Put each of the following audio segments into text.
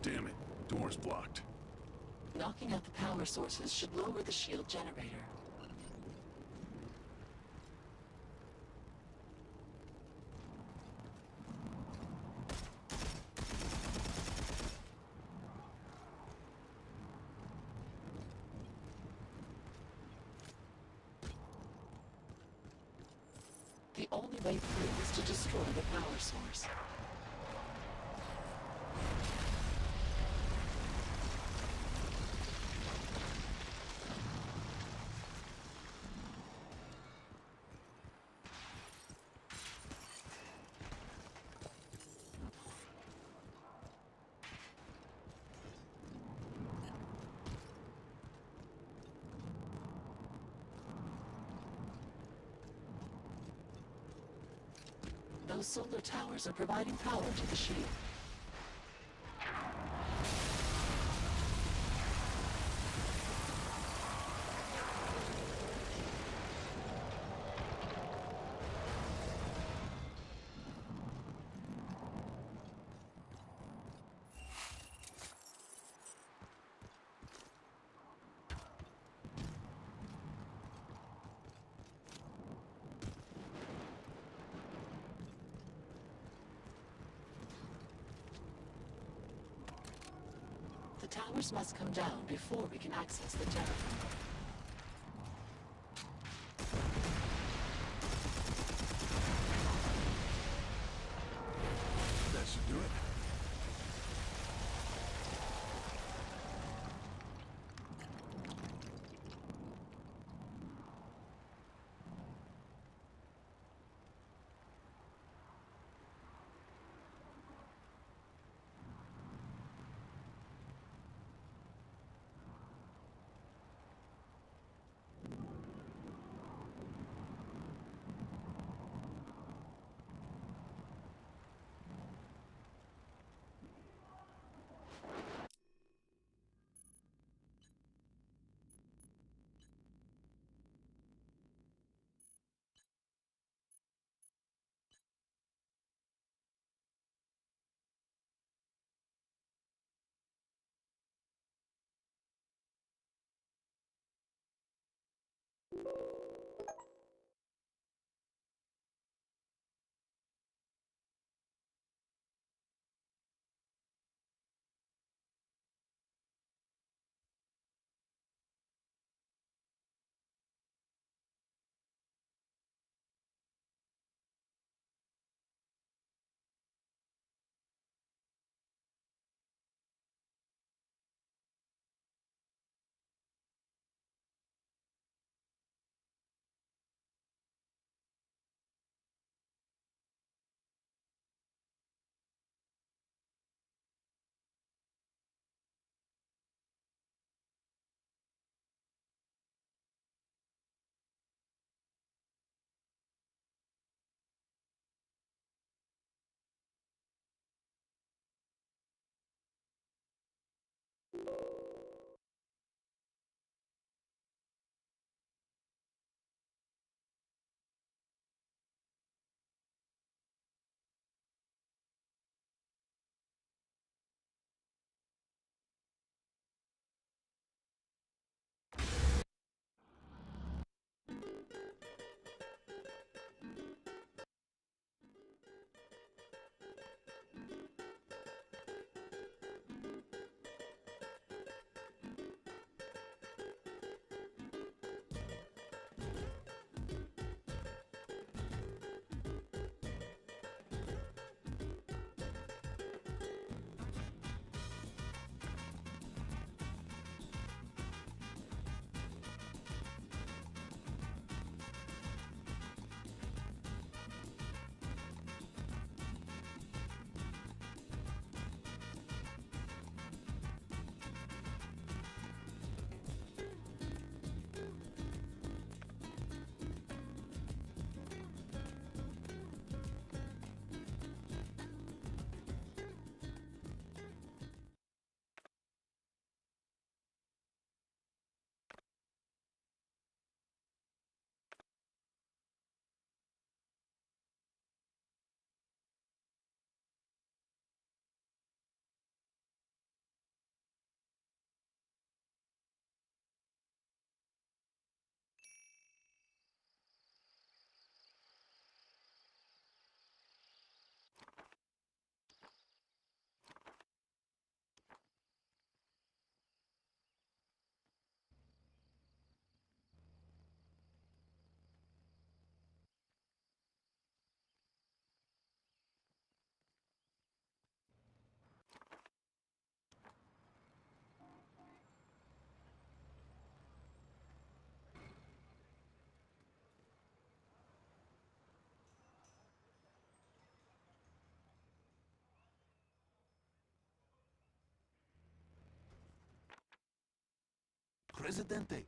Damn it, door's blocked. Knocking out the power sources should lower the shield generator. The only way through is to destroy the power source. Those solar towers are providing power to the shield. The towers must come down before we can access the terminal. That should do it. Presidente.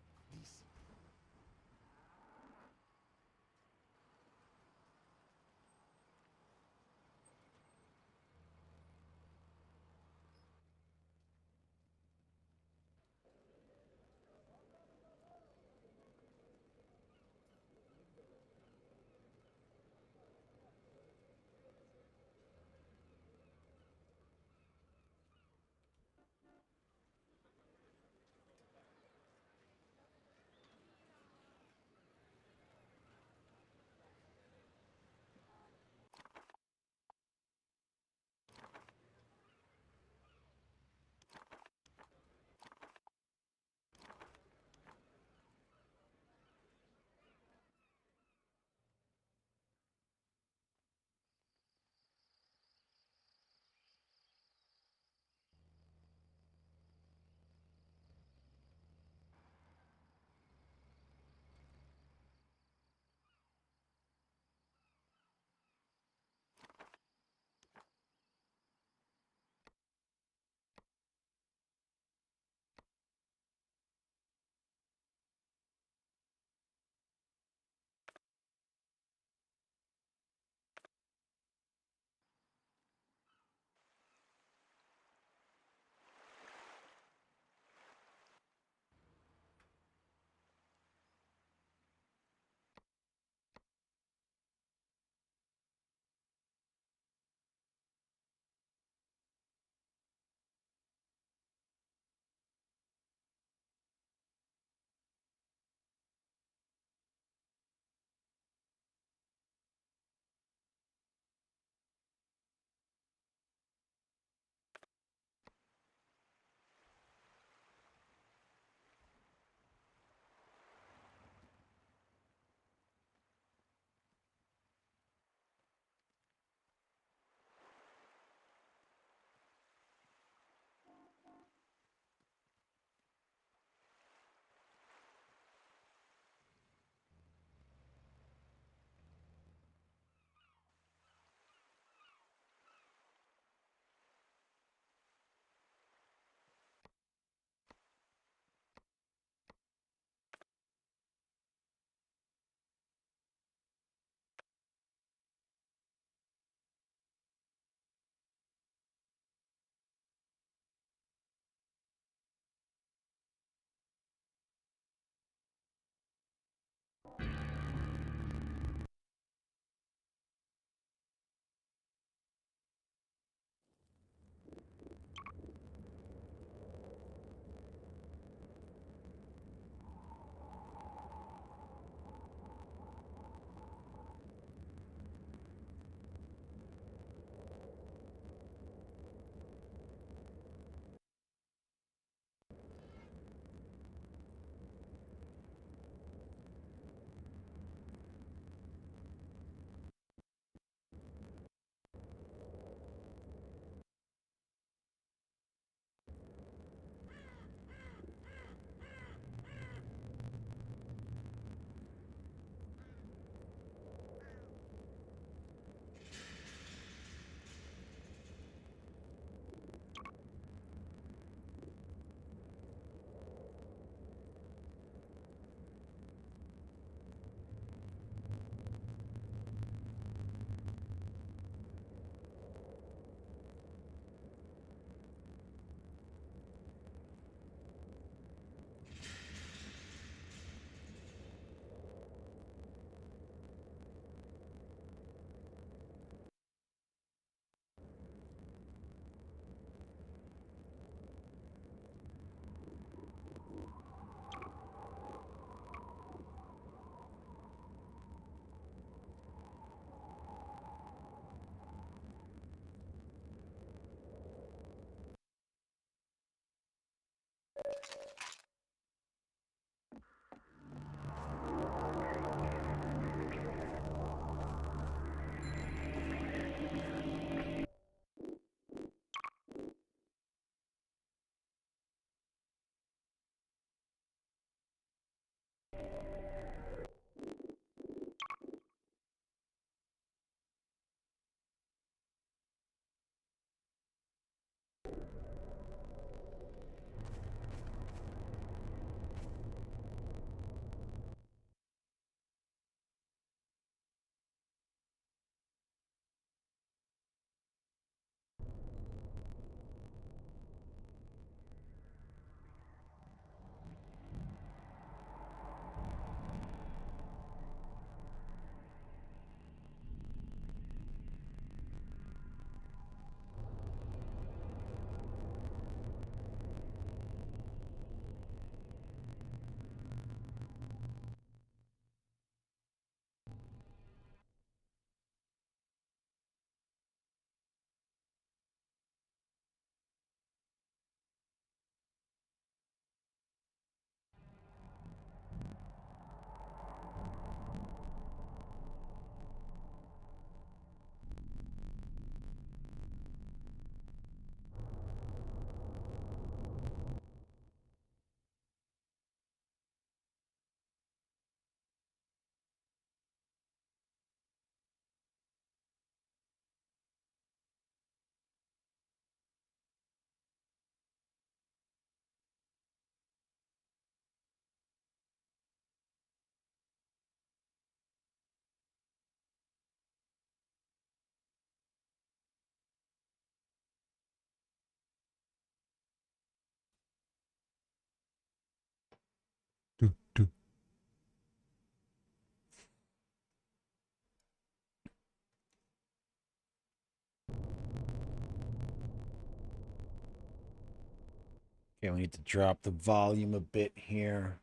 Okay, we need to drop the volume a bit here.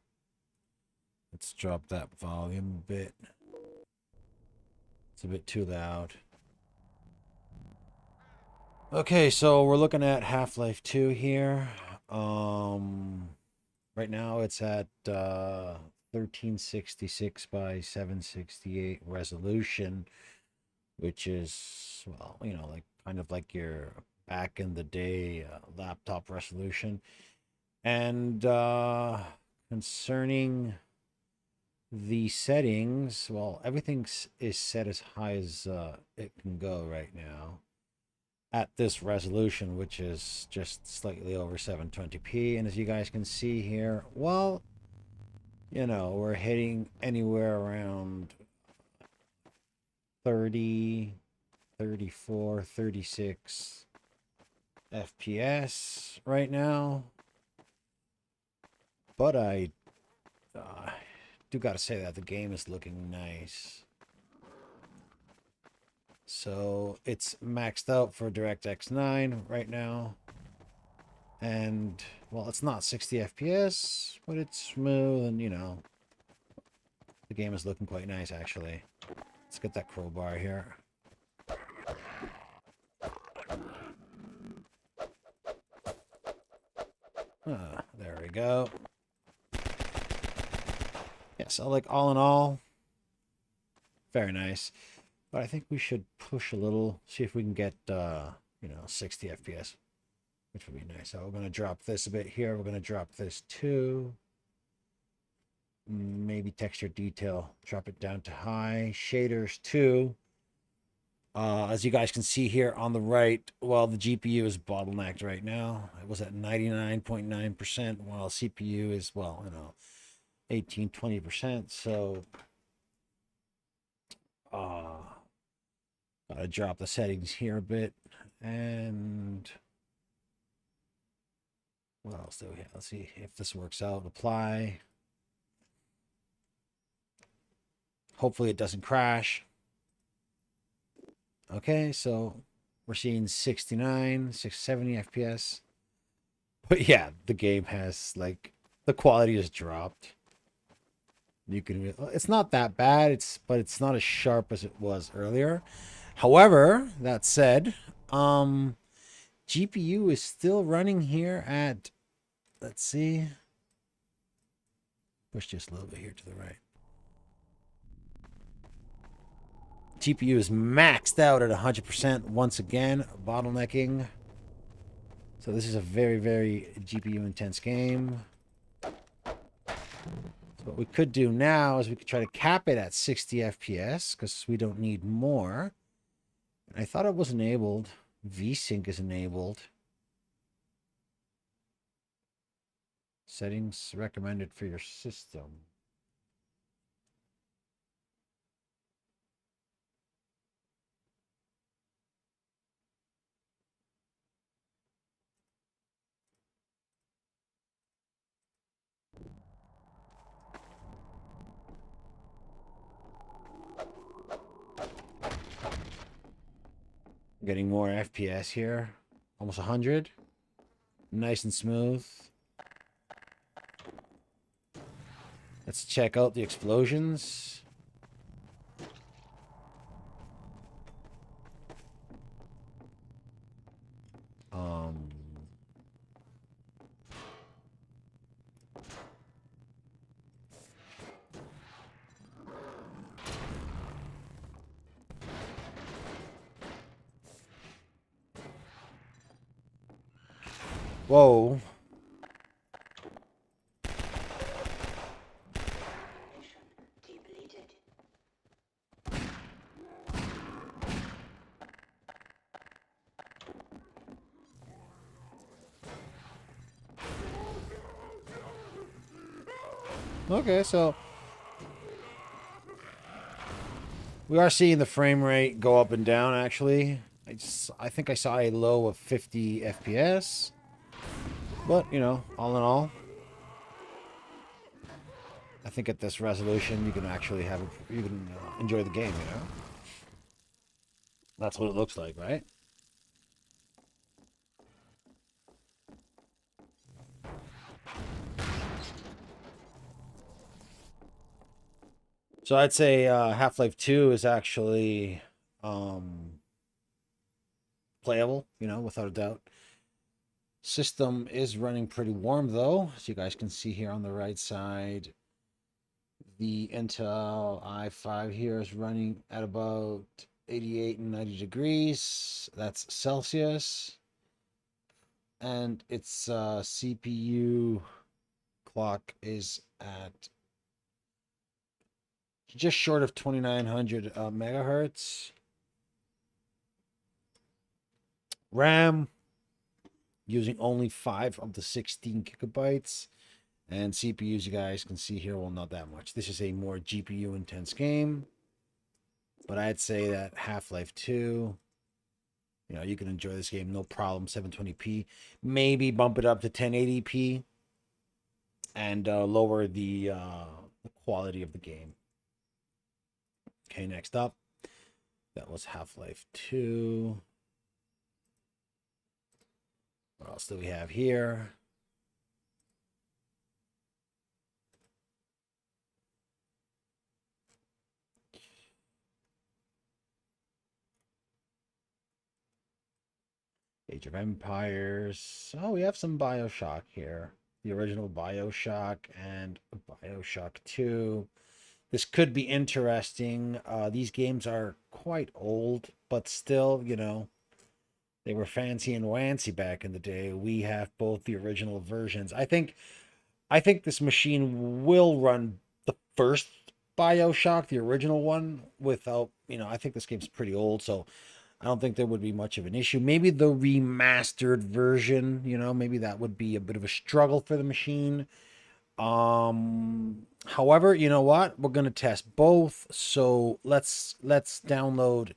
Let's drop that volume a bit. It's a bit too loud. Okay, so we're looking at Half-Life 2 here. Right now it's at 1366 by 768 resolution, which is, well, you know, like kind of like your back in the day laptop resolution. And concerning the settings, well, everything is set as high as it can go right now at this resolution, which is just slightly over 720p. And as you guys can see here, well, you know, we're hitting anywhere around 30, 34, 36 FPS right now. But I do got to say that the game is looking nice. So it's maxed out for DirectX 9 right now. And, well, it's not 60 FPS, but it's smooth and, you know, the game is looking quite nice, actually. Let's get that crowbar here. There we go. Yeah, so, like, all in all, very nice. But I think we should push a little, see if we can get, you know, 60 FPS, which would be nice. So we're going to drop this a bit here. We're going to drop this too. Maybe texture detail, drop it down to high. Shaders too. As you guys can see here on the right, well, the GPU is bottlenecked right now. It was at 99.9%, while CPU is, well, you know, 18-20%. So gotta drop the settings here a bit. And what else do we have? Let's see if this works out. Apply. Hopefully it doesn't crash. Okay, so we're seeing 69, 670 FPS. But yeah, the game has, like, the quality has dropped. You can, it's not that bad, but it's not as sharp as it was earlier. However, that said, GPU is still running here at, let's see, push just a little bit here to the right. GPU is maxed out at 100% once again, bottlenecking. So this is a very, very GPU intense game. So what we could do now is we could try to cap it at 60 FPS because we don't need more. And I thought it was enabled. VSync is enabled. Settings recommended for your system. Getting more FPS here. Almost 100. Nice and smooth. Let's check out the explosions. Whoa. Okay, so we are seeing the frame rate go up and down, actually. I think I saw a low of 50 FPS. But, you know, all in all, I think at this resolution, you can actually have you can enjoy the game, you know? That's what it looks like, right? So I'd say Half-Life 2 is actually playable, you know, without a doubt. System is running pretty warm though, as you guys can see here on the right side. The Intel i5 here is running at about 88 and 90 degrees. That's Celsius. And its CPU clock is at just short of 2900 megahertz. RAM using only 5 of the 16 gigabytes. And CPUs, you guys can see here, well, not that much. This is a more GPU intense game. But I'd say that Half-Life 2, you know, you can enjoy this game, no problem, 720p. Maybe bump it up to 1080p and lower the quality of the game. Okay, next up, that was Half-Life 2. What else do we have here? Age of Empires. Oh, we have some BioShock here. The original BioShock and BioShock 2. This could be interesting. These games are quite old, but still, you know, they were fancy and wancy back in the day. We have both the original versions. I think this machine will run the first BioShock, the original one, without, you know, I think this game's pretty old, so I don't think there would be much of an issue. Maybe the remastered version, you know, maybe that would be a bit of a struggle for the machine. However, you know what? We're going to test both. So let's download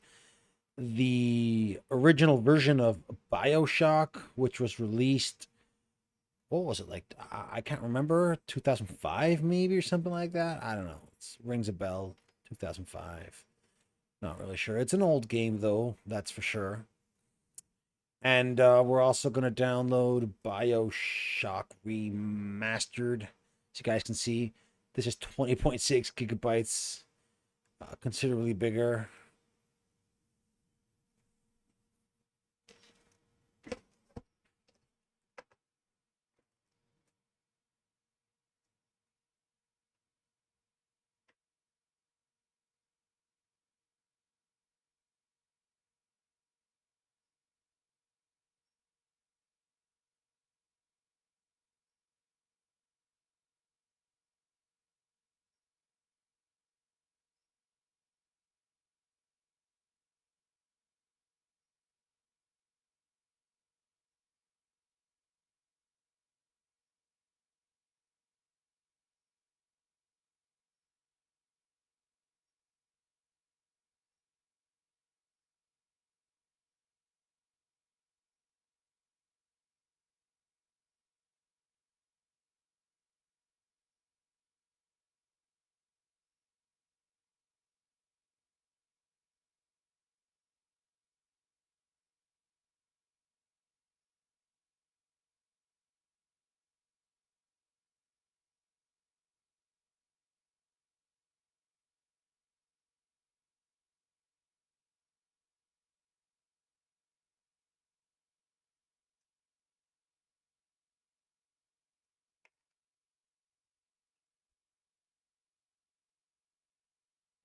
the original version of BioShock, which was released, what was it, like, I can't remember, 2005 maybe, or something like that. I don't know. It rings a bell. 2005. Not really sure. It's an old game though, that's for sure. And we're also going to download BioShock Remastered. As you guys can see, this is 20.6 gigabytes, considerably bigger.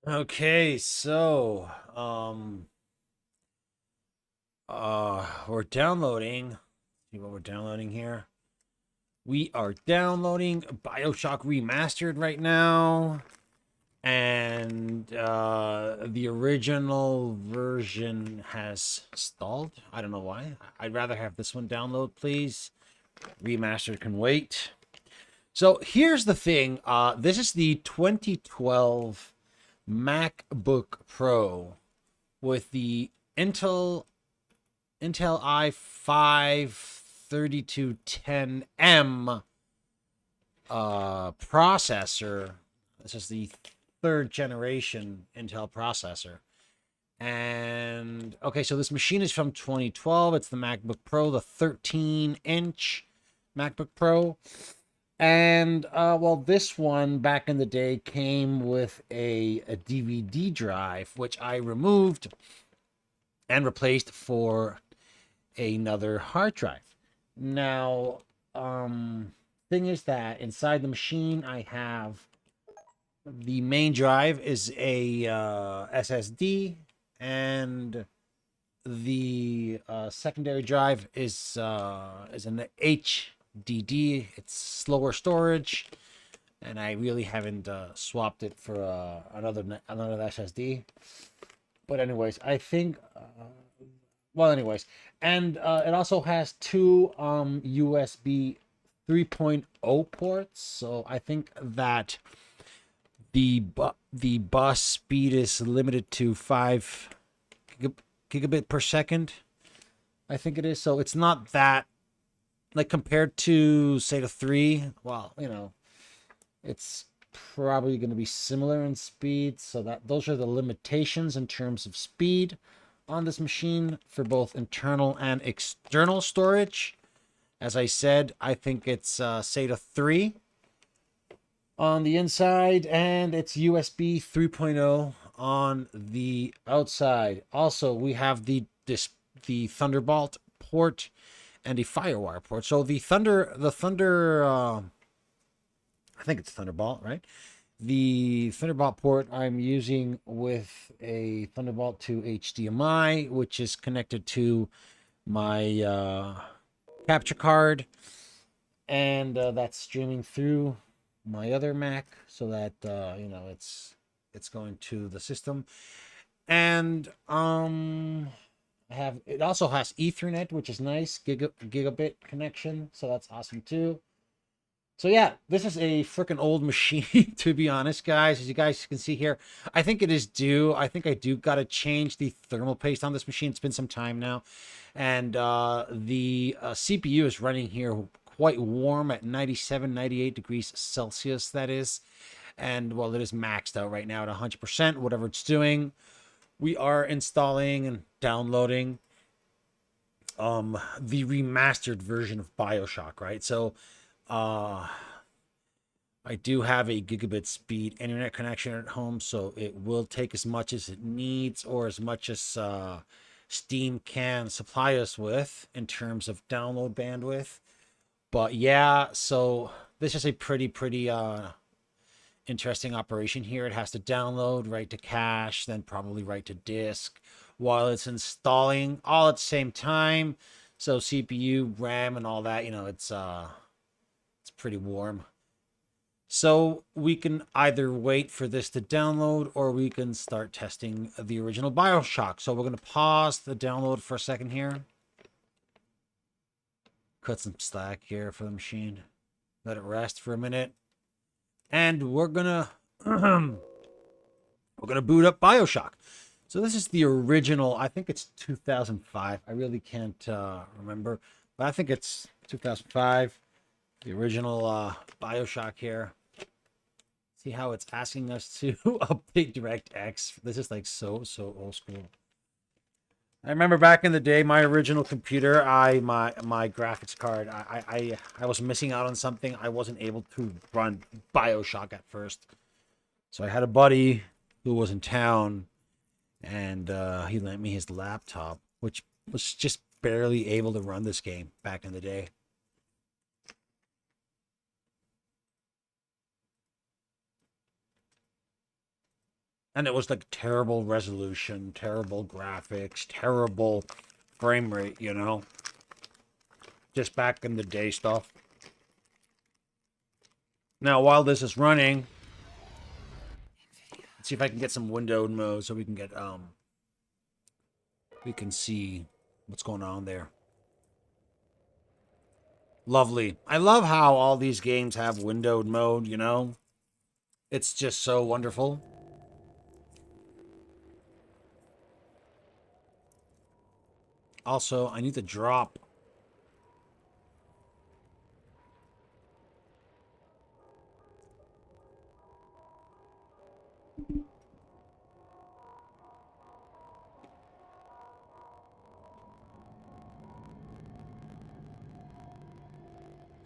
Okay, so we're downloading. See what we're downloading here. We are downloading BioShock Remastered right now. And the original version has stalled. I don't know why. I'd rather have this one download, please. Remastered can wait. So here's the thing. This is the 2012 MacBook Pro with the Intel i5 3210M processor. This is the third generation Intel processor. And okay, so this machine is from 2012. It's the MacBook Pro, the 13-inch MacBook Pro. And well, this one back in the day came with a DVD drive, which I removed and replaced for another hard drive. Now, thing is that inside the machine, I have the main drive is a SSD, and the secondary drive is an HDD. It's slower storage, and I really haven't swapped it for another SSD. But anyways, I think well, anyways, and it also has two USB 3.0 ports. So I think that the bus speed is limited to 5 gigabit per second. I think it is. So it's not that, like, compared to say the 3. Well, you know, it's probably going to be similar in speed. So that those are the limitations in terms of speed on this machine for both internal and external storage. As I said, I think it's SATA 3 on the inside, and it's USB 3.0 on the outside. Also, we have the Thunderbolt port and the Firewire port. So the Thunder, I think it's Thunderbolt, right? The Thunderbolt port I'm using with a Thunderbolt to HDMI, which is connected to my capture card, and that's streaming through my other Mac, so that you know, it's going to the system. And it also has Ethernet, which is nice, gigabit connection, so that's awesome too. So yeah, this is a freaking old machine, to be honest, guys. As you guys can see here, I think it is due. I think I do got to change the thermal paste on this machine. It's been some time now. And the CPU is running here quite warm at 97, 98 degrees Celsius, that is. And, well, it is maxed out right now at 100%, whatever it's doing. We are installing and downloading the remastered version of BioShock, right? So I do have a gigabit speed internet connection at home, so it will take as much as it needs, or as much as Steam can supply us with in terms of download bandwidth. But yeah, so this is a pretty interesting operation here. It has to download, write to cache, then probably write to disk while it's installing, all at the same time. So CPU, RAM, and all that, you know, it's pretty warm. So we can either wait for this to download, or we can start testing the original BioShock. So we're going to pause the download for a second here. Cut some slack here for the machine. Let it rest for a minute. And we're gonna boot up BioShock. So this is the original. I think it's 2005. I really can't remember, but I think it's 2005. The original BioShock here. See how it's asking us to update DirectX. This is like so old school. I remember back in the day, my original computer, my graphics card, I was missing out on something. I wasn't able to run BioShock at first. So I had a buddy who was in town, and he lent me his laptop, which was just barely able to run this game back in the day. And it was like terrible resolution, terrible graphics, terrible frame rate, you know? Just back in the day stuff. Now, while this is running, let's see if I can get some windowed mode so we can get, we can see what's going on there. Lovely. I love how all these games have windowed mode, you know? It's just so wonderful. Also, I need to drop.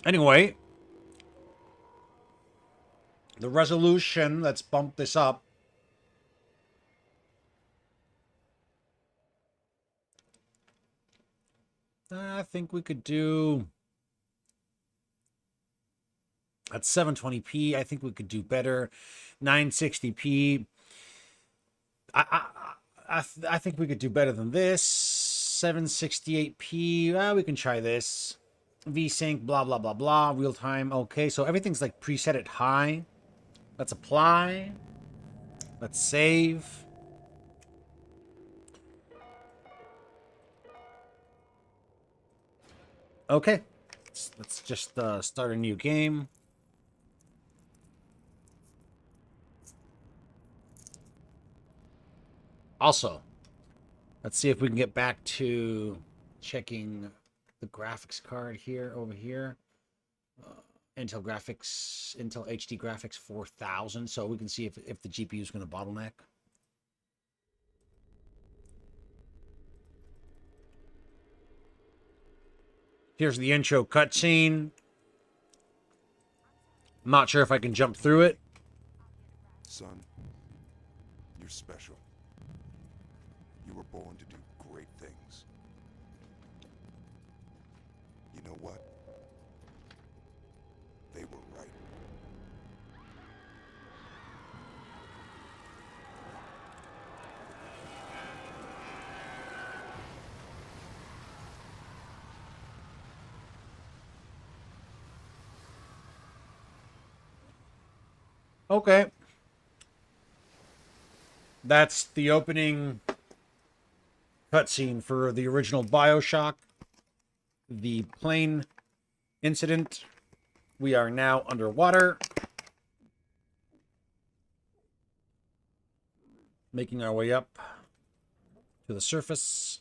Anyway, the resolution. Let's bump this up. I think we could do at 720p. I think we could do better. 960p. I think we could do better than this. 768p. We can try this. VSync, blah, blah, blah, blah. Real time. Okay, so everything's like preset at high. Let's apply. Let's save. Okay. Let's just start a new game. Also, let's see if we can get back to checking the graphics card here, over here. Intel HD graphics 4000, so we can see if the GPU is going to bottleneck. Here's the intro cutscene. I'm not sure if I can jump through it. Son, you're special. You were born to do great things. You know what? They were right. Okay. That's the opening cutscene for the original BioShock. The plane incident. We are now underwater. Making our way up to the surface.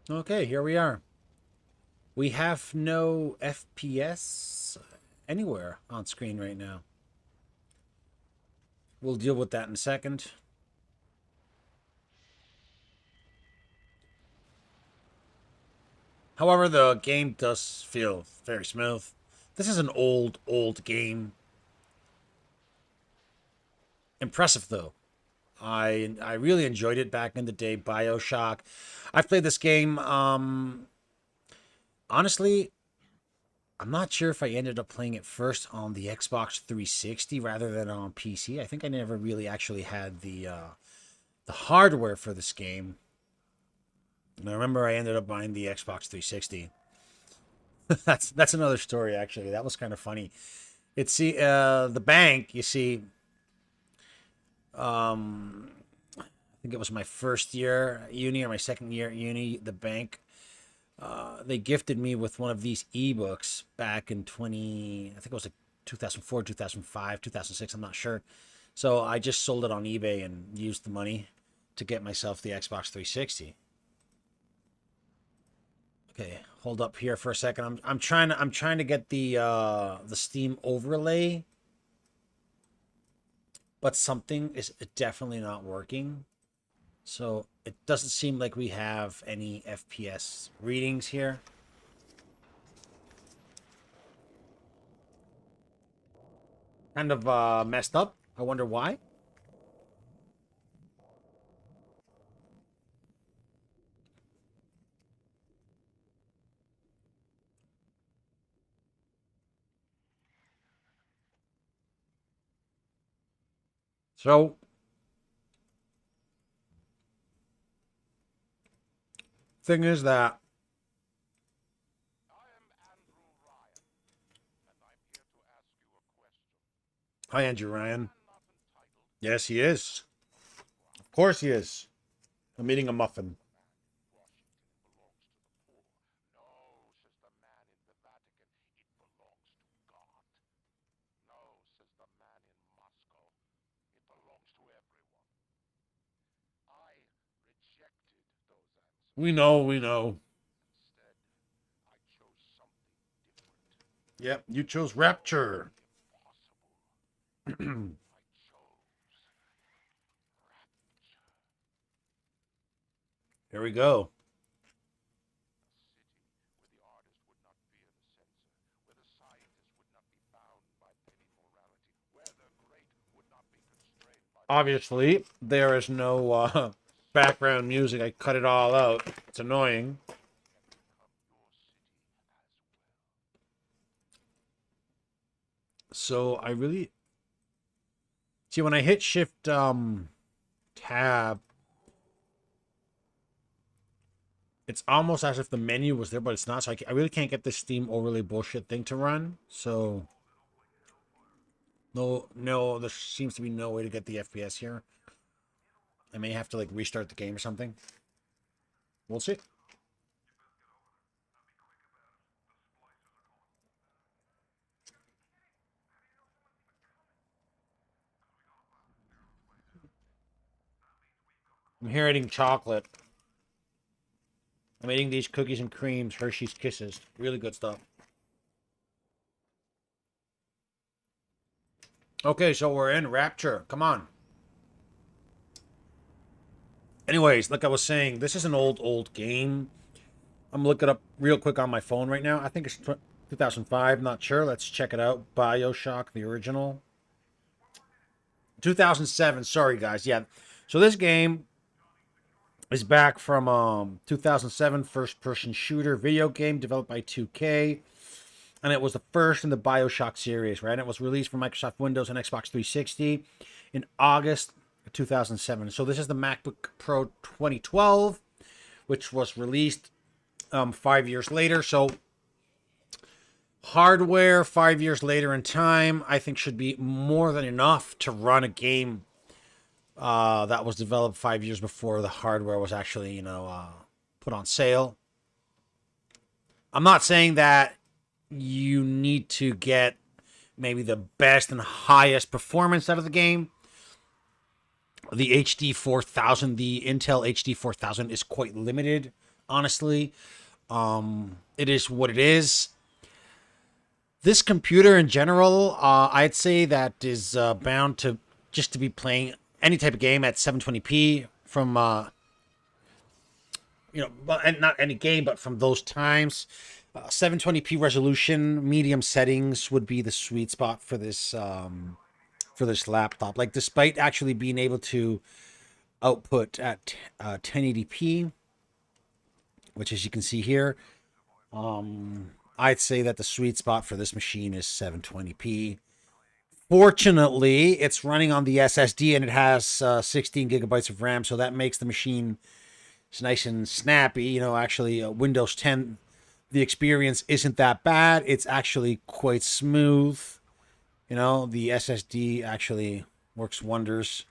Okay, here we are. We have no FPS anywhere on screen right now. We'll deal with that in a second. However, the game does feel very smooth. This is an old game. Impressive, though. I really enjoyed it back in the day. BioShock. I've played this game. Honestly, I'm not sure if I ended up playing it first on the Xbox 360 rather than on PC. I think I never really actually had the hardware for this game. And I remember I ended up buying the Xbox 360. That's another story, actually. That was kind of funny. It's the bank, you see. I think it was my first year at uni or my second year at uni. The bank, they gifted me with one of these ebooks back in I think it was like 2004, 2005, 2006. I'm not sure. So I just sold it on eBay and used the money to get myself the Xbox 360. Okay, hold up here for a second. I'm trying to get the Steam overlay, but something is definitely not working. So it doesn't seem like we have any FPS readings here. Kind of messed up. I wonder why. So thing is that hi, Andrew Ryan. Yes, he is. Of course he is. I'm eating a muffin. We know. Yep, you chose Rapture. Here we go. Obviously, there is no background music. I cut it all out. It's annoying. So I really see when I hit Shift Tab, it's almost as if the menu was there, but it's not. So I really can't get this Steam overlay bullshit thing to run. So no, there seems to be no way to get the FPS here. I may have to like restart the game or something. We'll see. I'm here eating chocolate. I'm eating these cookies and creams, Hershey's Kisses. Really good stuff. Okay, so we're in Rapture. Come on. Anyways, like I was saying, this is an old game. I'm looking up real quick on my phone right now. I think it's 2005. Not sure. Let's check it out. BioShock, the original. 2007. Sorry, guys. Yeah. So this game is back from 2007, first-person shooter video game developed by 2K. And it was the first in the BioShock series, right? It was released for Microsoft Windows and Xbox 360 in August 2007. So this is the MacBook Pro 2012, which was released 5 years later. So hardware 5 years later in time, I think should be more than enough to run a game that was developed 5 years before the hardware was actually, put on sale. I'm not saying that you need to get maybe the best and highest performance out of the game. The HD 4000, the Intel HD 4000 is quite limited, honestly. It is what it is. This computer in general, I'd say that is bound to just to be playing any type of game at 720p from, and not any game, but from those times. 720p resolution, medium settings would be the sweet spot for this laptop. Like, despite actually being able to output at 1080p, which as you can see here, I'd say that the sweet spot for this machine is 720p. Fortunately, it's running on the SSD and it has 16 gigabytes of RAM, so that makes the machine nice and snappy. Actually, Windows 10, the experience isn't that bad. It's actually quite smooth. The SSD actually works wonders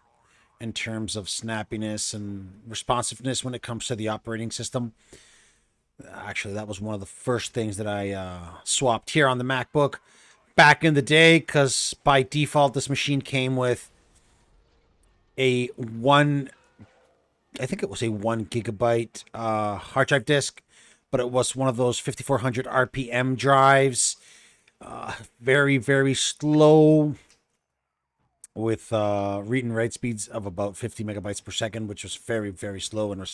in terms of snappiness and responsiveness when it comes to the operating system. Actually, that was one of the first things that I swapped here on the MacBook back in the day, because by default, this machine came with I think it was a 1 gigabyte hard drive disk, but it was one of those 5400 RPM drives. Very, very slow, with read and write speeds of about 50 megabytes per second, which was very, very slow and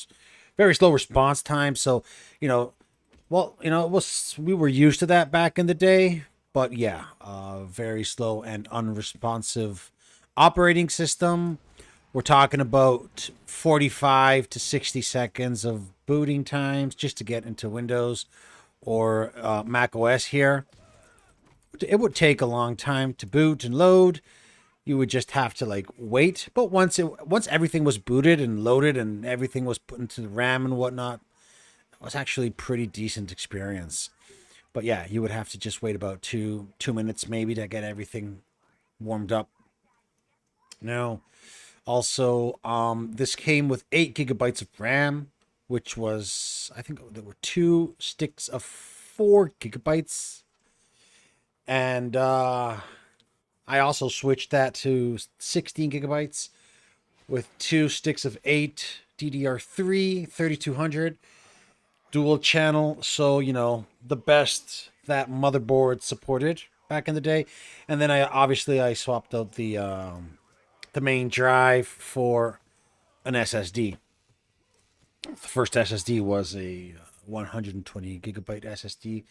very slow response time. So, it was, we were used to that back in the day, but yeah, very slow and unresponsive operating system. We're talking about 45 to 60 seconds of booting times just to get into Windows or Mac OS here. It would take a long time to boot and load. You would just have to wait. But once everything was booted and loaded and everything was put into the RAM and whatnot, it was actually a pretty decent experience. But yeah, you would have to just wait about two minutes maybe to get everything warmed up. Now, also, this came with 8 gigabytes of RAM, which was, I think there were 2 sticks of 4 gigabytes. And I also switched that to 16 gigabytes with 2 sticks of 8 DDR3 3200 dual channel. So, the best that motherboard supported back in the day. And then I swapped out the main drive for an SSD. The first SSD was a 120 gigabyte SSD.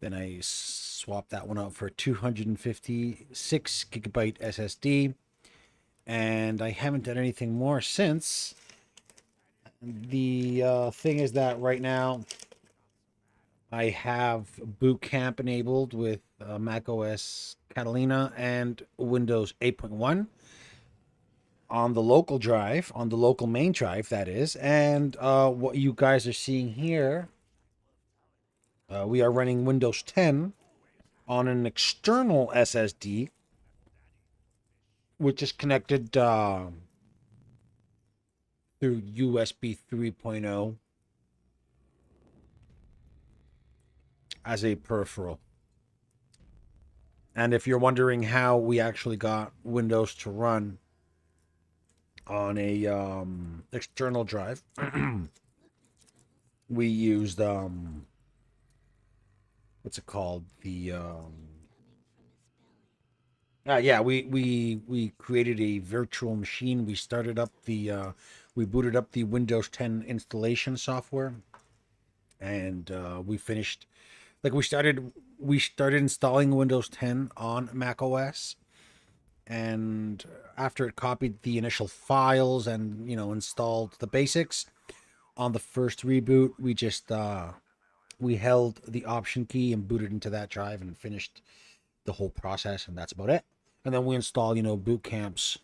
Then I swapped that one out for a 256 gigabyte SSD. And I haven't done anything more since. The thing is that right now I have Boot Camp enabled with Mac OS Catalina and Windows 8.1 on the local drive, on the local main drive, that is. And what you guys are seeing here, we are running Windows 10 on an external SSD, which is connected through USB 3.0 as a peripheral. And if you're wondering how we actually got Windows to run on a external drive, we used what's it called? We created a virtual machine. We started up we booted up the Windows 10 installation software, and we finished. Like we started installing Windows 10 on Mac OS, and after it copied the initial files and installed the basics on the first reboot, we just we held the option key and booted into that drive and finished the whole process, and that's about it. And then we install Boot Camp's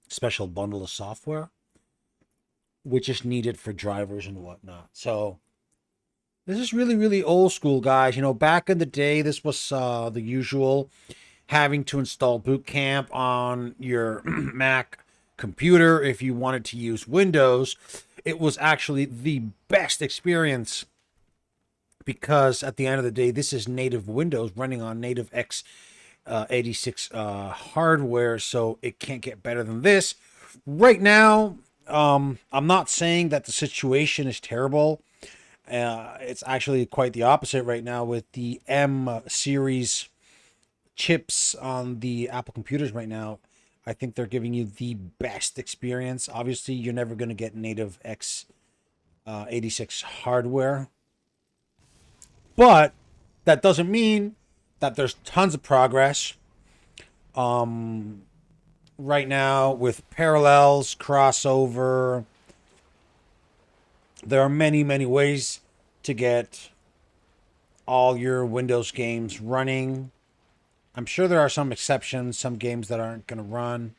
special bundle of software, which is needed for drivers and whatnot. So this is really, really old school, guys. Back in the day, this was the usual, having to install Boot Camp on your Mac computer if you wanted to use Windows. It was actually the best experience because at the end of the day, this is native Windows running on native x86 hardware, so it can't get better than this. Right now, I'm not saying that the situation is terrible. It's actually quite the opposite right now with the M series chips on the Apple computers right now. I think they're giving you the best experience. Obviously, you're never going to get native x86 hardware, but that doesn't mean that there's tons of progress. Right now with parallels, crossover, there are many, many ways to get all your Windows games running. I'm sure there are some exceptions, some games that aren't going to run,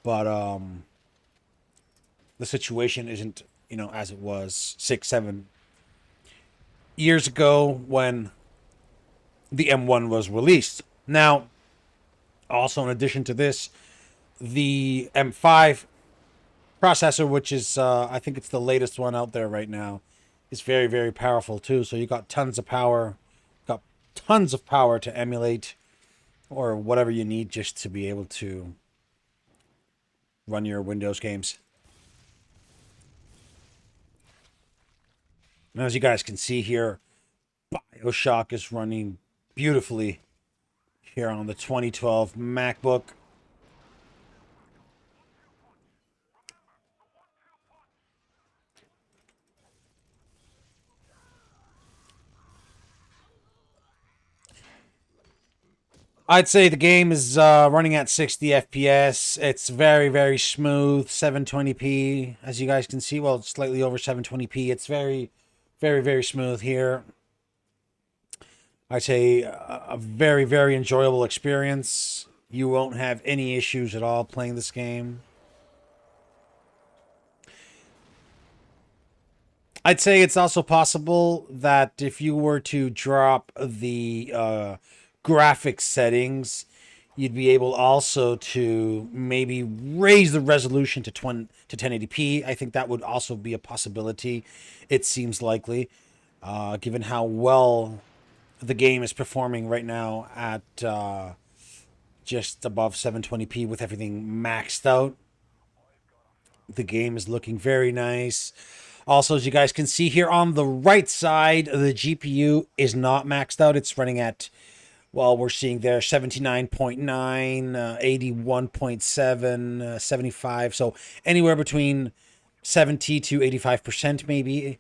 but the situation isn't, as it was 6-7 years ago when the M1 was released. Now, also in addition to this, the M5 processor, which is I think it's the latest one out there right now, is very, very powerful too. So you got tons of power to emulate or whatever you need just to be able to run your Windows games. And as you guys can see here, BioShock is running beautifully here on the 2012 MacBook. I'd say the game is running at 60 FPS. It's very, very smooth, 720p, as you guys can see. Well, it's slightly over 720p. It's very, very, very smooth here. I'd say a very, very enjoyable experience. You won't have any issues at all playing this game. I'd say it's also possible that if you were to drop the graphics settings, you'd be able also to maybe raise the resolution to 1080p. I think that would also be a possibility. It seems likely, given how well the game is performing right now at just above 720p with everything maxed out. The game is looking very nice. Also, as you guys can see here on the right side, the GPU is not maxed out. It's running at, well, we're seeing there 79.9, 81.7, 75. So anywhere between 70 to 85% maybe.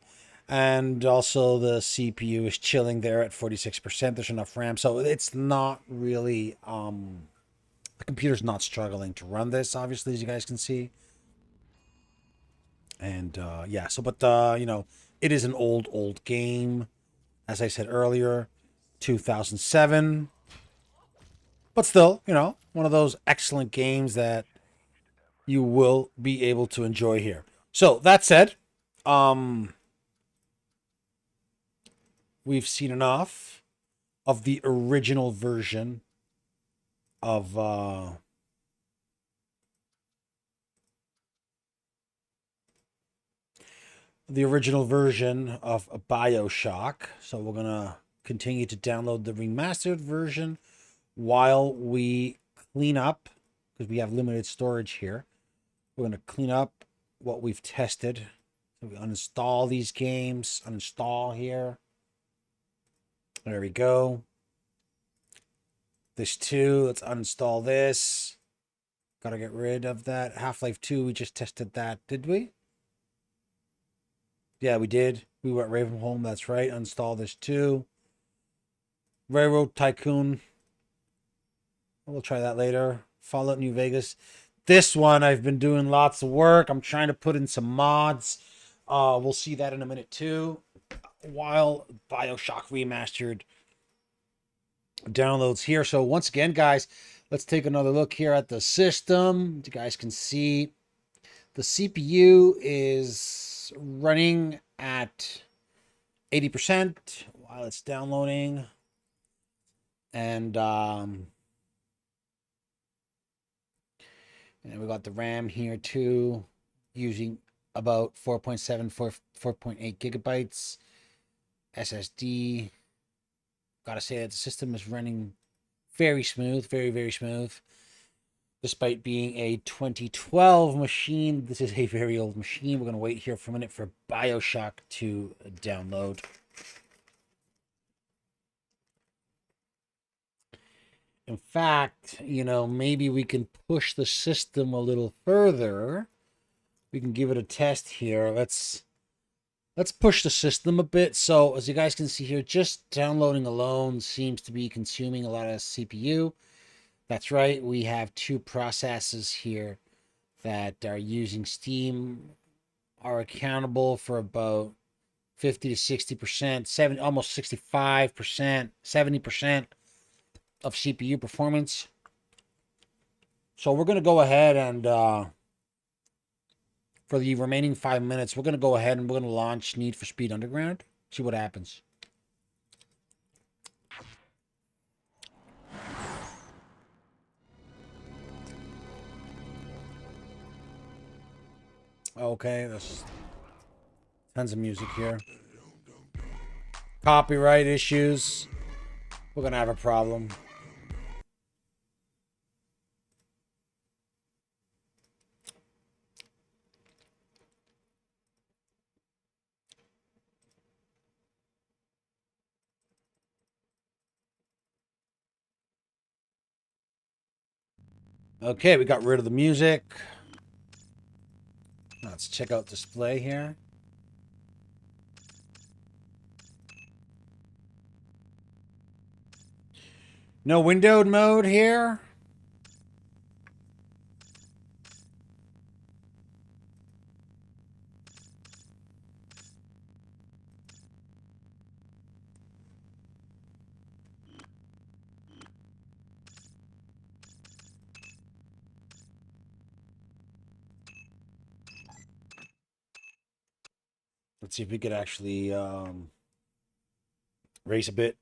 And also the CPU is chilling there at 46%. There's enough RAM. So it's not really, the computer's not struggling to run this, obviously, as you guys can see. And yeah, so, but, you know, it is an old game. As I said earlier, 2007. But still, you know, one of those excellent games that you will be able to enjoy here. So, that said, we've seen enough of the original version of BioShock. So we're gonna continue to download the remastered version while we clean up, because we have limited storage here. We're gonna clean up what we've tested. So we uninstall these games, uninstall here. There we go. This too, let's uninstall this. Gotta get rid of that. Half-Life 2, we just tested that, did we? Yeah, we did. We went Ravenholm, that's right. Uninstall this too. Railroad Tycoon. We'll try that later. Fallout New Vegas. This one, I've been doing lots of work. I'm trying to put in some mods. We'll see that in a minute too. While BioShock Remastered downloads here. So once again, guys, let's take another look here at the system. You guys can see the CPU is running at 80% while it's downloading. And we got the RAM here too, using about 4.7, 4.8 gigabytes. SSD. Gotta say that the system is running very smooth, very smooth. Despite being a 2012 machine, this is a very old machine. We're gonna wait here for a minute for BioShock to download. In fact, you know, maybe we can push the system a little further. We can give it a test here. Let's push the system a bit. So as you guys can see here, just downloading alone seems to be consuming a lot of CPU. That's right. We have two processes here that are using Steam, are accountable for about 50 to 60%, almost 65%, 70% of CPU performance. So we're going to go ahead and for the remaining 5 minutes, we're going to go ahead and we're going to launch Need for Speed Underground. See what happens. Okay, there's tons of music here. Copyright issues. We're going to have a problem. Okay, we got rid of the music. Let's check out display here. No windowed mode here. Let's see if we could actually race a bit.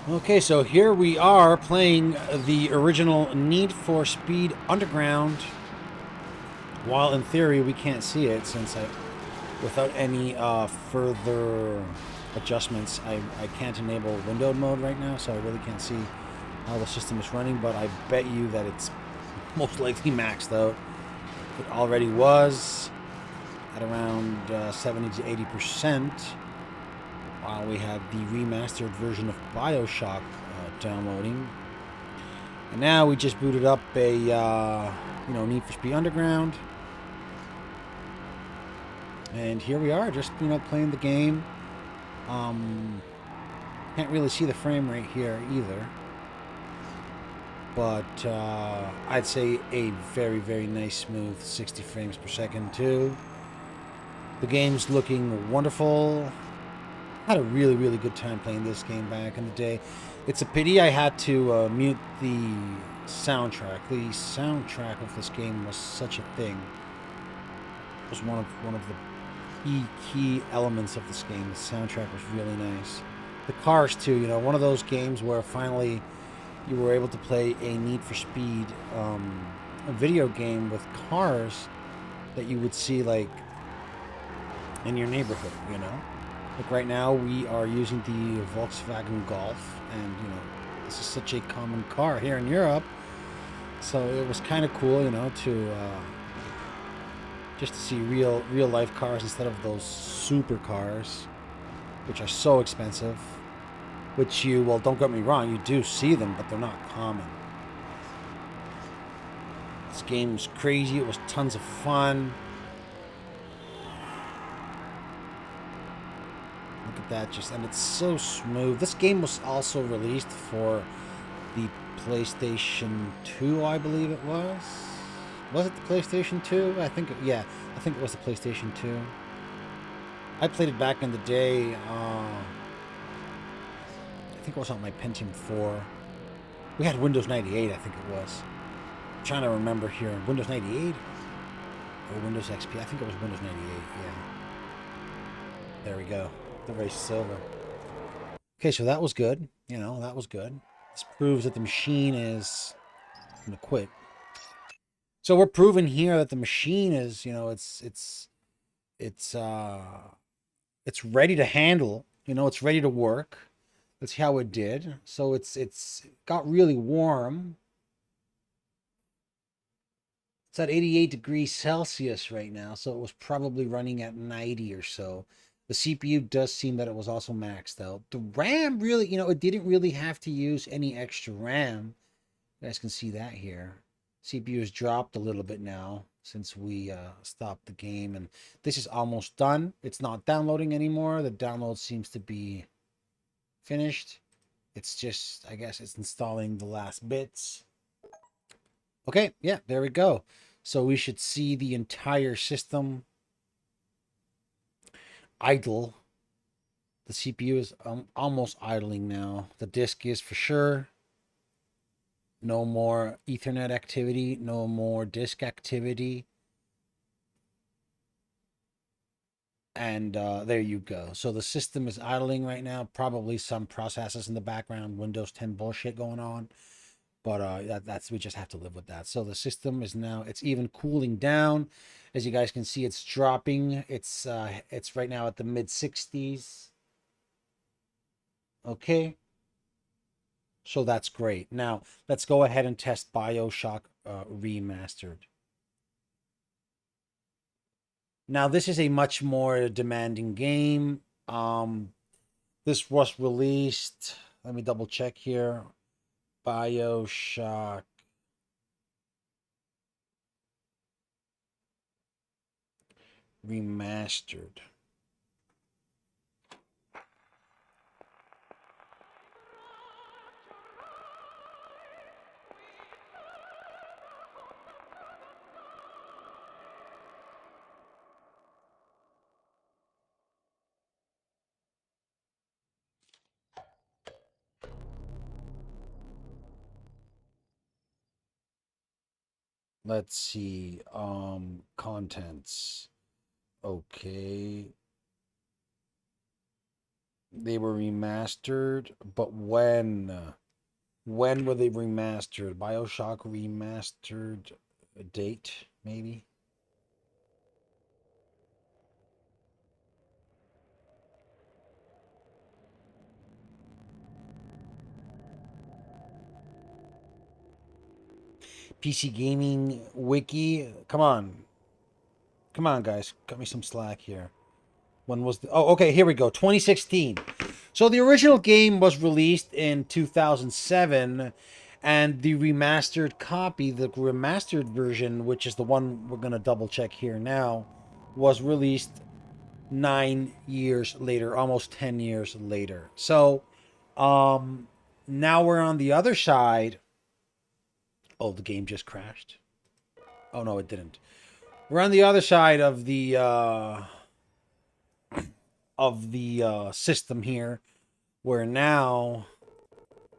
Okay, so here we are playing the original Need for Speed Underground. While in theory we can't see it since without any further adjustments. I can't enable windowed mode right now, so I really can't see how the system is running, but I bet you that it's most likely maxed out. It already was at around 70 to 80% while we had the remastered version of BioShock downloading. And now we just booted up a Need for Speed Underground. And here we are, just playing the game. Can't really see the frame rate here either. But I'd say a very, very nice, smooth 60 frames per second too. The game's looking wonderful. Had a really, really good time playing this game back in the day. It's a pity I had to mute the soundtrack. The soundtrack of this game was such a thing. It was one of the key elements of this game. The soundtrack was really nice. The cars too, one of those games where finally you were able to play a Need for Speed a video game with cars that you would see like in your neighborhood, Like right now we are using the Volkswagen Golf, and this is such a common car here in Europe. So it was kind of cool, to just to see real life cars instead of those supercars, which are so expensive. Which well, don't get me wrong, you do see them, but they're not common. This game's crazy. It was tons of fun. Look at that, and it's so smooth. This game was also released for the PlayStation 2, I believe it was. Was it the PlayStation 2? I think it was the PlayStation 2. I played it back in the day. I think it was on my Pentium 4. We had Windows 98, I think it was. I'm trying to remember here. Windows 98? Or Windows XP? I think it was Windows 98, yeah. There we go. The race silver. Okay, so that was good. That was good. This proves that the machine is going to quit. So we're proving here that the machine is, it's ready to handle. It's ready to work. That's how it did. So it's got really warm. It's at 88 degrees Celsius right now, so it was probably running at 90 or so. The CPU does seem that it was also maxed out. The RAM really, it didn't really have to use any extra RAM. You guys can see that here. CPU has dropped a little bit now since we stopped the game, and this is almost done. It's not downloading anymore. The download seems to be finished. It's just, I guess it's installing the last bits. Okay, yeah, there we go. So we should see the entire system idle. The CPU is almost idling now. The disk is for sure. No more Ethernet activity, no more disk activity. And there you go. So the system is idling right now. Probably some processes in the background, Windows 10 bullshit going on. But that's we just have to live with that. So the system is now, it's even cooling down. As you guys can see, it's dropping. It's right now at the mid 60s. Okay. So that's great. Now let's go ahead and test BioShock Remastered. Now, this is a much more demanding game. This was released, let me double check here. BioShock Remastered. Let's see, contents. Okay. They were remastered, but when were they remastered? BioShock Remastered date, maybe? PC Gaming Wiki. Come on. Come on, guys. Cut me some slack here. When was the... Oh, okay, here we go. 2016. So the original game was released in 2007, and the remastered copy, the remastered version, which is the one we're going to double check here now, was released 9 years later, almost 10 years later. So now we're on the other side. Oh, the game just crashed. Oh, no, it didn't. We're on the other side of the system here, where now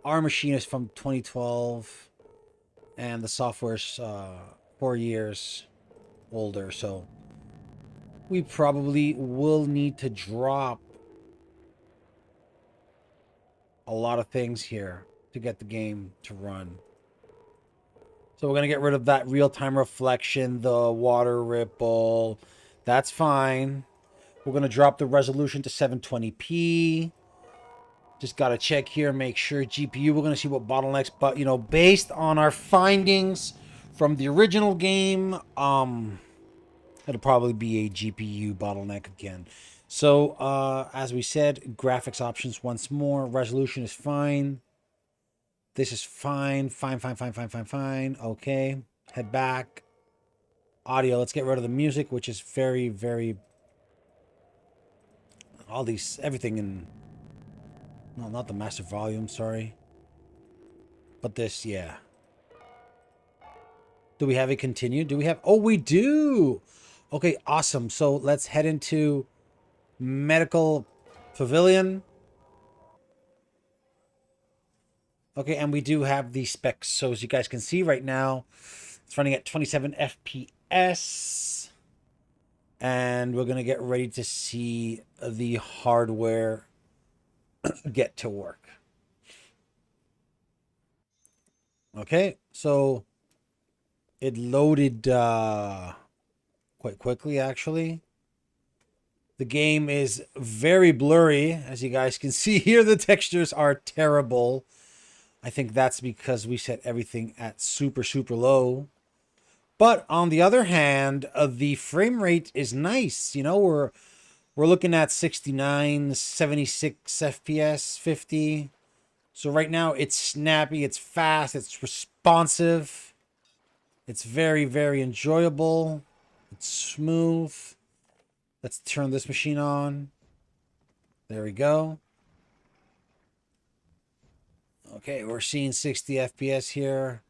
our machine is from 2012 and the software's 4 years older. So we probably will need to drop a lot of things here to get the game to run. So we're going to get rid of that real-time reflection, the water ripple. That's fine. We're going to drop the resolution to 720p. Just got to check here, make sure GPU. We're going to see what bottlenecks, but, you know, based on our findings from the original game, it'll probably be a GPU bottleneck again. So, as we said, graphics options once more. Resolution is fine. This is fine. Fine. Okay. Head back. Audio. Let's get rid of the music, which is very, very... all these... everything in... no, not the master volume, sorry. But this, yeah. Do we have it continue? Do we have... oh, we do! Okay, awesome. So let's head into Medical Pavilion. Okay, and we do have the specs. So as you guys can see right now, it's running at 27 FPS. And we're going to get ready to see the hardware get to work. Okay, so it loaded quite quickly, actually. The game is very blurry. As you guys can see here, the textures are terrible. I think that's because we set everything at super, super low. But on the other hand, the frame rate is nice. You know, we're looking at 69, 76 FPS, 50. So right now it's snappy, it's fast, it's responsive. It's very, very enjoyable. It's smooth. Let's turn this machine on. There we go. Okay, we're seeing 60 FPS here.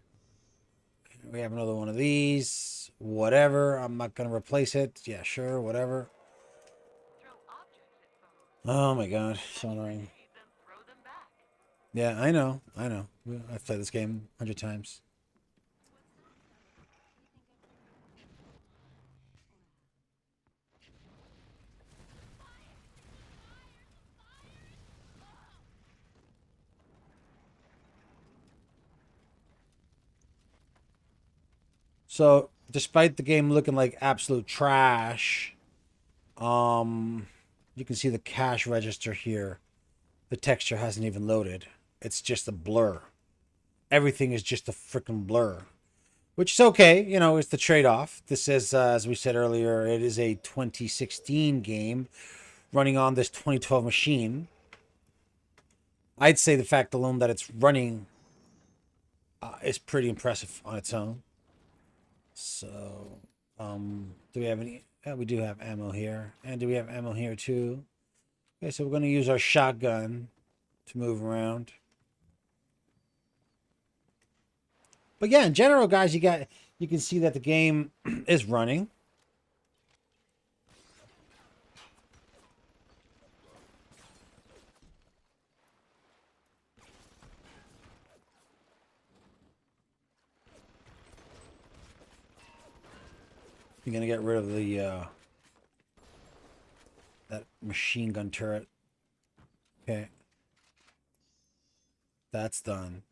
We have another one of these. Whatever. I'm not going to replace it. Yeah, sure. Whatever. Oh my god. So annoying. Yeah, I know. I've played this game 100 times. So, despite the game looking like absolute trash, you can see the cache register here. The texture hasn't even loaded. It's just a blur. Everything is just a freaking blur. Which is okay, you know, it's the trade-off. This is, as we said earlier, it is a 2016 game running on this 2012 machine. I'd say the fact alone that it's running is pretty impressive on its own. So, do we have any... we do have ammo here. And do we have ammo here too? Okay, so we're going to use our shotgun to move around. But yeah, in general, guys, you can see that the game is running. You're going to get rid of the that machine gun turret. Okay. That's done.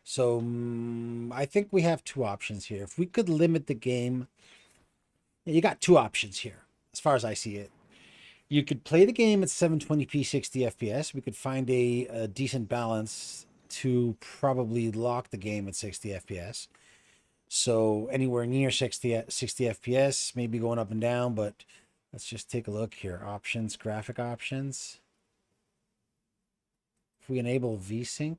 So, I think we have two options here. If we could limit the game... you got two options here, as far as I see it. You could play the game at 720p 60 FPS. We could find a decent balance to probably lock the game at 60 FPS. So anywhere near 60 FPS, maybe going up and down, but let's just take a look here. Options, graphic options. If we enable VSync,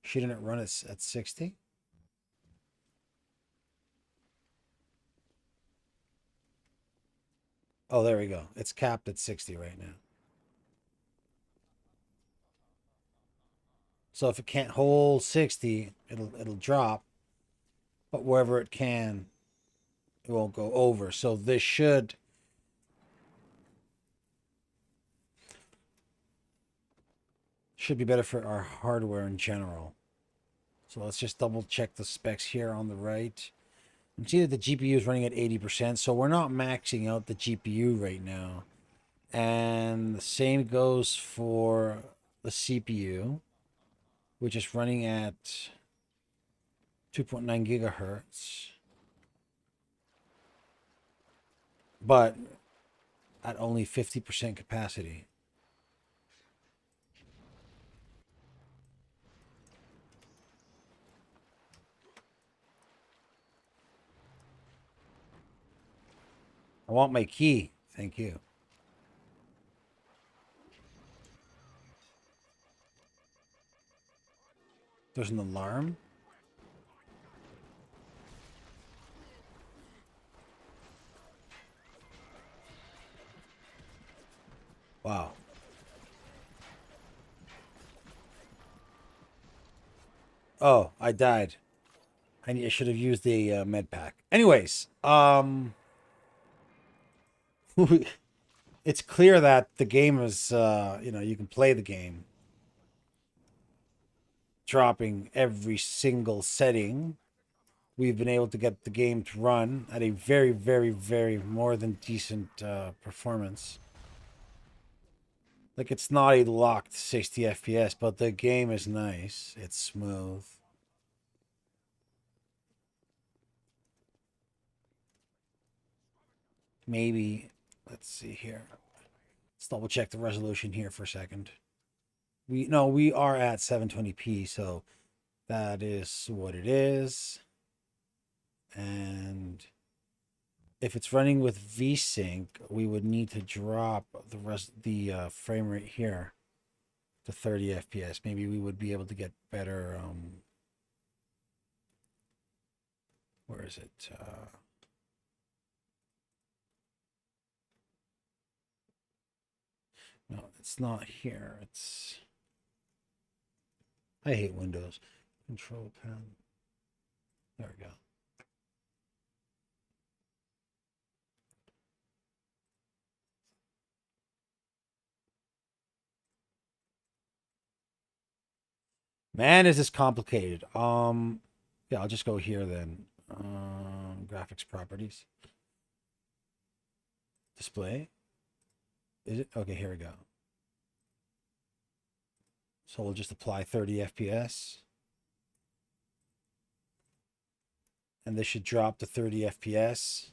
shouldn't it run at 60? Oh, there we go. It's capped at 60 right now. So if it can't hold 60, it'll drop. But wherever it can, it won't go over. So this should be better for our hardware in general. So let's just double check the specs here on the right. You can see that the GPU is running at 80%, so we're not maxing out the GPU right now. And the same goes for the CPU, which is running at 2.9 gigahertz, but at only 50% capacity. I want my key. Thank you. There's an alarm. Wow. Oh, I died. I should have used the med pack. Anyways, it's clear that the game is, you can play the game, dropping every single setting. We've been able to get the game to run at a very, very, very more than decent performance. Like, it's not a locked 60 FPS, but the game is nice. It's smooth. Maybe, let's see here. Let's double check the resolution here for a second. We are at 720p, so that is what it is. And if it's running with VSync, we would need to drop the frame rate here to 30 FPS. Maybe we would be able to get better. Where is it? No, it's not here. It's. I hate Windows. Control panel. There we go. Man, is this complicated. Yeah, I'll just go here then. Graphics properties. Display. Is it? Okay, here we go. So we'll just apply 30 FPS. And this should drop to 30 FPS.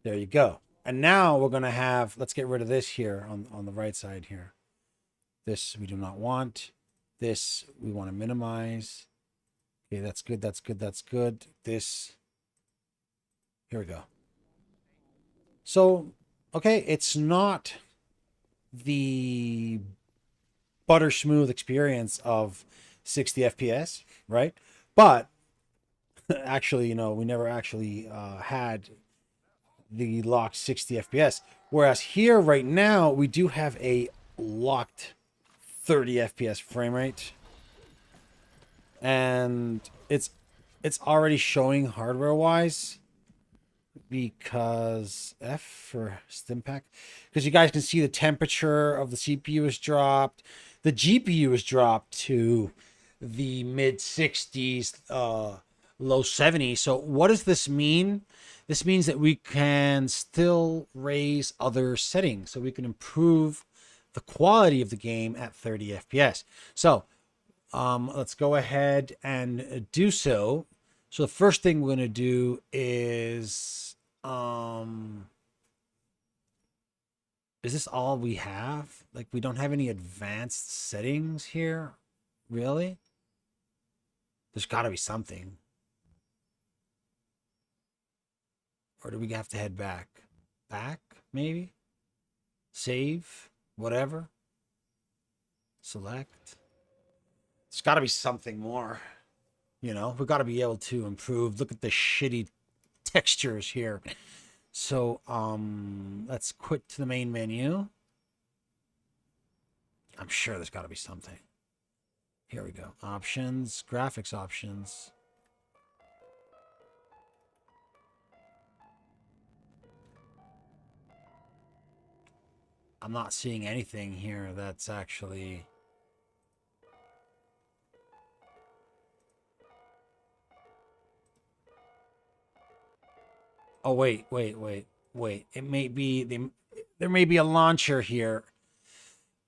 There you go. And now we're going to have, let's get rid of this here on the right side here. This we do not want. This we want to minimize. Okay, that's good. That's good. That's good. This. Here we go. So, okay, it's not the butter smooth experience of 60 FPS, right? But actually, we never actually had the locked 60 FPS. Whereas here right now, we do have a locked 30 FPS frame rate. And it's already showing hardware-wise, because F for Stimpack, because you guys can see the temperature of the CPU has dropped. The GPU has dropped to the mid 60s, low 70s. So what does this mean? This means that we can still raise other settings, so we can improve the quality of the game at 30 FPS. So let's go ahead and do so. So the first thing we're going to do is Is this all we have? Like, we don't have any advanced settings here? Really? There's got to be something. Or do we have to head back? Back, maybe? Save? Whatever? Select? There's got to be something more. You know, we've got to be able to improve. Look at the shitty textures here. So, let's quit to the main menu. I'm sure there's got to be something. Here we go. Options, graphics options. I'm not seeing anything here that's actually... Oh, wait. It may be... There may be a launcher here.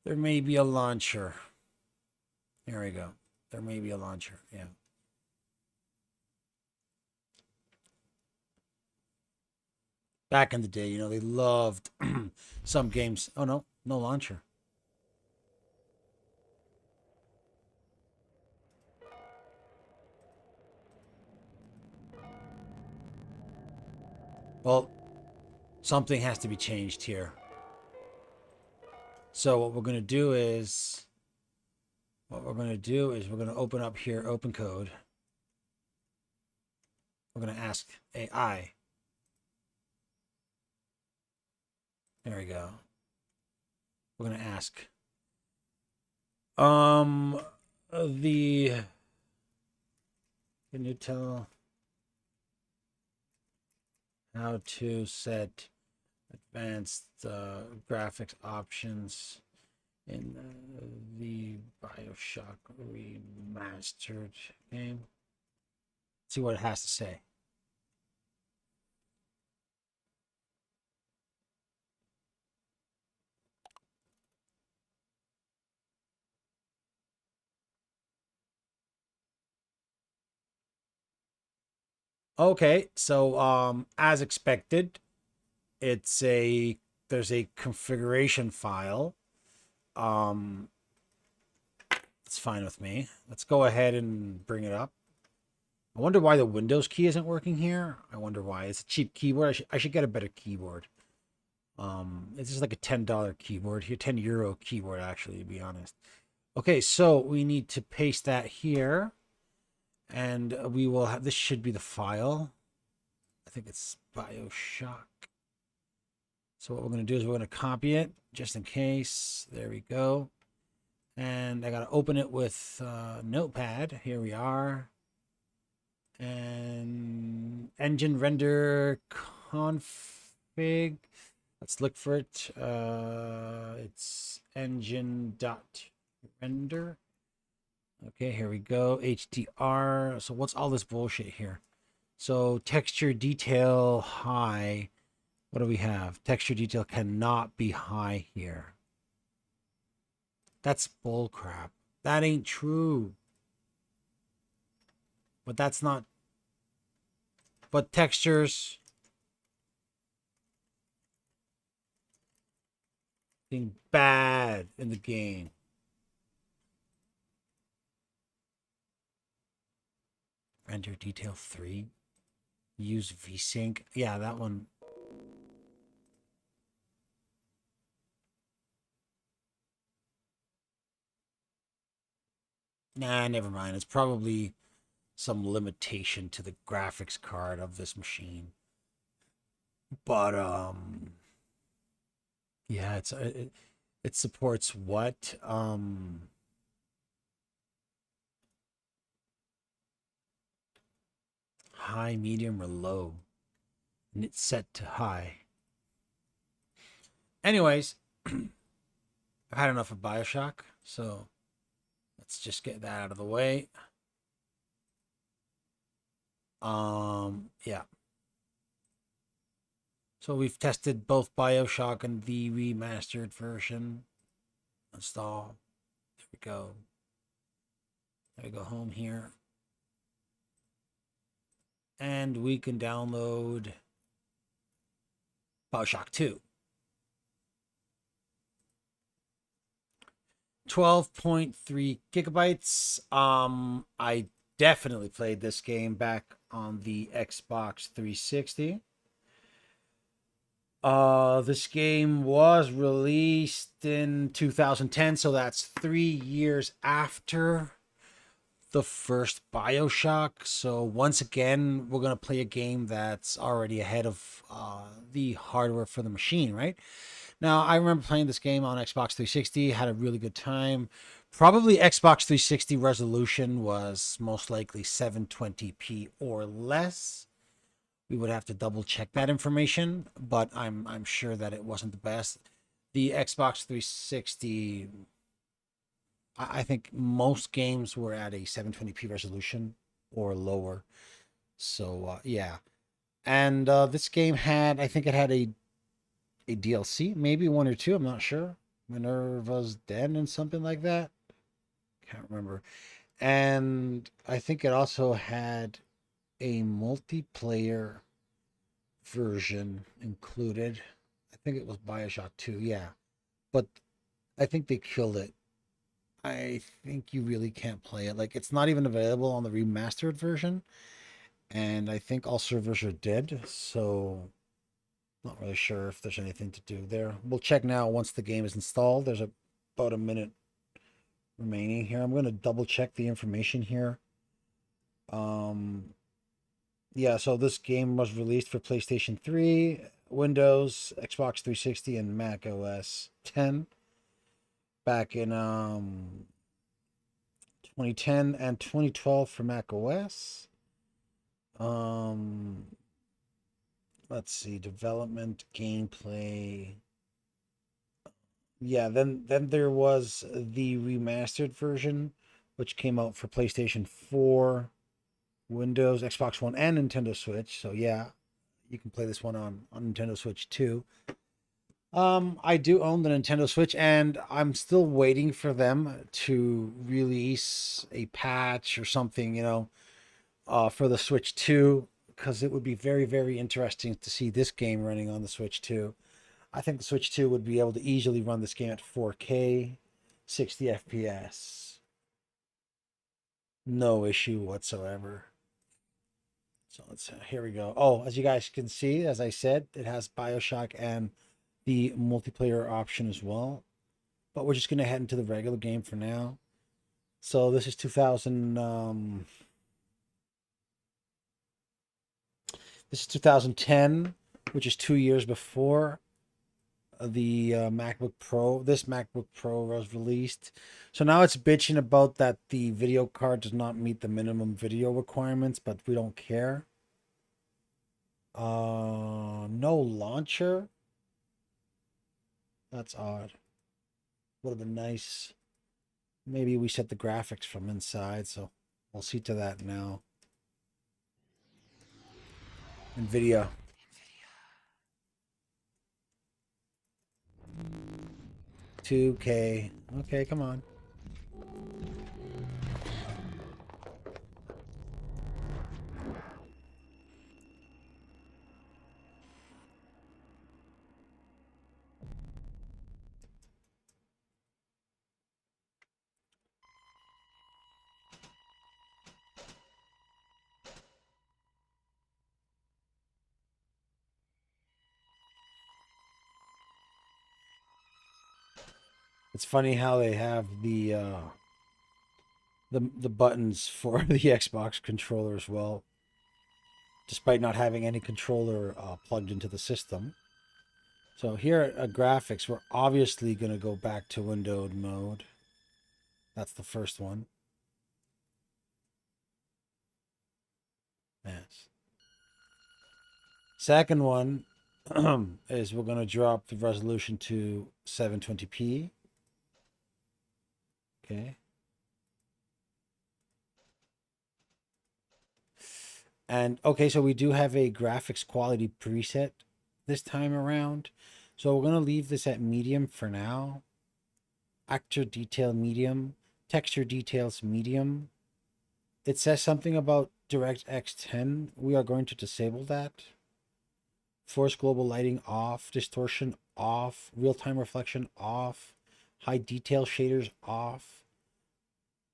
There may be a launcher. There we go. There may be a launcher. Yeah. Back in the day, you know, they loved some games. Oh, no. No launcher. Well, something has to be changed here. So what we're going to do is... we're going to open up here, open code. We're going to ask AI. There we go. We're going to ask can you tell how to set advanced graphics options in the BioShock remastered game? Let's see what it has to say. Okay, so as expected, there's a configuration file. It's fine with me. Let's go ahead and bring it up. I wonder why the Windows key isn't working here. I wonder why. It's a cheap keyboard. I should get a better keyboard. It's just like a $10 keyboard here, €10 keyboard actually, to be honest. Okay, so we need to paste that here. And we will have, this should be the file. I think it's BioShock. So what we're going to do is we're going to copy it just in case. There we go. And I got to open it with Notepad. Here we are. And engine render config. Let's look for it. It's engine.render. Okay, here we go. HDR. So what's all this bullshit here? So texture detail high. What do we have? Texture detail cannot be high here. That's bull crap. That ain't true. But that's not. But textures. Being bad in the game. Render detail 3. Use VSync. Yeah, that one. Nah, never mind. It's probably some limitation to the graphics card of this machine. But yeah, it supports what? High, medium, or low. And it's set to high. Anyways, I've had enough of BioShock, so let's just get that out of the way. Yeah. So we've tested both BioShock and the remastered version. Install. There we go. There we go, home here. And we can download BioShock 2. 12.3 gigabytes. I definitely played this game back on the Xbox 360. This game was released in 2010, so that's 3 years after the first BioShock. So once again, we're gonna play a game that's already ahead of the hardware for the machine, right? Now, I remember playing this game on Xbox 360, had a really good time. Probably Xbox 360 resolution was most likely 720p or less. We would have to double check that information, but I'm sure that it wasn't the best. The Xbox 360, I think most games were at a 720p resolution or lower. So yeah, and this game had, I think it had a DLC, maybe one or two. I'm not sure. Minerva's Den and something like that. Can't remember. And I think it also had a multiplayer version included. I think it was BioShock 2, yeah. But I think they killed it. I think you really can't play it. Like, it's not even available on the remastered version. And I think all servers are dead. So, not really sure if there's anything to do there. We'll check now once the game is installed. There's about a minute remaining here. I'm going to double check the information here. Yeah, so this game was released for PlayStation 3, Windows, Xbox 360, and Mac OS 10 back in 2010 and 2012 for Mac OS. Let's see, development, gameplay. Yeah, then there was the remastered version, which came out for PlayStation 4, Windows, Xbox One, and Nintendo Switch. So yeah, you can play this one on Nintendo Switch too. I do own the Nintendo Switch, and I'm still waiting for them to release a patch or something, for the Switch 2, because it would be very, very interesting to see this game running on the Switch 2. I think the Switch 2 would be able to easily run this game at 4K, 60 FPS. No issue whatsoever. So here we go. Oh, as you guys can see, as I said, it has BioShock and the multiplayer option as well. But we're just going to head into the regular game for now. So this is 2010, which is 2 years before the MacBook Pro. This MacBook Pro was released. So now it's bitching about that the video card does not meet the minimum video requirements, but we don't care. No launcher. That's odd. Would have been nice. Maybe we set the graphics from inside, so we'll see to that now. NVIDIA. $2K. Okay, come on. It's funny how they have the buttons for the Xbox controller as well, despite not having any controller plugged into the system. So here at graphics, we're obviously going to go back to windowed mode. That's the first one. Yes. Second one is we're going to drop the resolution to 720p. Okay. And okay, so we do have a graphics quality preset this time around. So we're going to leave this at medium for now. Actor detail medium. Texture details medium. It says something about DirectX 10. We are going to disable that. Force global lighting off. Distortion off. Real-time reflection off. High detail shaders off.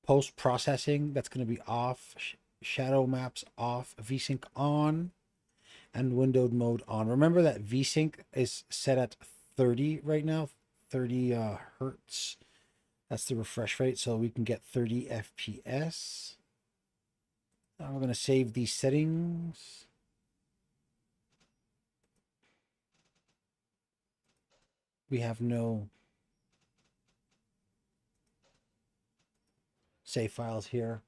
Post processing, that's going to be off. Shadow maps off. VSync on. And windowed mode on. Remember that VSync is set at 30 right now. 30 hertz. That's the refresh rate, so we can get 30 FPS. Now we're going to save these settings. We have no save files here.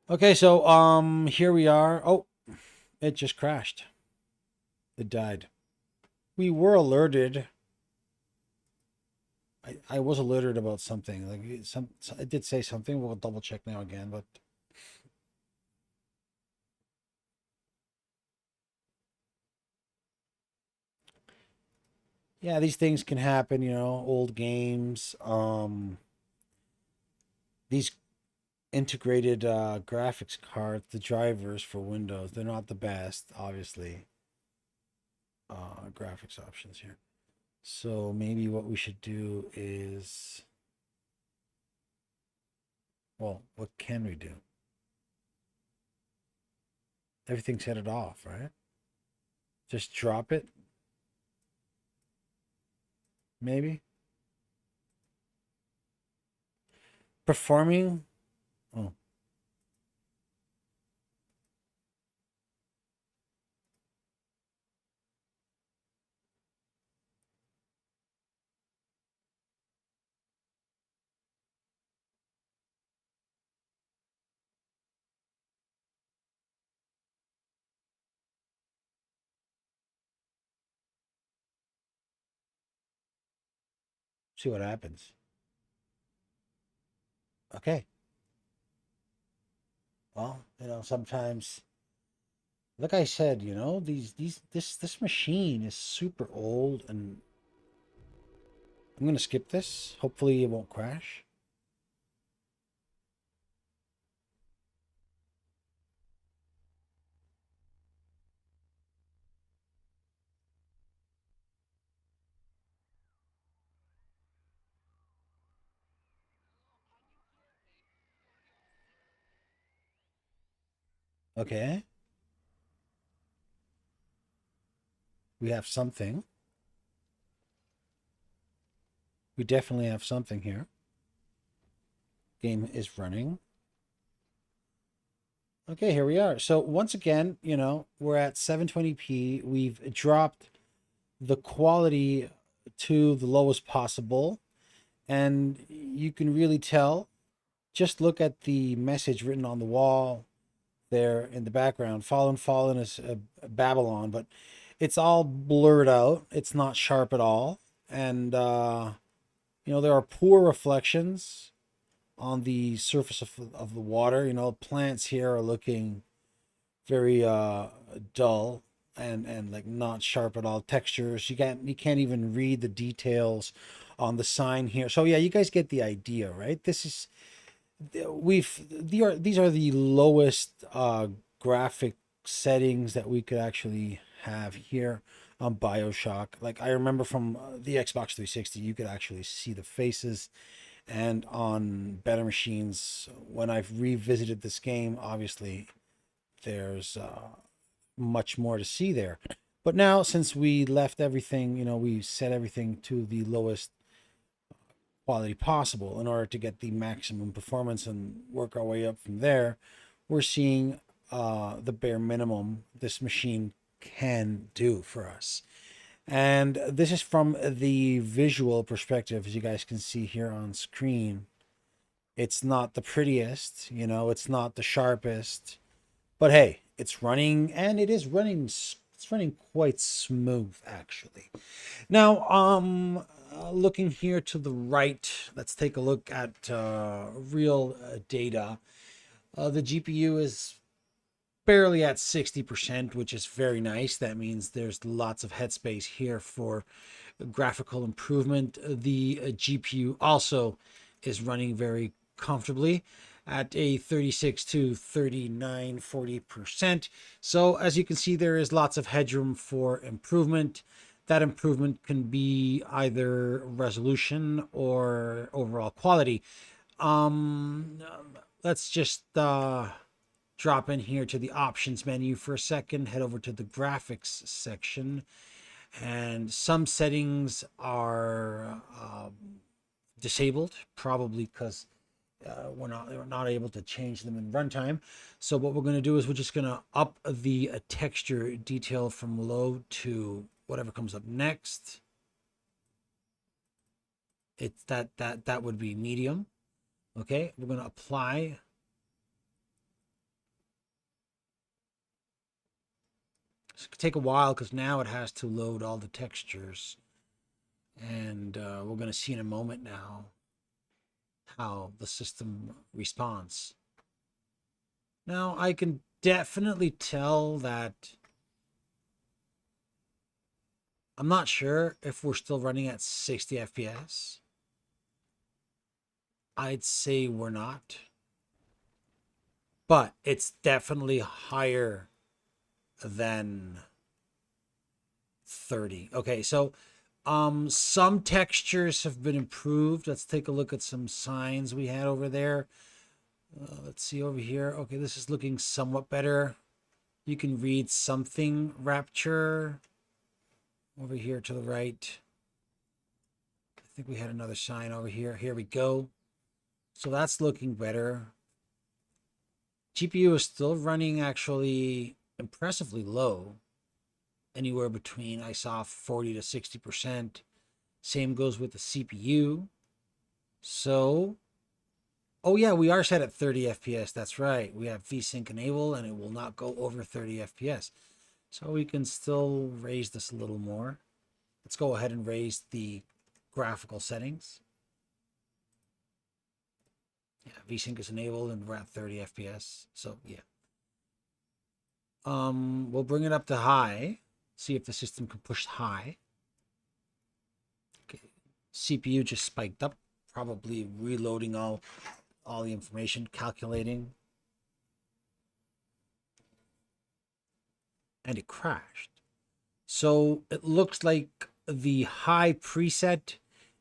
Okay, so here we are. Oh, it just crashed. It died. We were alerted. I was alerted about something. Like it did say something. We'll double check now again, but yeah, these things can happen, you know, old games. These integrated graphics cards, the drivers for Windows, they're not the best, obviously. Graphics options here. So maybe what we should do is, well, what can we do? Everything set it off, right? Just drop it. Maybe. Performing. Oh. See what happens. Okay. Well, you know, sometimes, like I said, you know, this machine is super old, and I'm gonna skip this. Hopefully, it won't crash. Okay. We have something. We definitely have something here. Game is running. Okay, here we are. So once again, you know, we're at 720p. We've dropped the quality to the lowest possible. And you can really tell. Just look at the message written on the wall there in the background. Fallen, fallen is Babylon, but it's all blurred out. It's not sharp at all. And, you know, there are poor reflections on the surface of the water. You know, plants here are looking very dull and like not sharp at all. Textures, you can't even read the details on the sign here. So yeah, you guys get the idea, right? This is these are the lowest graphic settings that we could actually have here on BioShock. Like I remember from the Xbox 360, you could actually see the faces. And on better machines, when I've revisited this game, obviously there's much more to see there. But now, since we left everything, you know, we set everything to the lowest quality possible in order to get the maximum performance and work our way up from there, we're seeing the bare minimum this machine can do for us. And this is from the visual perspective, as you guys can see here on screen. It's not the prettiest, you know, it's not the sharpest, but hey, it's running, and it is running. It's running quite smooth, actually. Now, looking here to the right, let's take a look at real data. The GPU is barely at 60%, which is very nice. That means there's lots of headspace here for graphical improvement. The GPU also is running very comfortably. at a 36 to 39, 40%. So as you can see, there is lots of headroom for improvement. That improvement can be either resolution or overall quality. Let's just drop in here to the options menu for a second, head over to the graphics section, and some settings are disabled, probably because we're not able to change them in runtime. So what we're going to do is we're just going to up the texture detail from low to whatever comes up next. It's that would be medium. Okay, we're going to apply. It's going to take a while because now it has to load all the textures. And we're going to see in a moment now how the system responds. Now, I can definitely tell that I'm not sure if we're still running at 60 FPS. I'd say we're not. But it's definitely higher than 30. Okay, so some textures have been improved. Let's take a look at some signs we had over there. Let's see over here. Okay, this is looking somewhat better. You can read something rapture over here to the right. I think we had another sign over here. Here we go. So that's looking better. GPU is still running actually impressively low. Anywhere between, I saw 40 to 60%. Same goes with the CPU. So, oh yeah, we are set at 30 FPS. That's right. We have VSync enabled and it will not go over 30 FPS. So we can still raise this a little more. Let's go ahead and raise the graphical settings. Yeah, VSync is enabled and we're at 30 FPS. So yeah. We'll bring it up to high. See if the system can push high. Okay. CPU just spiked up, probably reloading all the information, calculating. And it crashed. So it looks like the high preset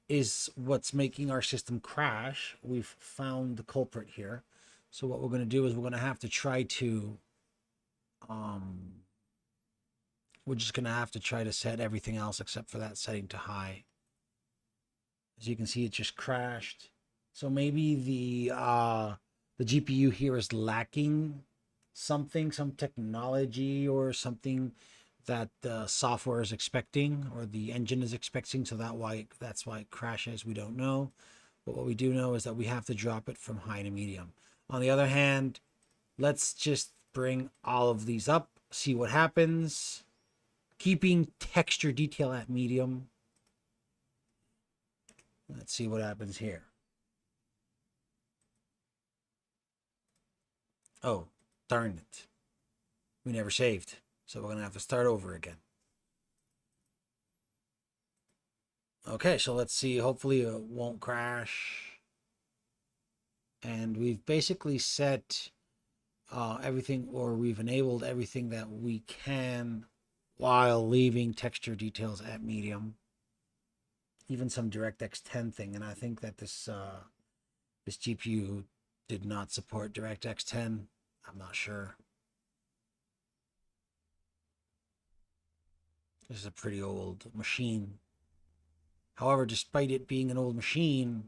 is what's making our system crash. We've found the culprit here. So what we're going to do is we're going to have to try to we're just going to have to try to set everything else except for that setting to high. As you can see, it just crashed. So maybe the GPU here is lacking something, some technology or something that the software is expecting or the engine is expecting. So that's why it crashes. We don't know. But what we do know is that we have to drop it from high to medium. On the other hand, let's just bring all of these up, see what happens. Keeping texture detail at medium. Let's see what happens here. Oh, darn it. We never saved. So we're going to have to start over again. Okay, so let's see. Hopefully it won't crash. And we've basically set everything, or we've enabled everything that we can while leaving texture details at medium. Even some DirectX 10 thing, and I think that this GPU did not support DirectX 10. I'm not sure. This is a pretty old machine. However, despite it being an old machine,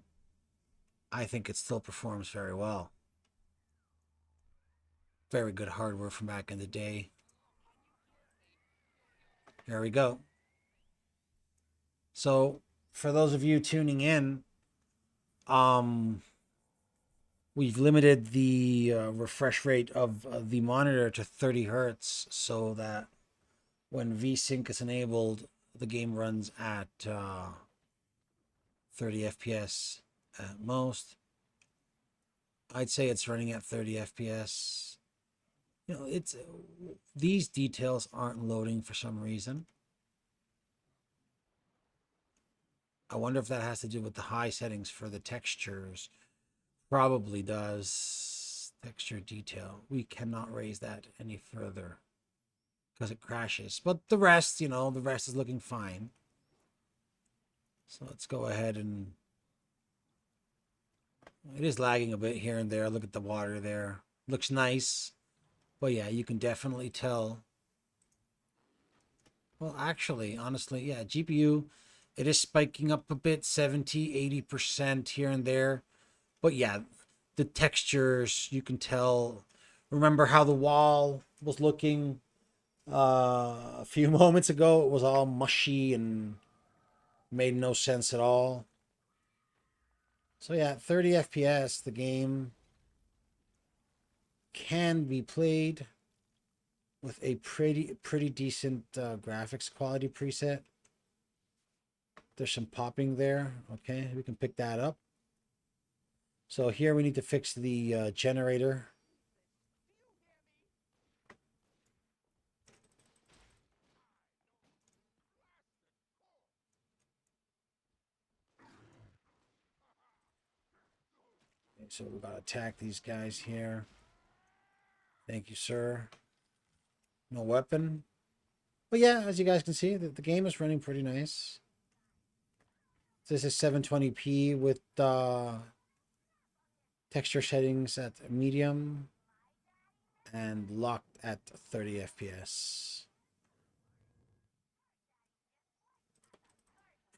I think it still performs very well. Very good hardware from back in the day. There we go. So, for those of you tuning in, we've limited the refresh rate of the monitor to 30 hertz so that when VSync is enabled, the game runs at 30 FPS at most. I'd say it's running at 30 FPS. You know, these details aren't loading for some reason. I wonder if that has to do with the high settings for the textures Probably does. Texture detail. We cannot raise that any further because it crashes. But the rest, you know, the rest is looking fine. So let's go ahead and... It is lagging a bit here and there. Look at the water there. Looks nice. But yeah, you can definitely tell. Well, actually, honestly, yeah, GPU, it is spiking up a bit, 70, 80% here and there. But yeah, the textures, you can tell. Remember how the wall was looking a few moments ago? It was all mushy and made no sense at all. So yeah, 30 FPS, the game can be played with a pretty decent graphics quality preset. There's some popping there. Okay, we can pick that up. So here we need to fix the generator. Okay, so we gotta attack these guys here. Thank you, sir. No weapon. But yeah, as you guys can see, the game is running pretty nice. This is 720p with texture settings at medium and locked at 30 FPS.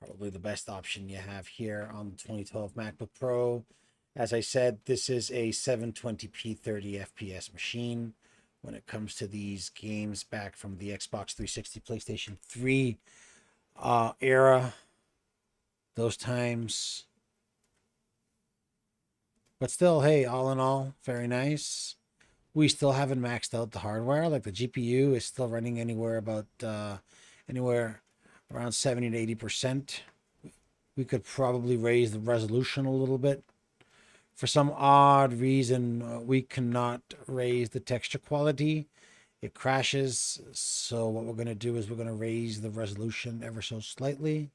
Probably the best option you have here on the 2012 MacBook Pro. As I said, this is a 720p 30 FPS machine. When it comes to these games back from the Xbox 360, PlayStation 3 era, those times. But still, hey, all in all, very nice. We still haven't maxed out the hardware. Like the GPU is still running anywhere about anywhere around 70 to 80%. We could probably raise the resolution a little bit. For some odd reason, we cannot raise the texture quality. It crashes. So what we're going to do is we're going to raise the resolution ever so slightly.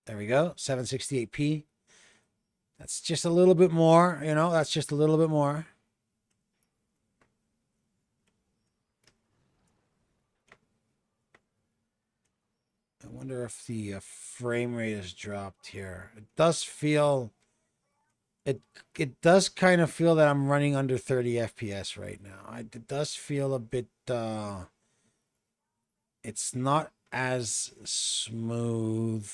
There we go, 768p. That's just a little bit more, you know, that's just a little bit more. I wonder if the frame rate has dropped here. It does feel, it does kind of feel that I'm running under 30 FPS right now. It does feel a bit, it's not as smooth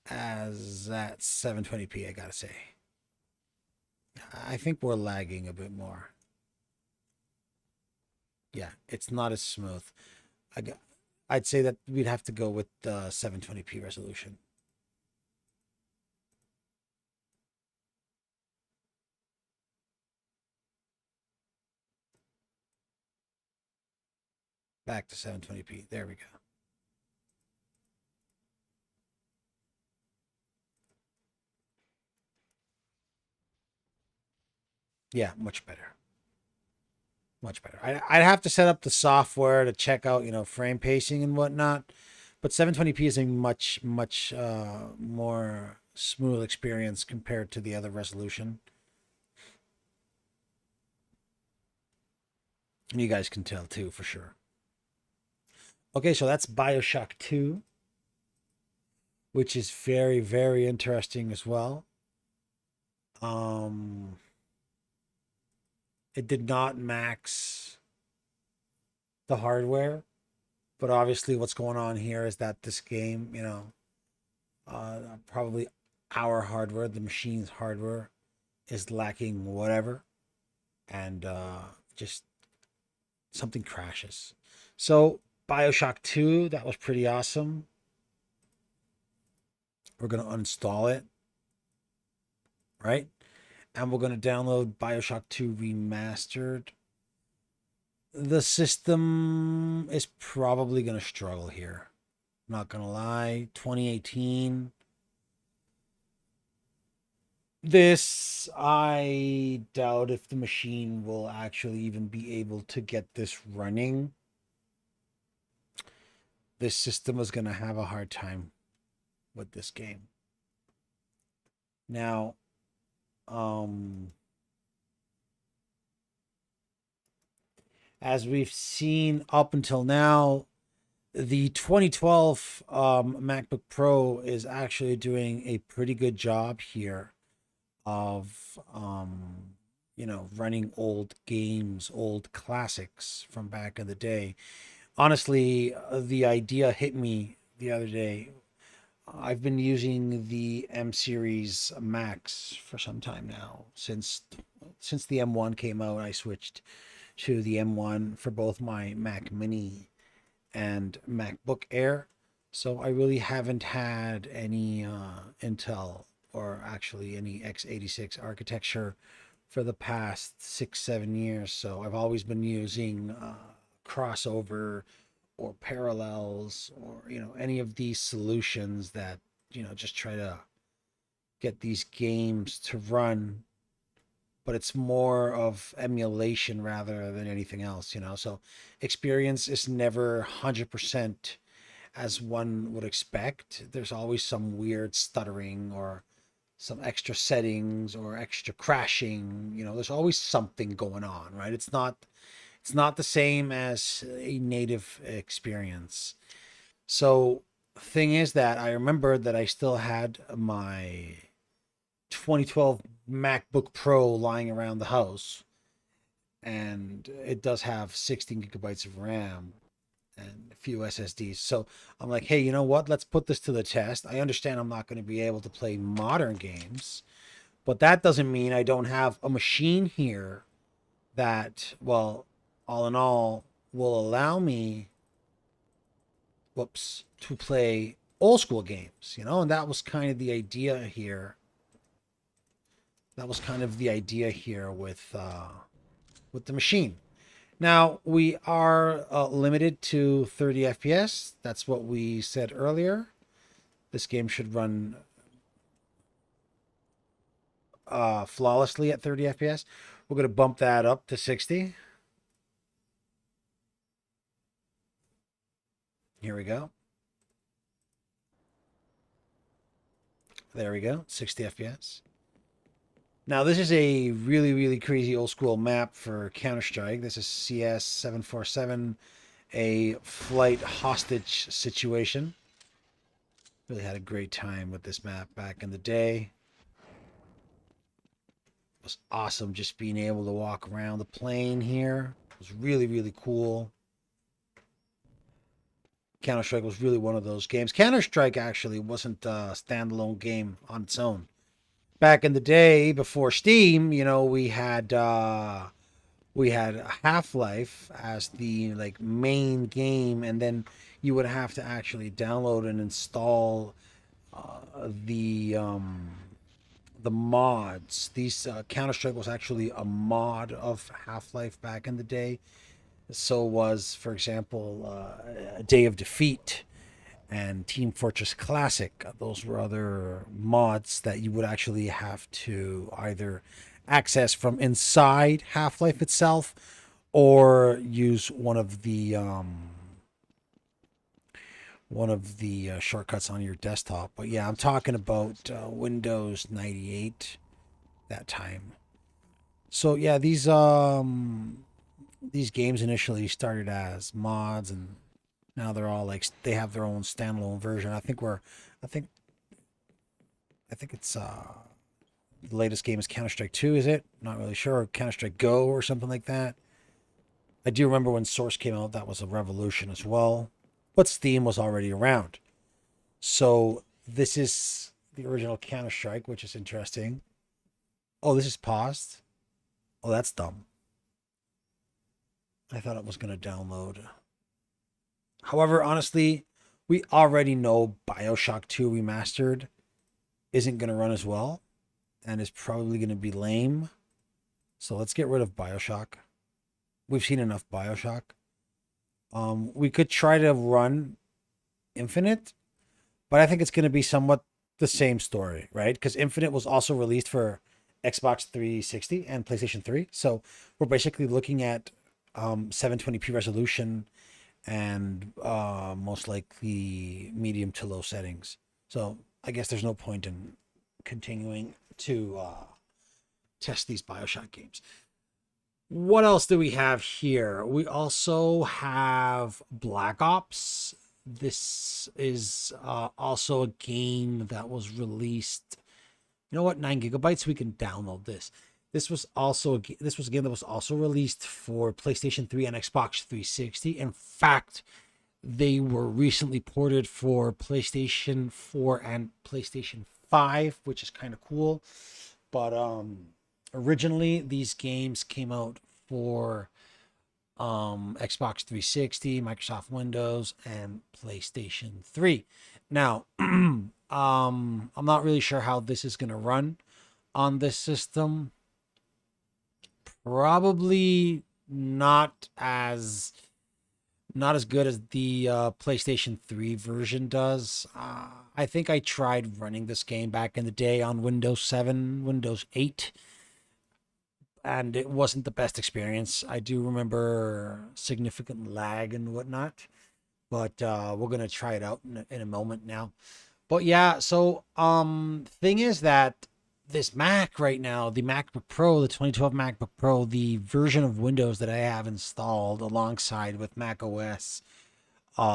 as that 720p, I gotta say. I think we're lagging a bit more. Yeah, it's not as smooth. I'd say that we'd have to go with 720p resolution. Back to 720p. There we go. Yeah, much better. Much better. I'd have to set up the software to check out, you know, frame pacing and whatnot. But 720p is a much more smooth experience compared to the other resolution. And you guys can tell too, for sure. Okay, so that's BioShock 2, which is very interesting as well. It did not max the hardware, but obviously what's going on here is that this game, you know, probably our hardware, the machine's hardware, is lacking whatever, and just something crashes. So BioShock 2, that was pretty awesome. We're going to uninstall it, right? And we're going to download BioShock 2 Remastered. The system is probably going to struggle here. Not going to lie. 2018. This, I doubt if the machine will actually even be able to get this running. this system was going to have a hard time with this game. Now, as we've seen up until now, the 2012 MacBook Pro is actually doing a pretty good job here of, you know, running old games, old classics from back in the day. Honestly, the idea hit me the other day. I've been using the M series Macs for some time now. Since the M1 came out, I switched to the M1 for both my Mac Mini and MacBook Air. So I really haven't had any Intel or actually any x86 architecture for the past 6-7 years. So I've always been using crossover or parallels, or, you know, any of these solutions that, you know, just try to get these games to run, but it's more of emulation rather than anything else, you know. So experience is never 100% as one would expect. There's always some weird stuttering or some extra settings or extra crashing, you know. There's always something going on, right? It's not the same as a native experience. So thing is that I remember that I still had my 2012 MacBook Pro lying around the house, and it does have 16 gigabytes of RAM and a few SSDs. So I'm like, hey, you know what? Let's put this to the test. I understand I'm not going to be able to play modern games, but that doesn't mean I don't have a machine here that, well, all in all, will allow me, to play old school games, you know. And that was kind of the idea here. That was kind of the idea here with the machine. Now we are limited to 30 FPS. That's what we said earlier. This game should run flawlessly at 30 FPS. We're going to bump that up to 60. Here we go. There we go, 60 FPS. Now, this is a really, really crazy old school map for Counter-Strike. This is CS 747, a flight hostage situation. Really had a great time with this map back in the day. It was awesome just being able to walk around the plane here. It was really, really cool. Counter-Strike was really one of those games. Counter-Strike actually wasn't a standalone game on its own. Back in the day, before Steam, you know, we had Half-Life as the like main game, and then you would have to actually download and install the mods. These Counter-Strike was actually a mod of Half-Life back in the day. So was, for example, Day of Defeat and Team Fortress Classic. Those were other mods that you would actually have to either access from inside Half-Life itself or use one of the shortcuts on your desktop. But yeah, I'm talking about Windows 98 that time. So yeah, these games initially started as mods, and now they're all like, they have their own standalone version. I think it's the latest game is Counter-Strike 2, is it? Not really sure. Counter-Strike Go or something like that. I do remember when Source came out, that was a revolution as well. But Steam was already around. So this is the original Counter-Strike, which is interesting. Oh, this is paused. Oh, that's dumb. I thought it was going to download. However, honestly, we already know BioShock 2 Remastered isn't going to run as well and is probably going to be lame. So let's get rid of BioShock. We've seen enough BioShock. We could try to run Infinite, but I think it's going to be somewhat the same story, right? Because Infinite was also released for Xbox 360 and PlayStation 3. So we're basically looking at 720p resolution and most likely medium to low settings. So I guess there's no point in continuing to test these BioShock games. What else do we have here? We also have Black Ops. This is also a game that was released. You know what? 9 gigabytes. We can download this. This was a game that was also released for PlayStation 3 and Xbox 360. In fact, they were recently ported for PlayStation 4 and PlayStation 5, which is kind of cool. But originally these games came out for Xbox 360, Microsoft Windows, and PlayStation 3. Now, I'm not really sure how this is going to run on this system. Probably not as good as the PlayStation 3 version does. I think I tried running this game back in the day on Windows 7, Windows 8, and it wasn't the best experience. I do remember significant lag and whatnot, but we're gonna try it out in a moment now. But yeah, so thing is that this Mac right now, the MacBook Pro, the 2012 MacBook Pro, the version of Windows that I have installed alongside with Mac OS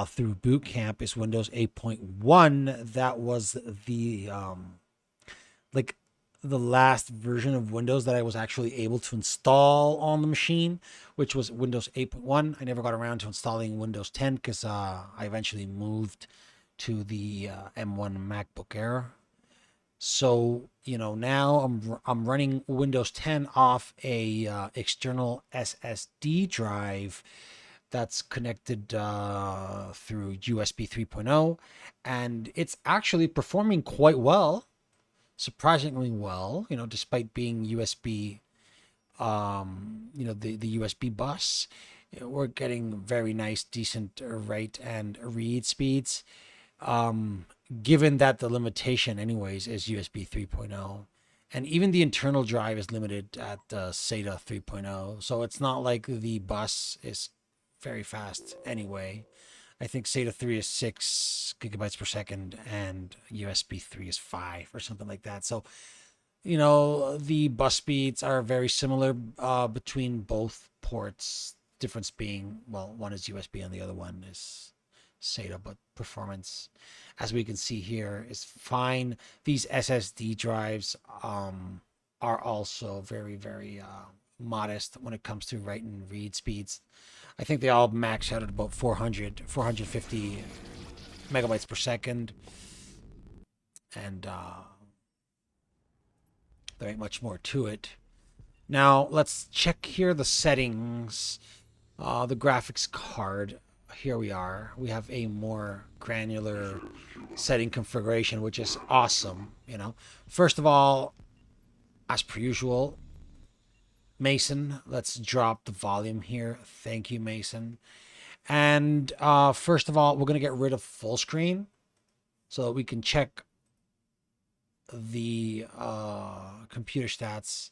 through Boot Camp is Windows 8.1. That was the the last version of Windows that I was actually able to install on the machine, which was Windows 8.1. I never got around to installing Windows 10 because I eventually moved to the M1 MacBook Air. So, you know, now I'm running Windows 10 off a external SSD drive that's connected through USB 3.0, and it's actually performing quite well, surprisingly well, you know, despite being USB, the USB bus. We're getting very nice, decent write and read speeds. Given that the limitation anyways is USB 3.0, and even the internal drive is limited at SATA 3.0, so it's not like the bus is very fast anyway. I think SATA 3 is 6 gigabytes per second and USB 3 is 5 or something like that. So, you know, the bus speeds are very similar between both ports. Difference being, well, one is USB and the other one is SATA, but performance, as we can see here, is fine. These SSD drives are also very, very modest when it comes to write and read speeds. I think they all max out at about 450 megabytes per second, and there ain't much more to it. Now let's check here the settings. The graphics card. Here we are. We have a more granular setting configuration, which is awesome. You know, first of all, as per usual, Mason, let's drop the volume here. Thank you, Mason. And first of all, we're going to get rid of full screen so that we can check the computer stats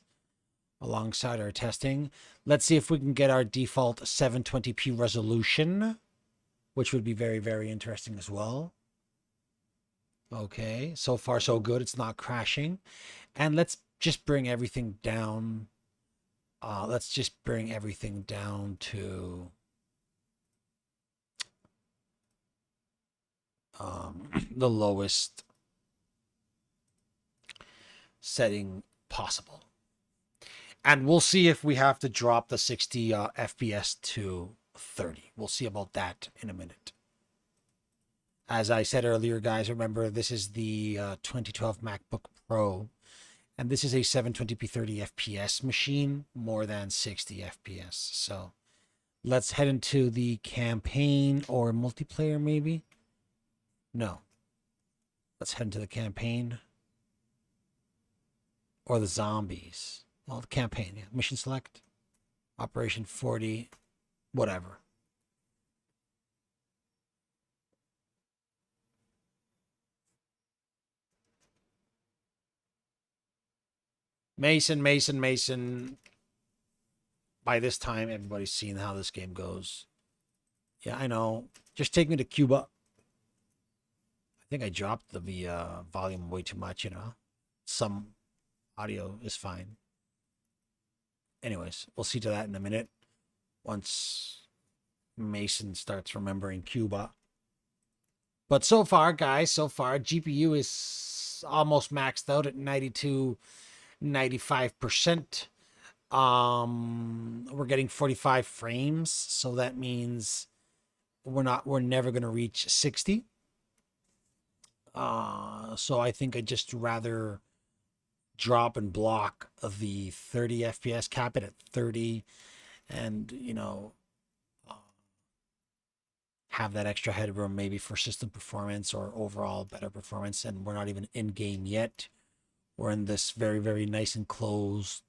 alongside our testing. Let's see if we can get our default 720p resolution, which would be very, very interesting as well. Okay, so far so good. It's not crashing. And let's just bring everything down. Let's just bring everything down to the lowest setting possible. And we'll see if we have to drop the 60 FPS to 30. We'll see about that in a minute. As I said earlier, guys, remember this is the 2012 MacBook Pro, and this is a 720p 30 FPS machine, more than 60 FPS. So let's head into the campaign or multiplayer, maybe. No, let's head into the campaign or the zombies. Well, the campaign, yeah. Mission select, Operation 40, whatever. Mason. By this time, everybody's seen how this game goes. Yeah, I know. Just take me to Cuba. I think I dropped the volume way too much, you know. Some audio is fine. Anyways, we'll see to that in a minute. Once Mason starts remembering Cuba. But so far, guys, GPU is almost maxed out at 92, 95%. We're getting 45 frames, so that means we're never going to reach 60. So I think I'd just rather drop and block the 30 FPS, cap it at 30, and, you know, have that extra headroom maybe for system performance or overall better performance. And we're not even in game yet. We're in this very, very nice and closed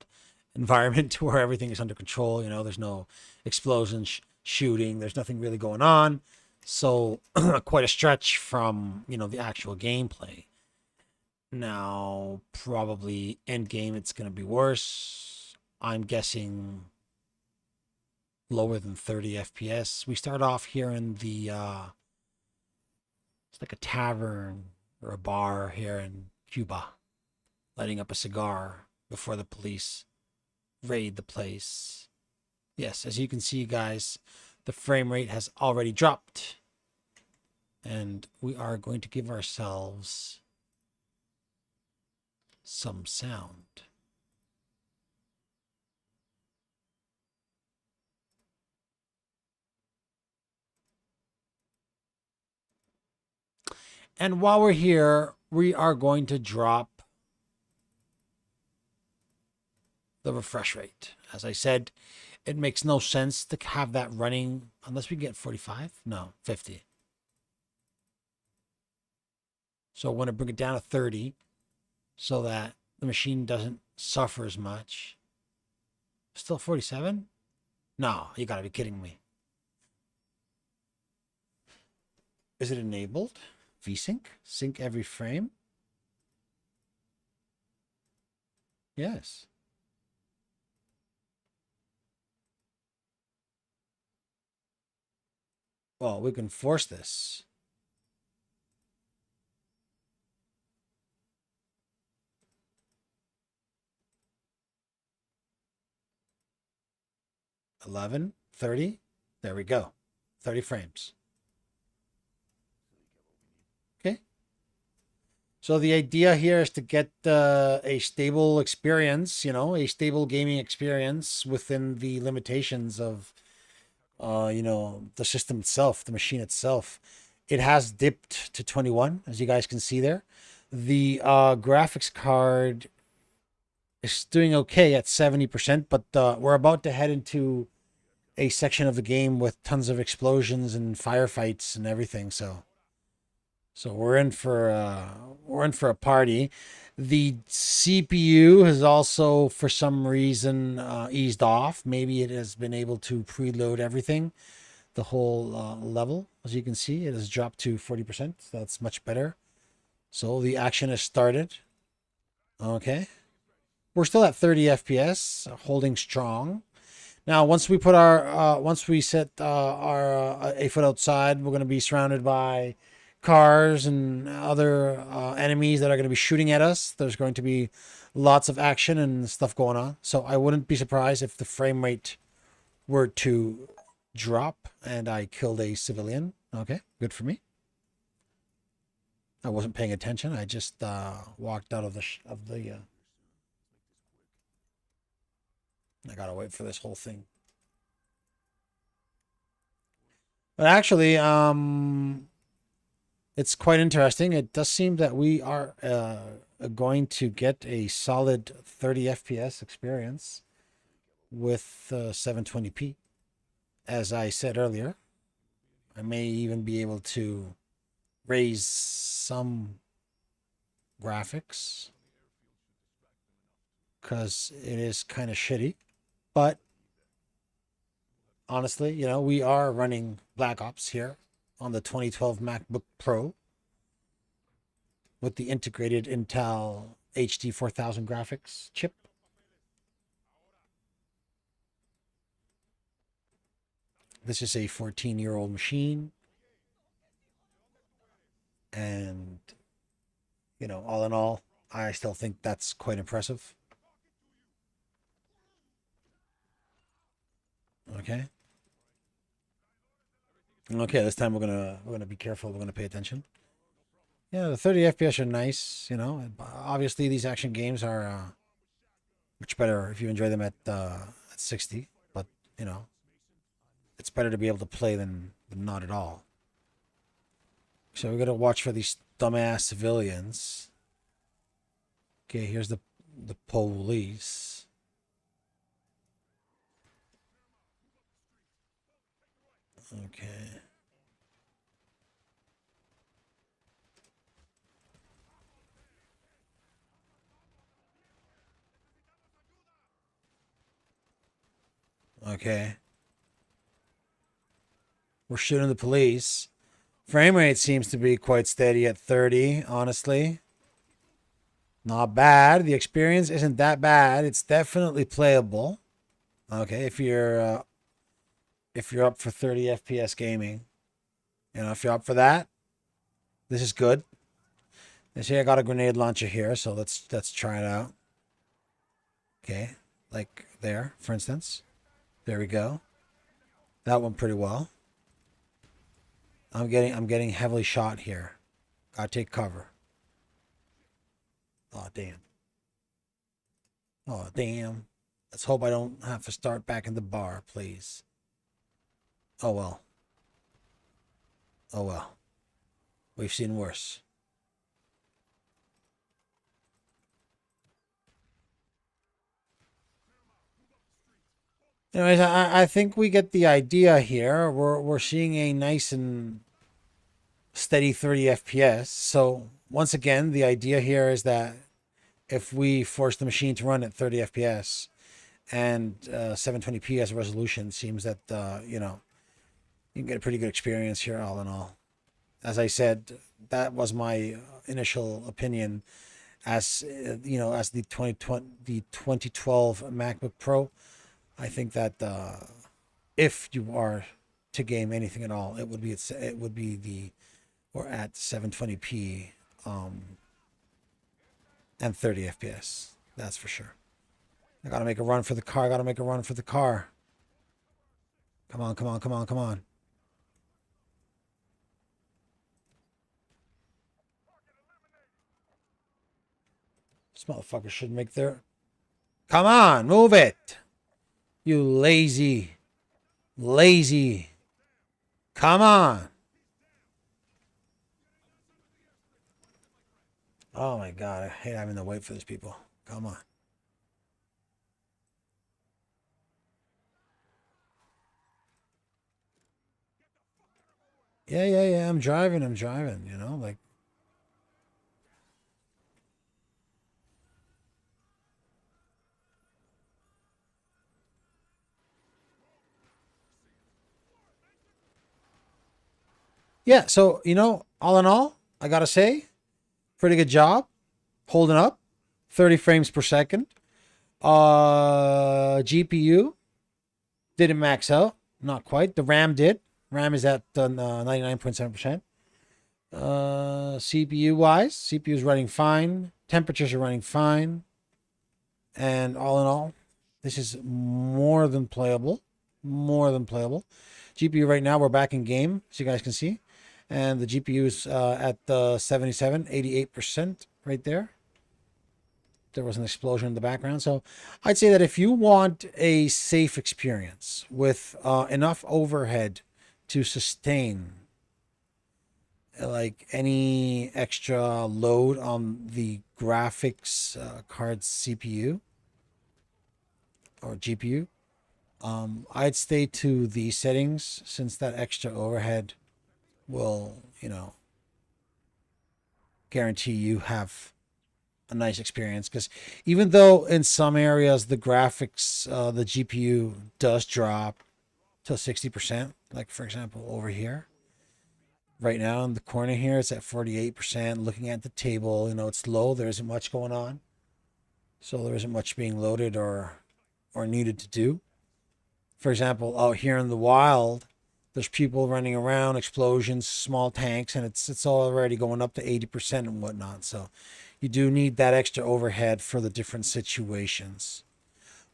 environment where everything is under control. You know, there's no explosions, shooting, there's nothing really going on. So quite a stretch from, you know, the actual gameplay. Now, probably end game, it's going to be worse. I'm guessing lower than 30 FPS. We start off here in the, it's like a tavern or a bar here in Cuba, lighting up a cigar before the police raid the place. Yes, as you can see, guys, the frame rate has already dropped. And we are going to give ourselves some sound. And while we're here, we are going to drop the refresh rate. As I said, it makes no sense to have that running unless we get 45. No, 50. So I want to bring it down to 30 so that the machine doesn't suffer as much. Still 47? No, you gotta be kidding me. Is it enabled? VSync? Sync every frame? Yes. Well, we can force this. $11, 30. There we go. 30 frames. Okay. So the idea here is to get a stable experience, you know, a stable gaming experience within the limitations of, you know, the system itself, the machine itself. It has dipped to 21, as you guys can see there. The graphics card is doing okay at 70%, but we're about to head into a section of the game with tons of explosions and firefights and everything. So we're in for a party. The CPU has also, for some reason, eased off. Maybe it has been able to preload everything, the whole level. As you can see, it has dropped to 40%. So that's much better. So the action has started. Okay. We're still at 30 FPS, holding strong. Now, once we put our, once we set our a foot outside, we're going to be surrounded by cars and other enemies that are going to be shooting at us. There's going to be lots of action and stuff going on. So I wouldn't be surprised if the frame rate were to drop and I killed a civilian. Okay, good for me. I wasn't paying attention. I just walked out of the I gotta wait for this whole thing. But actually, it's quite interesting. It does seem that we are going to get a solid 30 FPS experience with 720p. As I said earlier, I may even be able to raise some graphics because it is kind of shitty. But honestly, you know, we are running Black Ops here on the 2012 MacBook Pro with the integrated Intel HD 4000 graphics chip. this is a 14-year-old machine. And, you know, all in all, I still think that's quite impressive. Okay. Okay, this time we're gonna be careful. We're gonna pay attention. Yeah, the 30 FPS are nice. You know, obviously these action games are much better if you enjoy them at 60. But you know, it's better to be able to play than not at all. So we gotta watch for these dumbass civilians. Okay, here's the police. Okay. Okay. We're shooting the police. Frame rate seems to be quite steady at 30, honestly. Not bad. The experience isn't that bad. It's definitely playable. Okay, if you're up for 30 FPS gaming, you know, if you're up for that, this is good. They say I got a grenade launcher here, so let's try it out. Okay, like there, for instance. There we go. That went pretty well. I'm getting heavily shot here. Gotta take cover. Oh damn. Oh damn. Let's hope I don't have to start back in the bar, please. Oh well. Oh well. We've seen worse. Anyways, I think we get the idea here. We're seeing a nice and steady 30 FPS. So once again, the idea here is that if we force the machine to run at 30 FPS and 720p as a resolution, seems that you know, you can get a pretty good experience here, all in all. As I said, that was my initial opinion. As you know, as the 2012 MacBook Pro, I think that if you are to game anything at all, it would be at 720p and 30 FPS. That's for sure. I gotta make a run for the car. Come on, come on, come on, come on. This motherfucker should make their... Come on, move it. You lazy. Come on. Oh my God, I hate having to wait for these people. Come on. Yeah. I'm driving, you know, like. Yeah, so, you know, all in all, I gotta say, pretty good job holding up. 30 frames per second. GPU didn't max out. Not quite. The RAM did. RAM is at 99.7%. CPU wise, CPU is running fine. Temperatures are running fine. And all in all, this is more than playable. GPU right now, we're back in game, so you guys can see. And the GPU is at 88% right there. There was an explosion in the background. So I'd say that if you want a safe experience with enough overhead to sustain like any extra load on the graphics card's CPU or GPU, I'd stay to these settings, since that extra overhead will, you know, guarantee you have a nice experience. Because even though in some areas the graphics, the GPU does drop to 60%, like for example over here, right now in the corner here, it's at 48%. Looking at the table, you know, it's low. There isn't much going on, so there isn't much being loaded or needed to do. For example, out here in the wild, There's people running around, explosions, small tanks, and it's already going up to 80% and whatnot. So you do need that extra overhead for the different situations.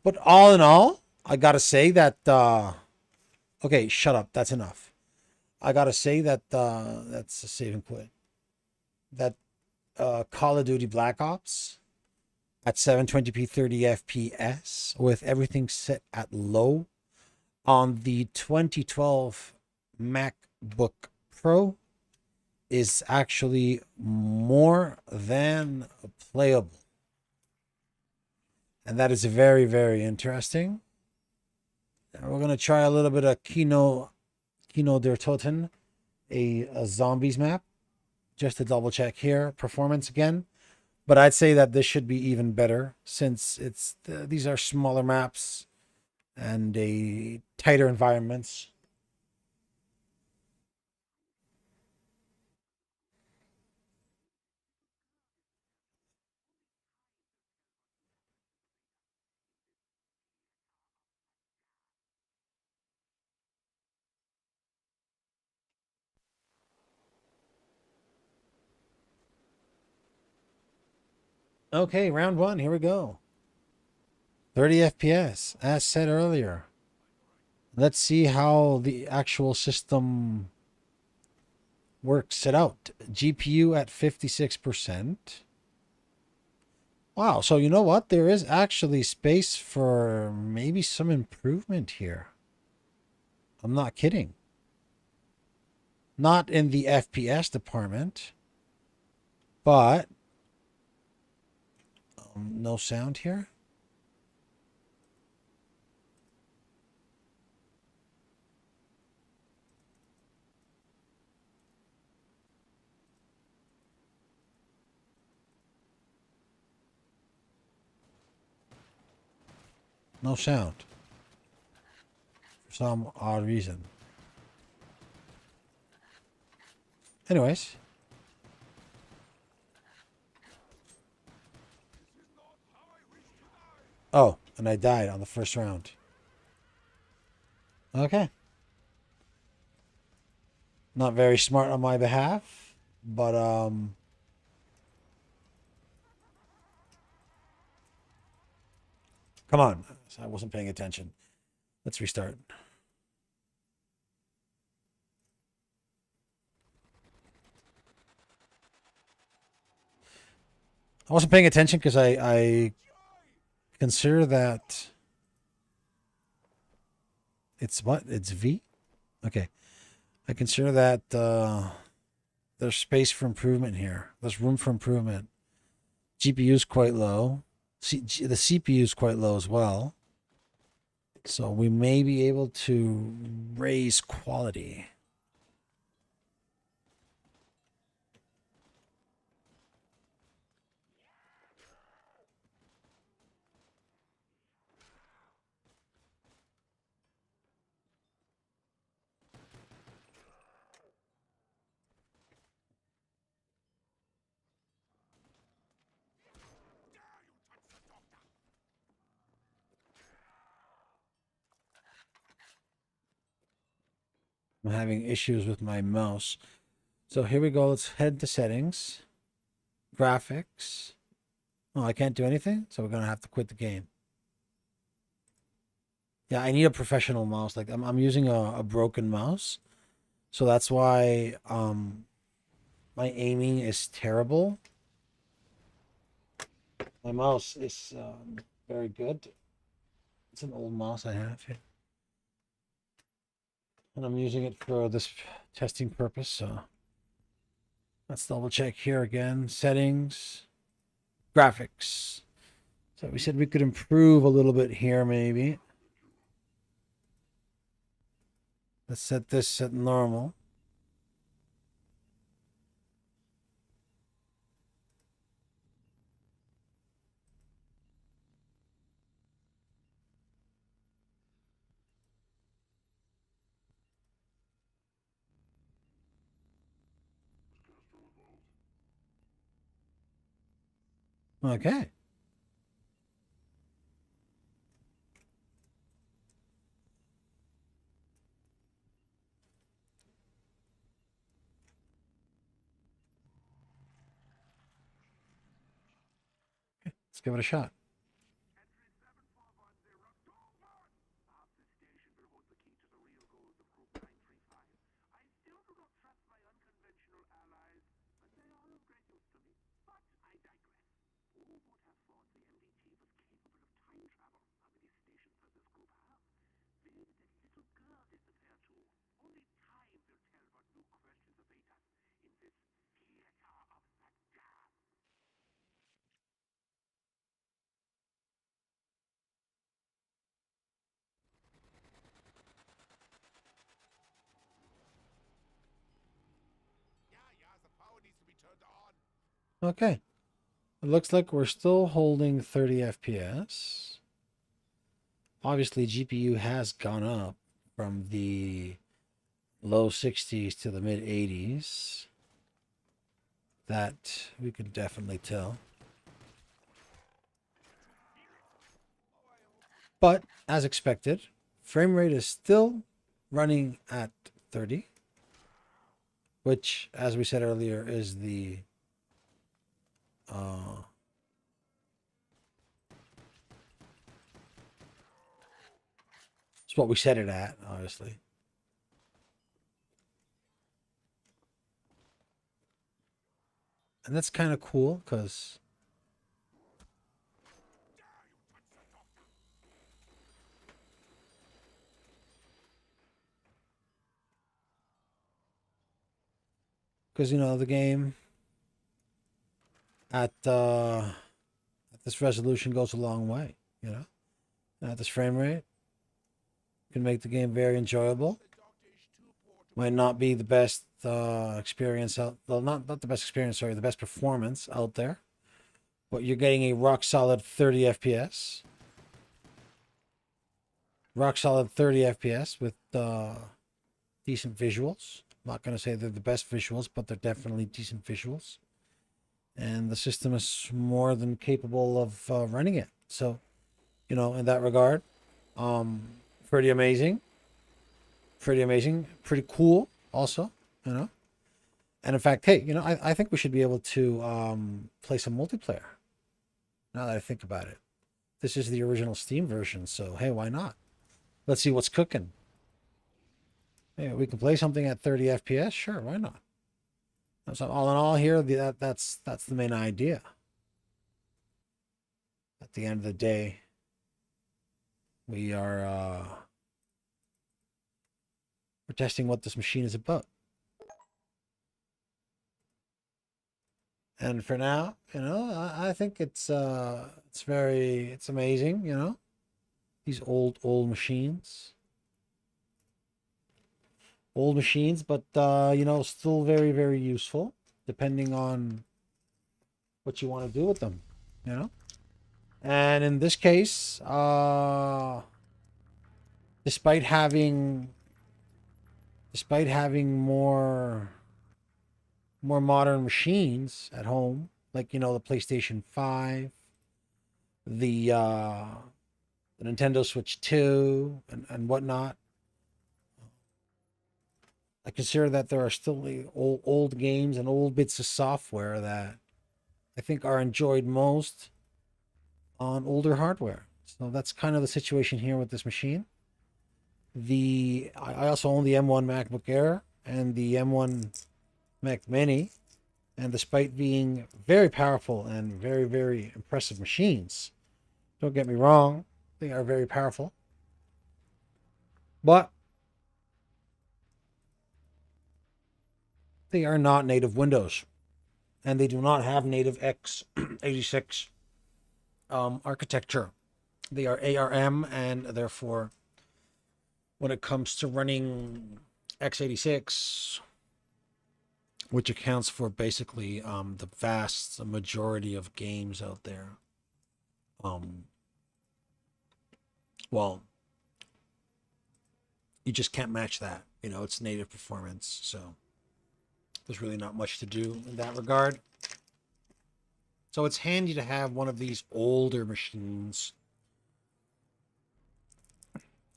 But all in all, I gotta say that okay, shut up. That's enough. I gotta say that that's a save and quit. That Call of Duty Black Ops at 720p 30 FPS with everything set at low on the 2012 MacBook Pro is actually more than playable. And that is very, very interesting. And we're going to try a little bit of Kino der Toten, a zombies map, just to double check here. Performance again. But I'd say that this should be even better since these are smaller maps and a tighter environments. Okay, round one. Here we go. 30 FPS, as said earlier. Let's see how the actual system works it out. GPU at 56%. Wow, so you know what? There is actually space for maybe some improvement here. I'm not kidding. Not in the FPS department, but no sound here. No sound. For some odd reason. Anyways. Oh, and I died on the first round. Okay. Not very smart on my behalf, but come on. I wasn't paying attention. Let's restart. I wasn't paying attention because I consider that it's what? It's V? Okay. I consider that there's space for improvement here. There's room for improvement. GPU is quite low. The CPU is quite low as well. So we may be able to raise quality. I'm having issues with my mouse. So here we go. Let's head to settings. Graphics. Oh, I can't do anything? So we're going to have to quit the game. Yeah, I need a professional mouse. Like I'm using a broken mouse. So that's why my aiming is terrible. My mouse is very good. It's an old mouse I have here. And I'm using it for this testing purpose. So let's double check here again. Settings, graphics. So we said we could improve a little bit here, maybe. Let's set this at normal. Okay. Let's give it a shot. Okay. It looks like we're still holding 30 FPS. Obviously, GPU has gone up from the low 60s to the mid 80s. That we can definitely tell. But as expected, frame rate is still running at 30, which, as we said earlier, is the it's what we set it at, obviously. And that's kind of cool because you know the game at this resolution goes a long way, you know. And at this frame rate can make the game very enjoyable. Might not be the best experience out, well, not the best experience, sorry, the best performance out there, but you're getting a rock solid 30 FPS. Rock solid 30 FPS with decent visuals. I'm not going to say they're the best visuals, but they're definitely decent visuals. And the system is more than capable of running it. So, you know, in that regard, pretty amazing. Pretty amazing. Pretty cool also, you know. And in fact, hey, you know, I think we should be able to play some multiplayer. Now that I think about it. This is the original Steam version, so hey, why not? Let's see what's cooking. Hey, we can play something at 30 FPS. Sure, why not? So all in all, here that's the main idea. At the end of the day, we are we're testing what this machine is about. And for now, you know, I think it's amazing, you know, these old machines. Old machines, but you know, still very, very useful depending on what you want to do with them, you know. And in this case, despite having more modern machines at home, like, you know, the PlayStation 5, the Nintendo Switch 2 and whatnot, I consider that there are still old games and old bits of software that I think are enjoyed most on older hardware. So that's kind of the situation here with this machine. I also own the M1 MacBook Air and the M1 Mac Mini, and despite being very powerful and very, very impressive machines, don't get me wrong, they are very powerful. But they are not native Windows, and they do not have native x86 architecture. They are ARM, and therefore, when it comes to running x86, which accounts for basically the vast majority of games out there, well, you just can't match that. You know, it's native performance, so there's really not much to do in that regard. So it's handy to have one of these older machines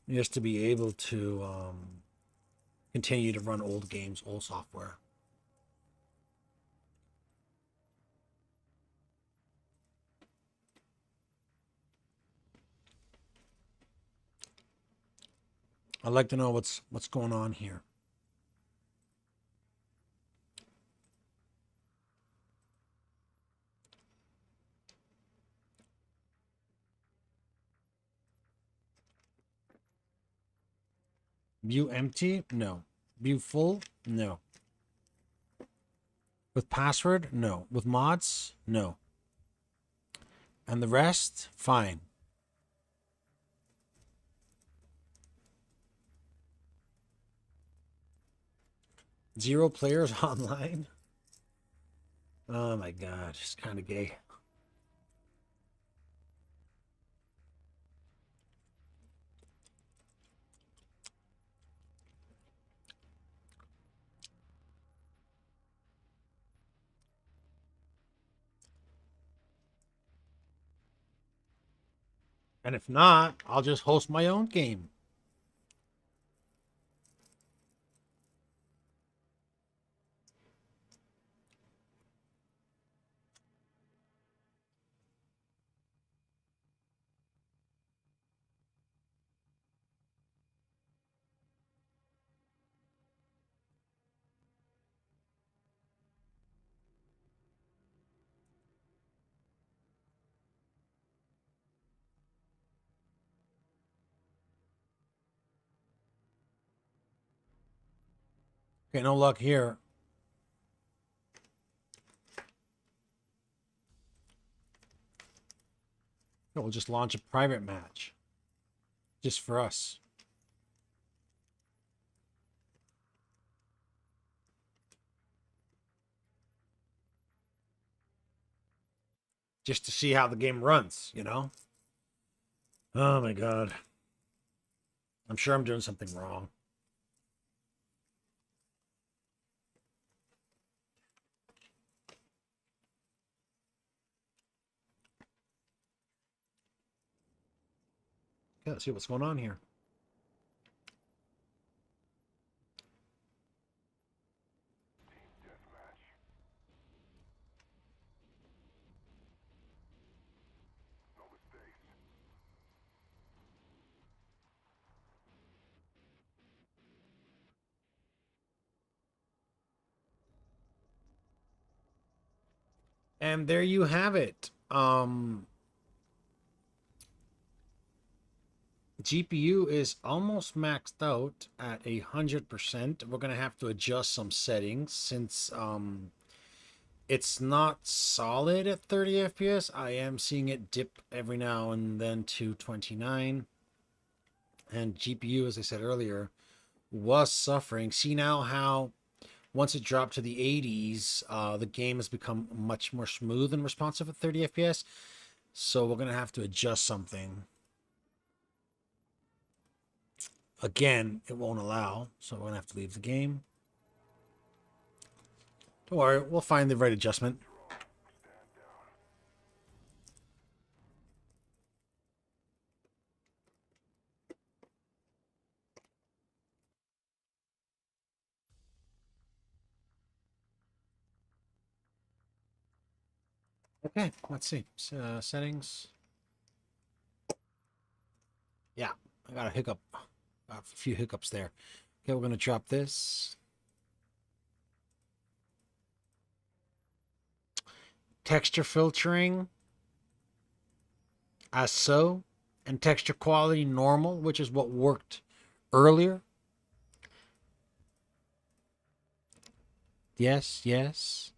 just to be able to continue to run old games, old software. I'd like to know what's going on here. View empty? No. View full? No. With password? No. With mods? No. And the rest? Fine. Zero players online? Oh my god, it's kind of gay. And if not, I'll just host my own game. Okay, no luck here. We'll just launch a private match. Just for us. Just to see how the game runs, you know? Oh my god. I'm sure I'm doing something wrong. Okay, let's see what's going on here. And there you have it. GPU is almost maxed out at 100%. We're gonna have to adjust some settings since it's not solid at 30 FPS. I am seeing it dip every now and then to 29. And GPU, as I said earlier, was suffering. See now how once it dropped to the 80s, the game has become much more smooth and responsive at 30 FPS. So we're going to have to adjust something. Again, it won't allow, so we're going to have to leave the game. Don't worry, we'll find the right adjustment. Okay, let's see. Settings. Yeah, I got a hiccup. A few hiccups there. Okay, we're going to drop this. Texture filtering as so, and texture quality normal, which is what worked earlier. Yes, yes.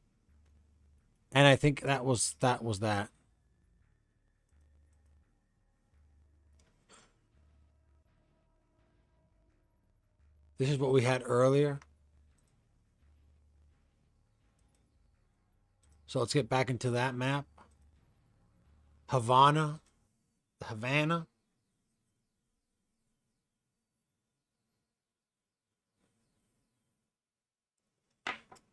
And I think that was that. This is what we had earlier. So let's get back into that map. Havana.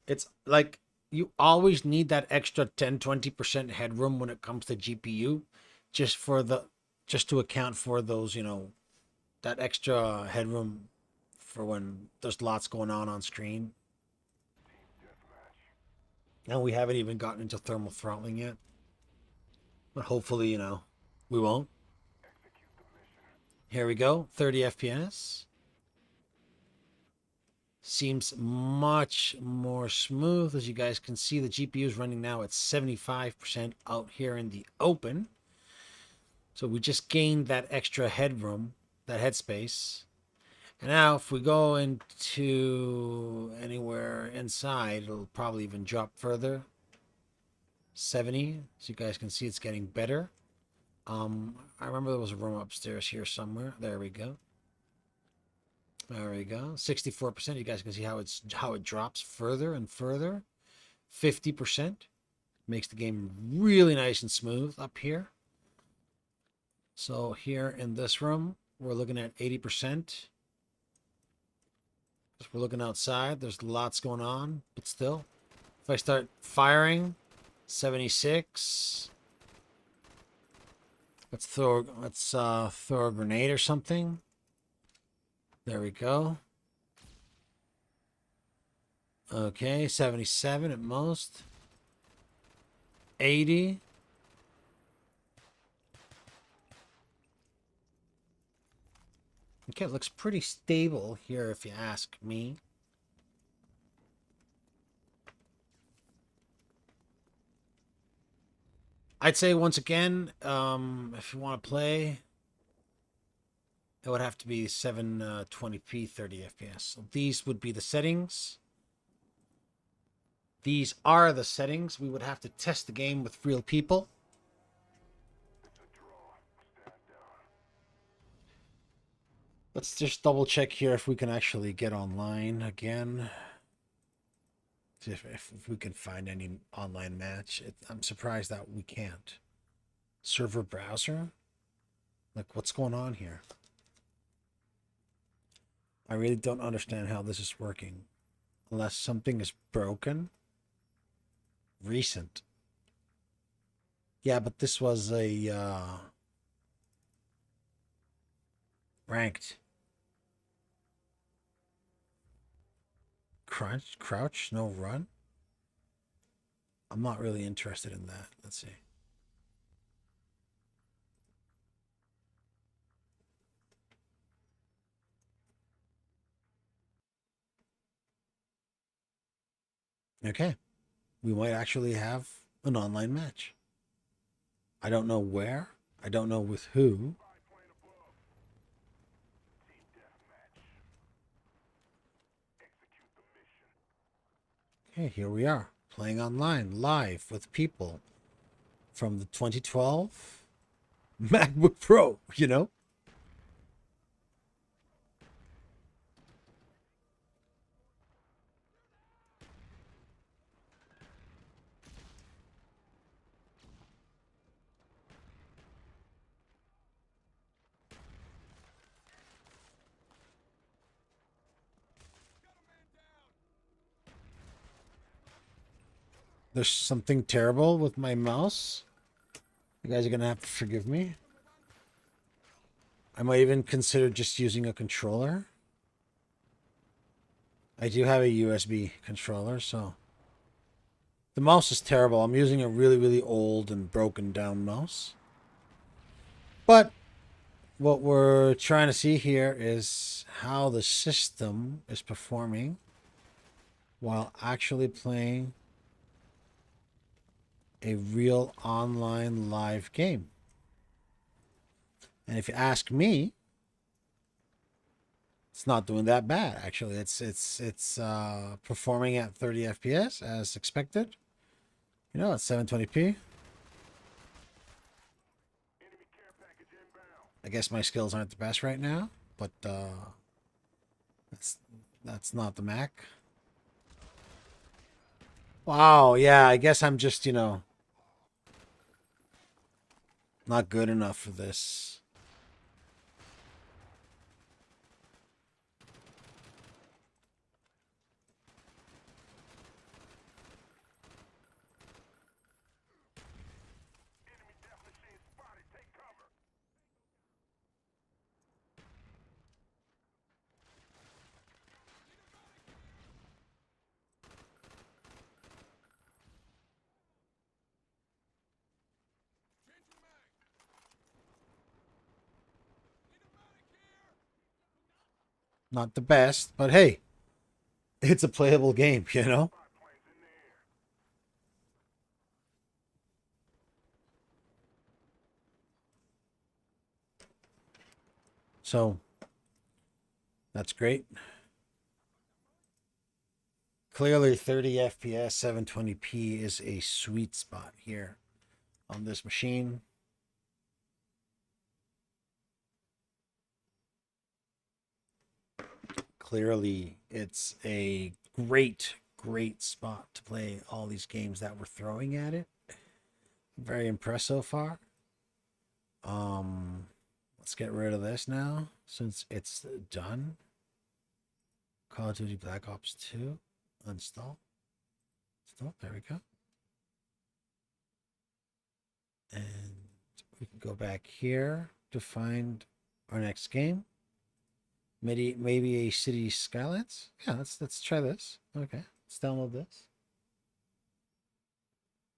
It's like you always need that extra 10-20% headroom when it comes to GPU, just to account for those, that extra headroom for when there's lots going on screen. And we haven't even gotten into thermal throttling yet. But hopefully, we won't. Here we go, 30 FPS. seems much more smooth. As you guys can see, the GPU is running now at 75% out here in the open. So we just gained that extra headroom, that headspace. And now if we go into anywhere inside, it'll probably even drop further. 70. So you guys can see it's getting better. I remember there was a room upstairs here somewhere. There we go. There we go. 64%. You guys can see how it drops further and further. 50% makes the game really nice and smooth up here. So here in this room, we're looking at 80%. We're looking outside. There's lots going on, but still, if I start firing, 76. Let's throw a grenade or something. There we go. Okay, 77 at most. 80. Okay, it looks pretty stable here if you ask me. I'd say once again, if you want to play, it would have to be 720p 30 FPS. So these would be the settings. These are the settings. We would have to test the game with real people. Let's just double check here if we can actually get online again. See if we can find any online match. I'm surprised that we can't. Server browser? Like, what's going on here? I really don't understand how this is working. Unless something is broken. Recent. Yeah, but this was a ranked. Crouch, no run. I'm not really interested in that. Let's see. Okay. We might actually have an online match. I don't know where. I don't know with who. Okay, here we are. Playing online, live, with people from the 2012 MacBook Pro, you know? There's something terrible with my mouse. You guys are going to have to forgive me. I might even consider just using a controller. I do have a USB controller, so... The mouse is terrible. I'm using a really, really old and broken down mouse. But what we're trying to see here is how the system is performing while actually playing a real online live game. And if you ask me, it's not doing that bad. Actually, it's performing at 30 FPS as expected. You know, at 720p. I guess my skills aren't the best right now, but that's not the Mac. Wow, yeah, I guess I'm just, you know, not good enough for this. Not the best, but hey, it's a playable game, you know? So that's great. Clearly 30 FPS 720p is a sweet spot here on this machine. Clearly it's a great spot to play all these games that we're throwing at it. Very impressed so far. Let's get rid of this now since it's done. Call of Duty Black Ops 2. Install. There we go. And we can go back here to find our next game. Maybe a City Skylines. Yeah, let's try this. Okay, let's download this.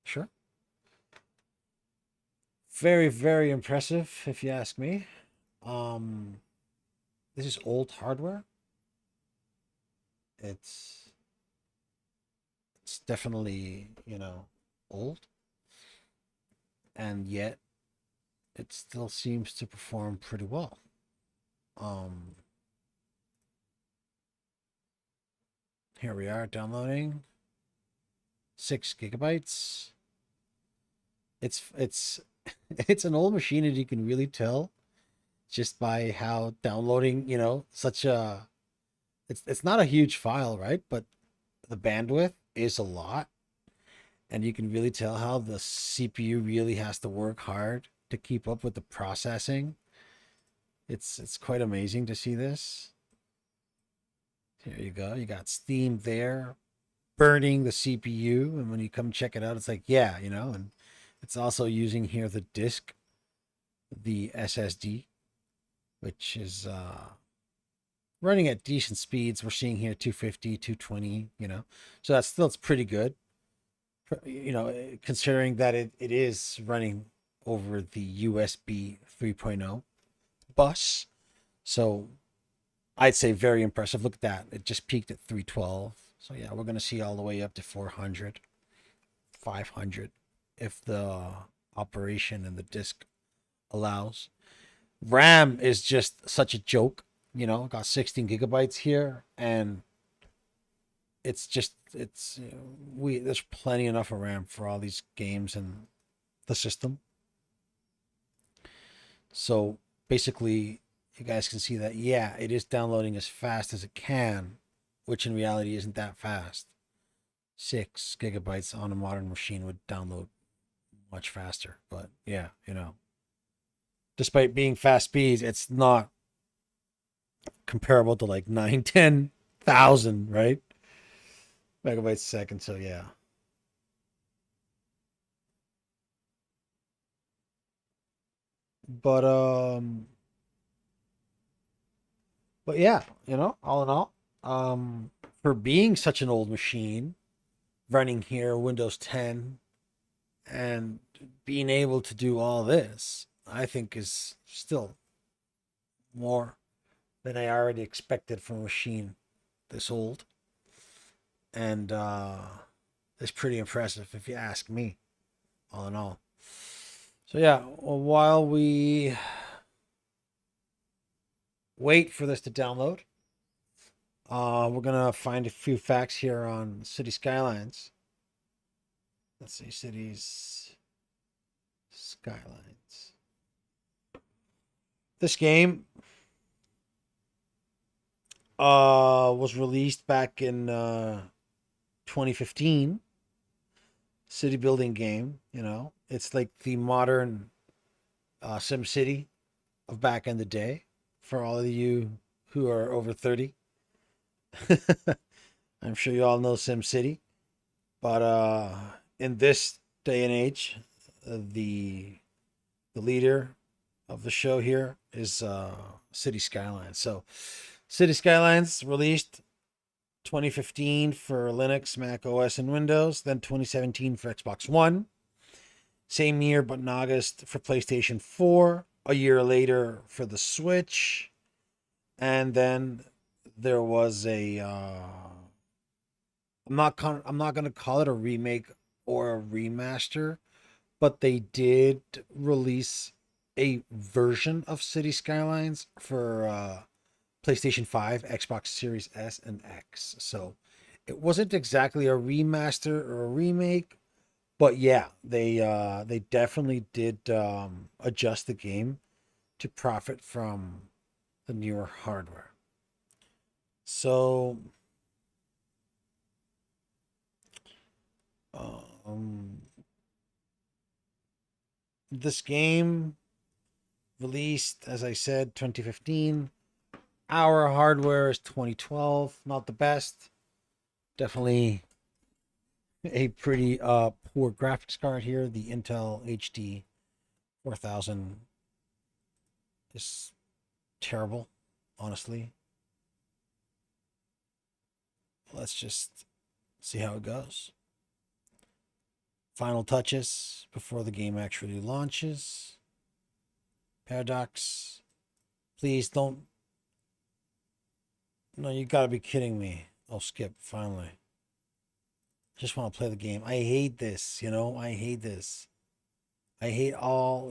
Sure. Very, very impressive, if you ask me. This is old hardware. It's definitely, you know, old. And yet it still seems to perform pretty well. Here we are downloading 6 gigabytes. It's it's an old machine, and you can really tell just by how downloading, you know, such a it's not a huge file, right? But the bandwidth is a lot, and you can really tell how the CPU really has to work hard to keep up with the processing. It's quite amazing to see this. Here you go. You got Steam there burning the CPU, and when you come check it out, it's like, yeah, you know, and it's also using here the disk, the SSD, which is running at decent speeds. We're seeing here 250, 220, you know, so it's pretty good, you know, considering that it is running over the USB 3.0 bus. So I'd say very impressive. Look at that. It just peaked at 312. So yeah, we're going to see all the way up to 400, 500 if the operation and the disk allows. RAM is just such a joke. You know, got 16 gigabytes here, and it's there's plenty enough of RAM for all these games and the system. So basically, you guys can see that, yeah, it is downloading as fast as it can, which in reality isn't that fast. 6 gigabytes on a modern machine would download much faster. But yeah, you know, despite being fast speeds, it's not comparable to like 9-10,000, right? Megabytes a second. So yeah. But yeah, you know, all in all, for being such an old machine, running here Windows 10 and being able to do all this, I think is still more than I already expected from a machine this old. And it's pretty impressive if you ask me, all in all. So yeah, while we wait for this to download, we're gonna find a few facts here on City Skylines. Let's see, Cities Skylines. This game was released back in 2015. City building game, you know. It's like the modern SimCity of back in the day for all of you who are over 30. I'm sure you all know SimCity. But in this day and age, the leader of the show here is City Skylines. So City Skylines released 2015 for Linux, Mac OS, and Windows, then 2017 for Xbox One. Same year, but in August for PlayStation 4. A year later for the Switch. And then there was a I'm not gonna call it a remake or a remaster, but they did release a version of City Skylines for PlayStation 5, Xbox Series S and X. So it wasn't exactly a remaster or a remake, but yeah, they definitely did adjust the game to profit from the newer hardware. So um, this game released, as I said, 2015. Our hardware is 2012. Not the best. Definitely a pretty poor graphics card here. The Intel HD 4000 is terrible, honestly. Let's just see how it goes. Final touches before the game actually launches. Paradox. Please don't. No, you gotta be kidding me. Oh, skip, finally. Just want to play the game. I hate this, you know? I hate this. I hate all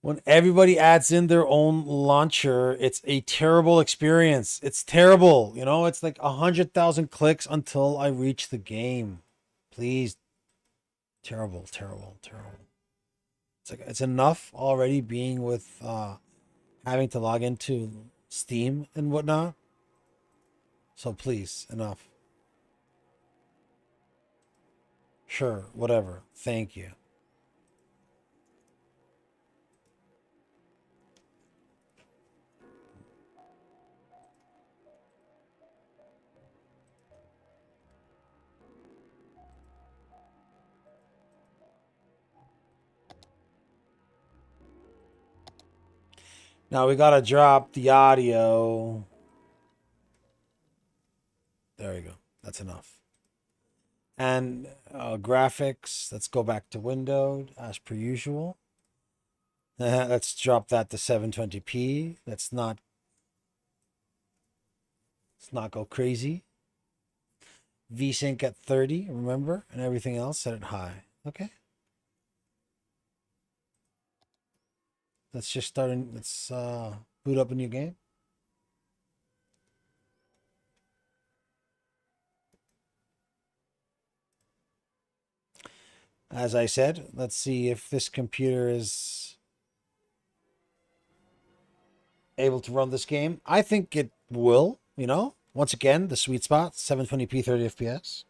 when everybody adds in their own launcher, it's a terrible experience. It's terrible, you know? It's like 100,000 clicks until I reach the game. Please. Terrible, terrible, terrible. It's like it's enough already being with having to log into Steam and whatnot. So please, enough. Sure, whatever. Thank you. Now we gotta drop the audio. There we go. That's enough. And graphics, let's go back to windowed as per usual. Let's drop that to 720p. Let's not go crazy. VSync at 30, remember? And everything else set it high. Okay. Let's just start in, let's boot up a new game. As I said, let's see if this computer is able to run this game. I think it will, you know. Once again, the sweet spot, 720p, 30 FPS.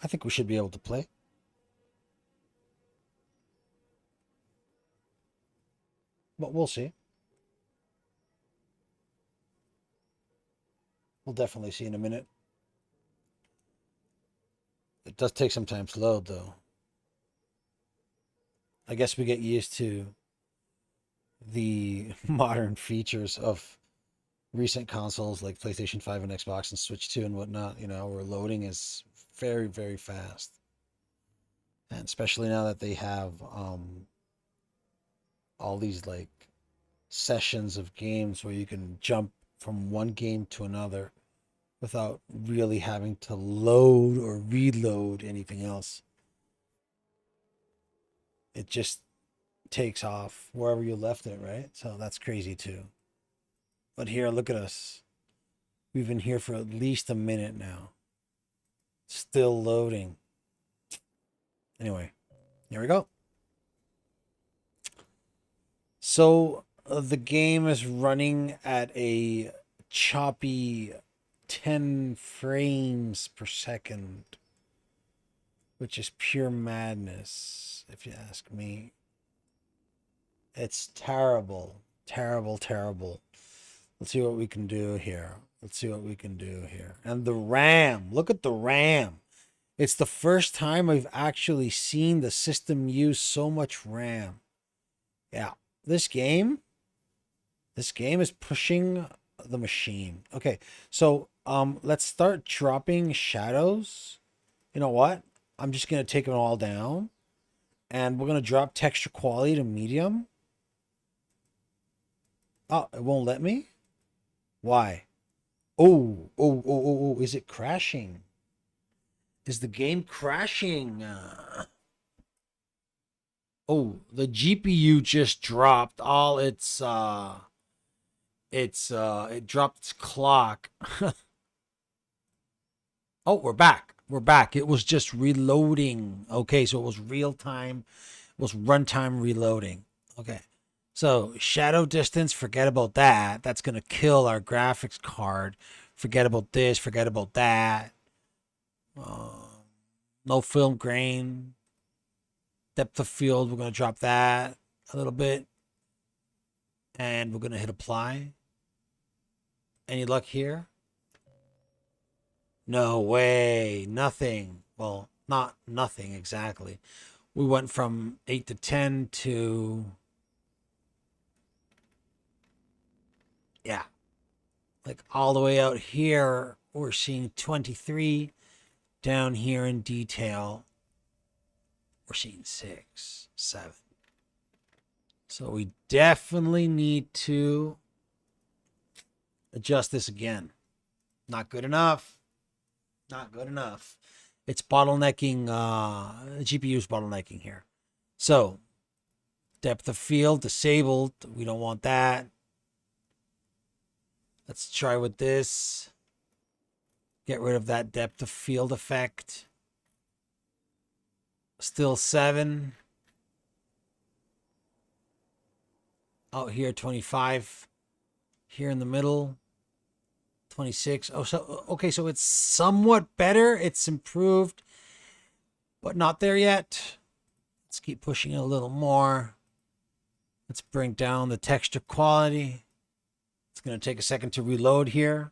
I think we should be able to play. But we'll see. We'll definitely see in a minute. It does take some time to load, though. I guess we get used to the modern features of recent consoles like PlayStation 5 and Xbox and Switch 2 and whatnot, you know, where loading is very, very fast. And especially now that they have all these like sessions of games where you can jump from one game to another without really having to load or reload anything else. It just takes off wherever you left it, right? So that's crazy too. But here, look at us. We've been here for at least a minute now. Still loading. Anyway, here we go. So the game is running at a choppy 10 frames per second, which is pure madness, if you ask me. It's terrible, terrible, terrible. Let's see what we can do here. Let's see what we can do here. And the RAM, look at the RAM. It's the first time I've actually seen the system use so much RAM. Yeah, this game is pushing the machine. Okay, so let's start dropping shadows. You know what? I'm just gonna take them all down, and we're gonna drop texture quality to medium. Oh, it won't let me? Why? Oh, is it crashing? Is the game crashing? Oh, the GPU just dropped all it dropped its clock. Oh, we're back. We're back. It was just reloading. Okay, so it was real time. It was runtime reloading. Okay. So shadow distance, forget about that. That's going to kill our graphics card. Forget about this, forget about that. No film grain. Depth of field, we're going to drop that a little bit. And we're going to hit apply. Any luck here? No way. Nothing. Well, not nothing exactly. We went from 8 to 10 to... Yeah. Like all the way out here, we're seeing 23. Down here in detail, we're seeing 6, 7. So we definitely need to adjust this again. Not good enough. Not good enough. It's bottlenecking, GPU's bottlenecking here. So, depth of field disabled. We don't want that. Let's try with this. Get rid of that depth of field effect. Still 7. Out here, 25. Here in the middle, 26. Oh, so, okay, so it's somewhat better. It's improved, but not there yet. Let's keep pushing it a little more. Let's bring down the texture quality. It's going to take a second to reload here.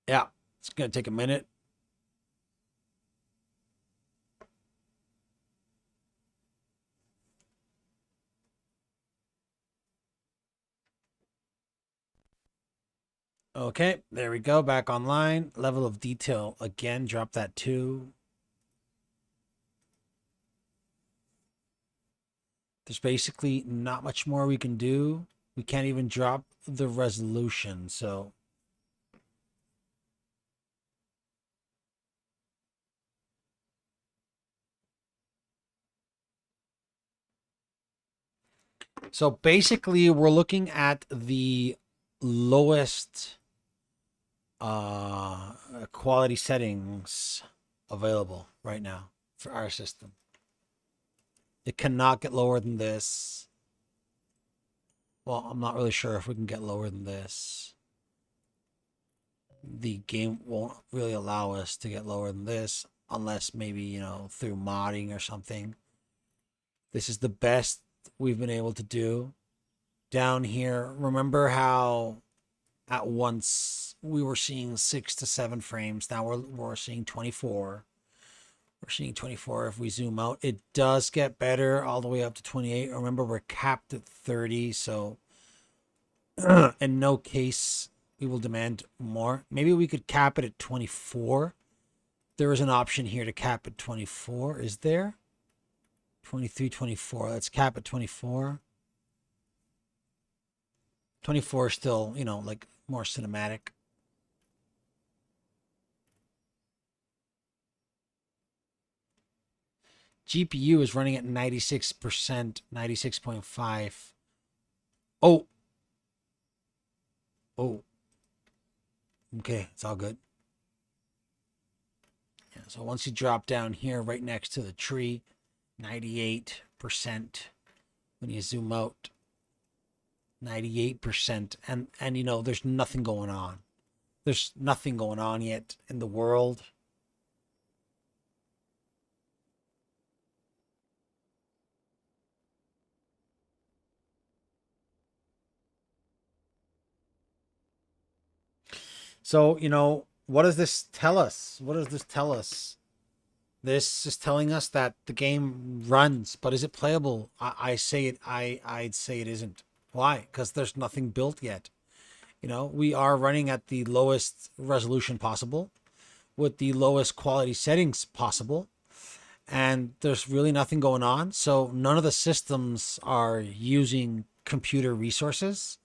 Yeah, it's going to take a minute. Okay, there we go. Back online. Level of detail again. Drop that 2. There's basically not much more we can do. We can't even drop the resolution. So basically we're looking at the lowest quality settings available right now for our system. It cannot get lower than this. Well, I'm not really sure if we can get lower than this. The game won't really allow us to get lower than this unless maybe, you know, through modding or something. This is the best we've been able to do. Down here, remember how at once we were seeing 6 to 7 frames. Now we're seeing 24. We're seeing 24. If we zoom out, it does get better all the way up to 28. Remember, we're capped at 30, so in no case we will demand more. Maybe we could cap it at 24. There is an option here to cap at 24. Is there? 23, 24. Let's cap at 24. 24 is still, you know, like more cinematic. GPU is running at 96%, 96.5. Oh. Oh. Okay, it's all good. Yeah, so once you drop down here right next to the tree, 98%. When you zoom out, 98%. And you know, there's nothing going on. There's nothing going on yet in the world. So, you know, what does this tell us? What does this tell us? This is telling us that the game runs, but is it playable? I'd say it isn't. Why? Because there's nothing built yet. You know, we are running at the lowest resolution possible with the lowest quality settings possible. and there's really nothing going on. So none of the systems are using computer resources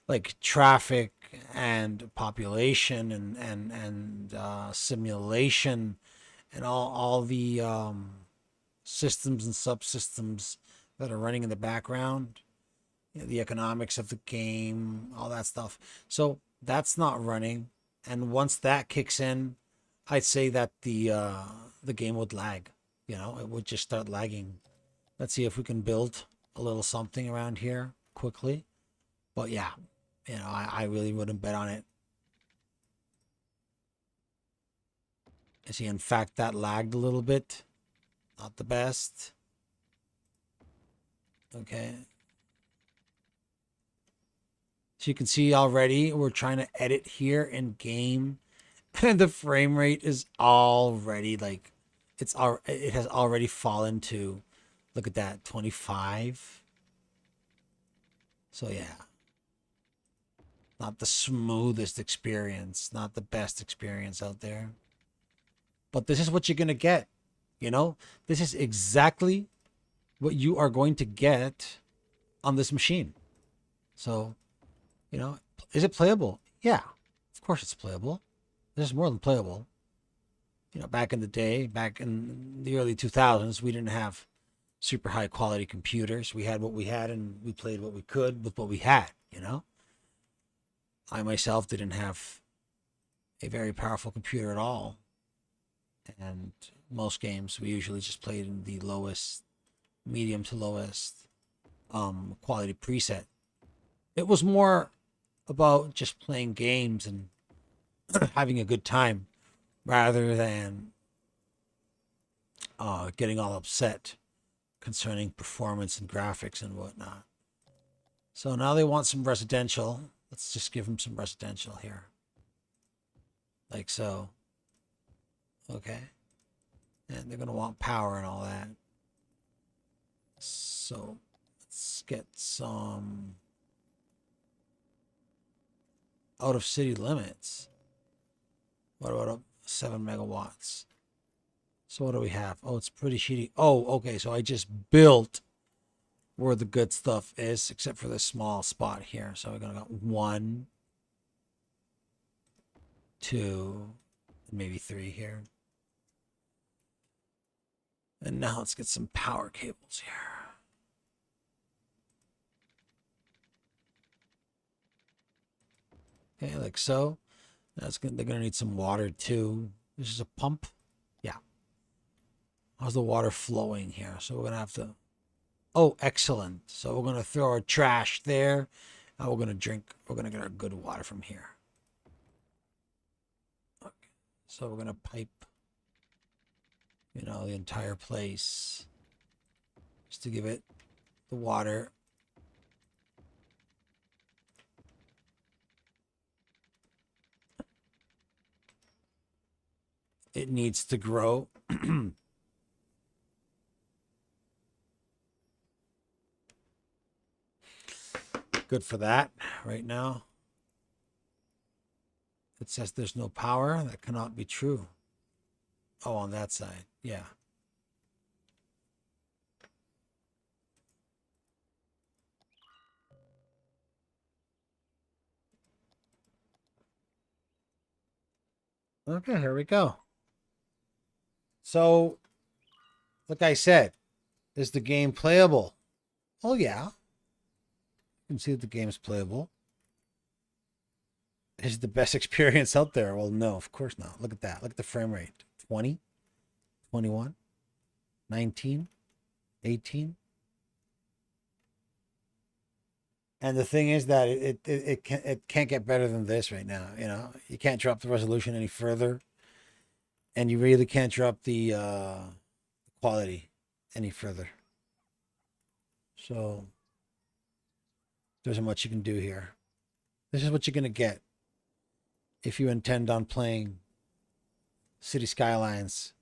like traffic and population and simulation and all the systems and subsystems that are running in the background, the economics of the game, all that stuff. So that's not running, and once that kicks in, I'd say that the game would lag. It would just start lagging. Let's see if we can build a little something around here quickly. But yeah, I really wouldn't bet on it. You see, in fact, that lagged a little bit. Not the best. Okay. So you can see already we're trying to edit here in game, and the frame rate is already like it has already fallen to, look at that, 25. So yeah, not the smoothest experience, not the best experience out there. But this is what you're gonna get. This is exactly what you are going to get on this machine. So, is it playable? Yeah, of course it's playable. This is more than playable. Back in the day, back in the early 2000s, we didn't have super high quality computers. We had what we had, and we played what we could with what we had. I myself didn't have a very powerful computer at all, and most games we usually just played in the lowest, medium to lowest quality preset. It was more about just playing games and having a good time, rather than getting all upset concerning performance and graphics and whatnot. So now they want some residential. Let's just give them some residential here. Like so. Okay. And they're going to want power and all that. So let's get some out of city limits. What about 7 megawatts? So what do we have? Oh, it's pretty shitty. Oh, okay. So I just built where the good stuff is, except for this small spot here. So we're going to go 1, 2, maybe 3 here. And now let's get some power cables here. Okay, like so. They're gonna need some water too. This is a pump. Yeah. How's the water flowing here? So we're gonna have to. Oh, excellent. So we're gonna throw our trash there, and we're gonna drink. We're gonna get our good water from here. Okay. So we're gonna pipe, the entire place, just to give it the water. It needs to grow. Good for that right now. It says there's no power. That cannot be true. Oh, on that side. Yeah. Okay, here we go. So, like I said, is the game playable? Oh, yeah. You can see that the game's playable. Is it the best experience out there? Well, no, of course not. Look at that. Look at the frame rate. 20, 21, 19, 18. And the thing is that it can't get better than this right now. You can't drop the resolution any further, and you really can't drop the quality any further. So there isn't much you can do here. This is what you're gonna get if you intend on playing City Skylines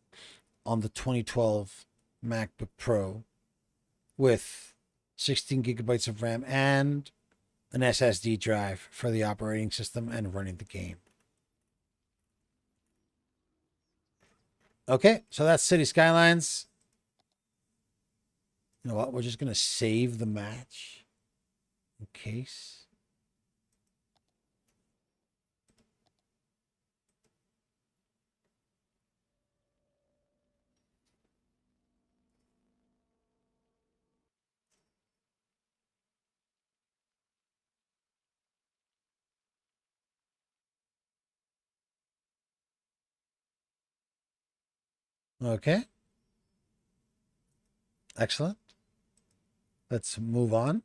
on the 2012 MacBook Pro with 16 gigabytes of RAM and an SSD drive for the operating system and running the game. Okay, so that's City Skylines. You know what? We're just gonna save the match in case. Okay. Excellent. Let's move on.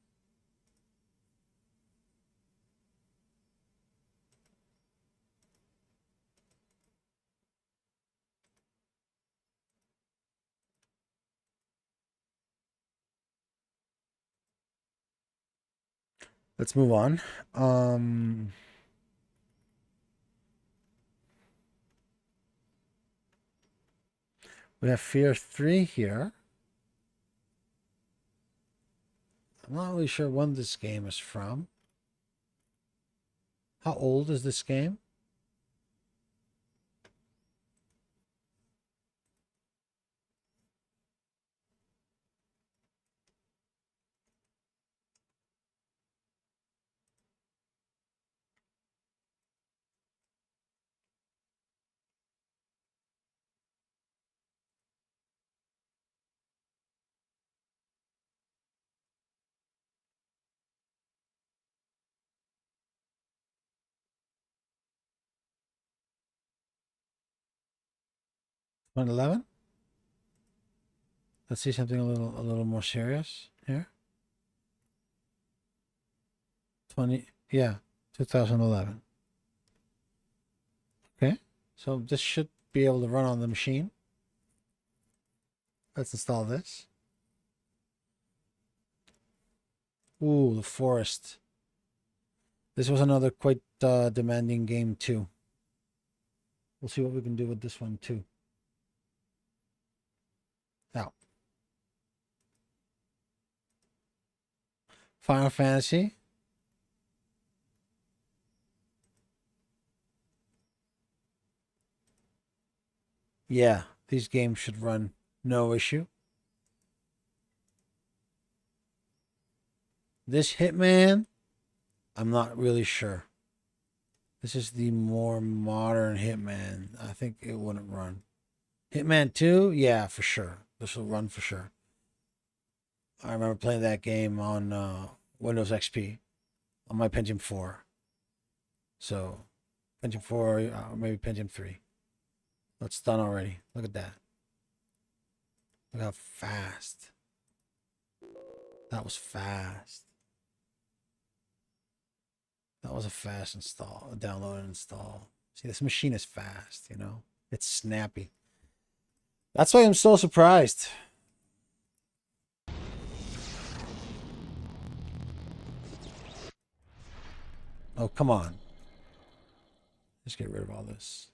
Let's move on. We have Fear 3 here. I'm not really sure when this game is from. How old is this game? One 11? Let's see something a little more serious here. yeah, 2011. Okay, so this should be able to run on the machine. Let's install this. Ooh, the forest. This was another quite demanding game too. We'll see what we can do with this one too. Now, Final Fantasy. Yeah, these games should run no issue. This Hitman, I'm not really sure. This is the more modern Hitman. I think it wouldn't run. Hitman 2, yeah, for sure. This will run for sure. I remember playing that game on Windows XP on my Pentium 4. So, Pentium 4, or maybe Pentium 3. It's done already. Look at that. Look how fast. That was fast. That was a fast install, download and install. See, this machine is fast, you know? It's snappy. That's why I'm so surprised. Oh, come on. Let's get rid of all this.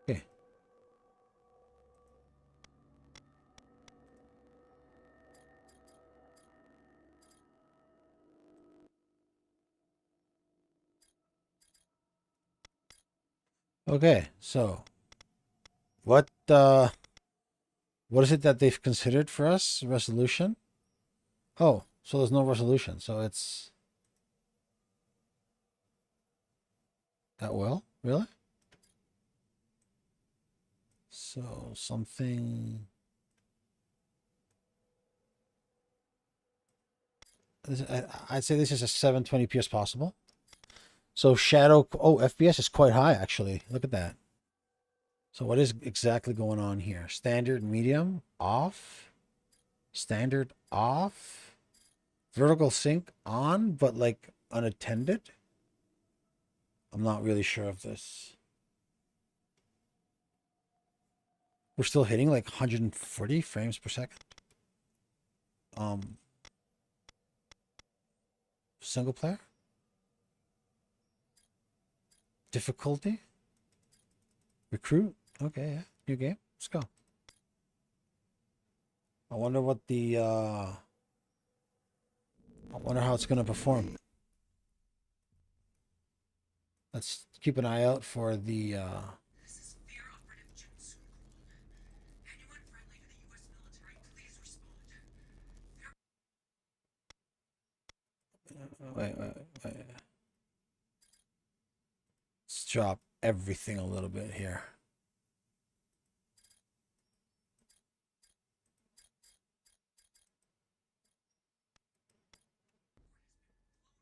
Okay. Okay, so what is it that they've considered for us? Resolution? Oh, so there's no resolution. So it's that well? Really? So something I'd say this is a 720p as possible. So FPS is quite high actually. Look at that. So what is exactly going on here? Standard, medium, off. Standard, off. Vertical sync on, but like unattended. I'm not really sure of this. We're still hitting like 140 frames per second. Single player. Difficulty. Recruit. Okay, yeah. New game. Let's go. I wonder what the I wonder how it's gonna perform. Let's keep an eye out for the This is Fear Operative Jim Sooncool. Anyone friendly to the U.S. military, please respond. wait. Let's drop everything a little bit here.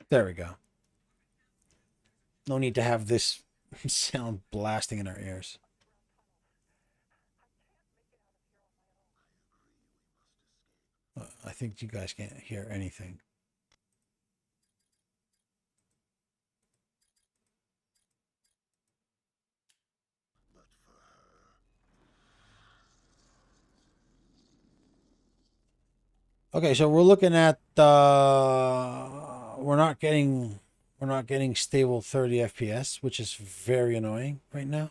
There we go. No need to have this sound blasting in our ears. I think you guys can't hear anything. Okay, so we're looking at we're not getting stable 30 FPS, which is very annoying right now.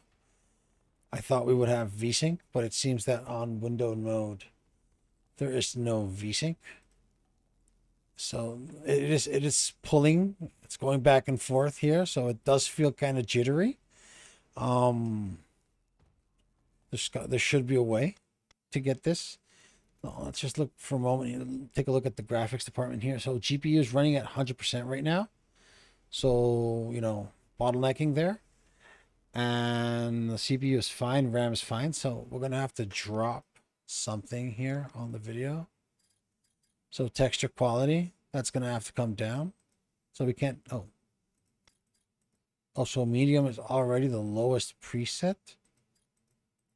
I thought we would have VSync, but it seems that on window mode there is no VSync. So it is pulling, it's going back and forth here, so it does feel kind of jittery. There should be a way to get this. Let's just look for a moment. Take a look at the graphics department here. So GPU is running at 100% right now. So, you know, bottlenecking there. And the CPU is fine. RAM is fine. So we're going to have to drop something here on the video. So texture quality, that's going to have to come down. So we can't, also medium is already the lowest preset.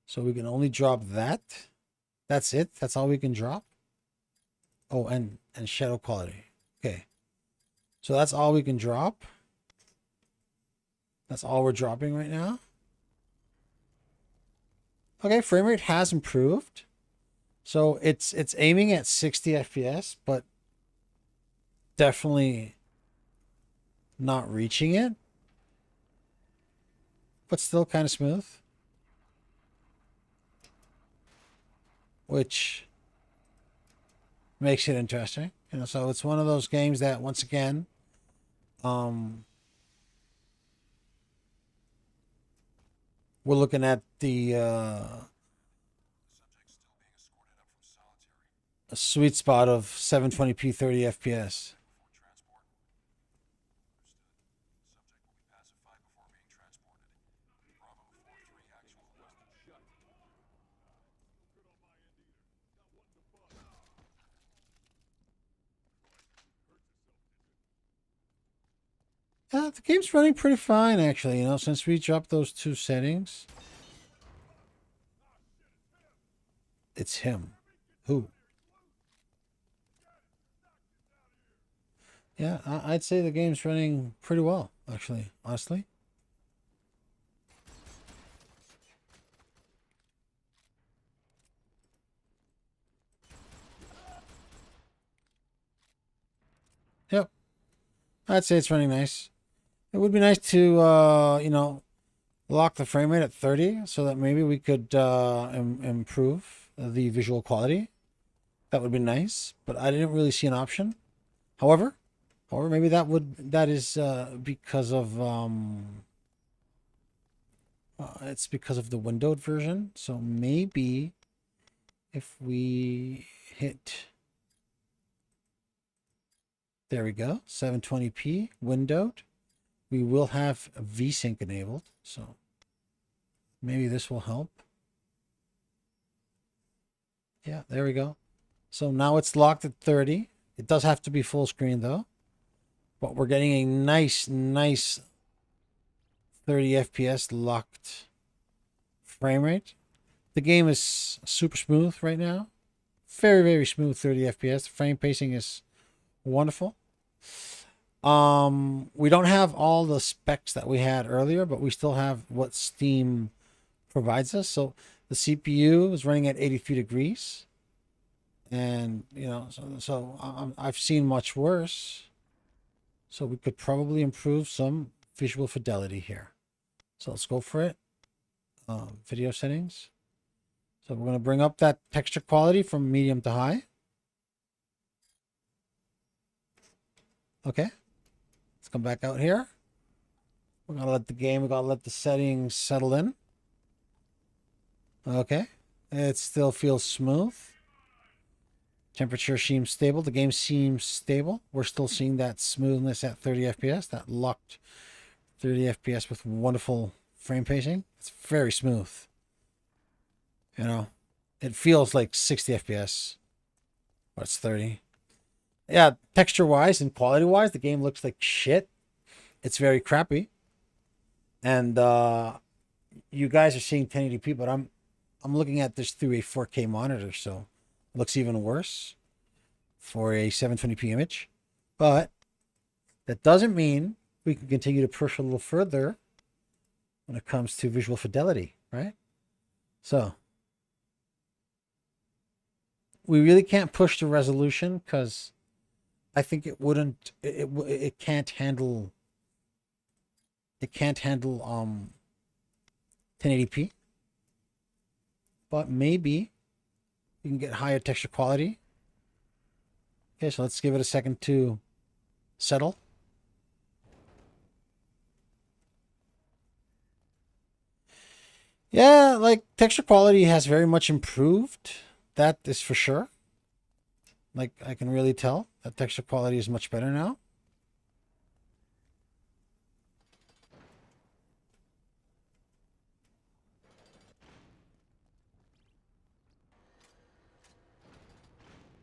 So we can only drop that. That's it. That's all we can drop. Oh, and shadow quality. Okay. So that's all we can drop. That's all we're dropping right now. Okay, frame rate has improved. So it's aiming at 60 FPS, but definitely not reaching it. But still kind of smooth. Which makes it interesting. You know, so it's one of those games that, once again, we're looking at the a sweet spot of 720p 30 FPS. The game's running pretty fine, actually, you know, since we dropped those two settings. It's him. Who? Yeah, I'd say the game's running pretty well, actually, honestly. Yep. I'd say it's running nice. It would be nice to, you know, lock the frame rate at 30 so that maybe we could improve the visual quality. That would be nice, but I didn't really see an option. However, maybe that is because of it's because of the windowed version. So maybe if we hit, there we go, 720p windowed, we will have VSync enabled. So maybe this will help. Yeah, there we go. So now it's locked at 30. It does have to be full screen though. But we're getting a nice 30 FPS locked frame rate. The game is super smooth right now. Very smooth 30 FPS. The frame pacing is wonderful. We don't have all the specs that we had earlier, but we still have what Steam provides us. So the CPU is running at 83 degrees. And, you know, so I've seen much worse. So we could probably improve some visual fidelity here. So let's go for it. video settings. So we're going to bring up that texture quality from medium to high. Okay. Let's come back out here. We're going to let the game, we're going to let the settings settle in. Okay. It still feels smooth. Temperature seems stable. The game seems stable. We're still seeing that smoothness at 30 FPS, that locked 30 FPS with wonderful frame pacing. It's very smooth. You know, it feels like 60 FPS, but it's 30. Yeah, texture-wise and quality-wise, the game looks like shit. It's very crappy. And you guys are seeing 1080p, but I'm looking at this through a 4K monitor, so it looks even worse for a 720p image. But that doesn't mean we can continue to push a little further when it comes to visual fidelity, right? So we really can't push the resolution because I think it wouldn't, it can't handle 1080p. But maybe we can get higher texture quality. Okay, so let's give it a second to settle. Yeah, like texture quality has very much improved. That is for sure. Like I can really tell that texture quality is much better now.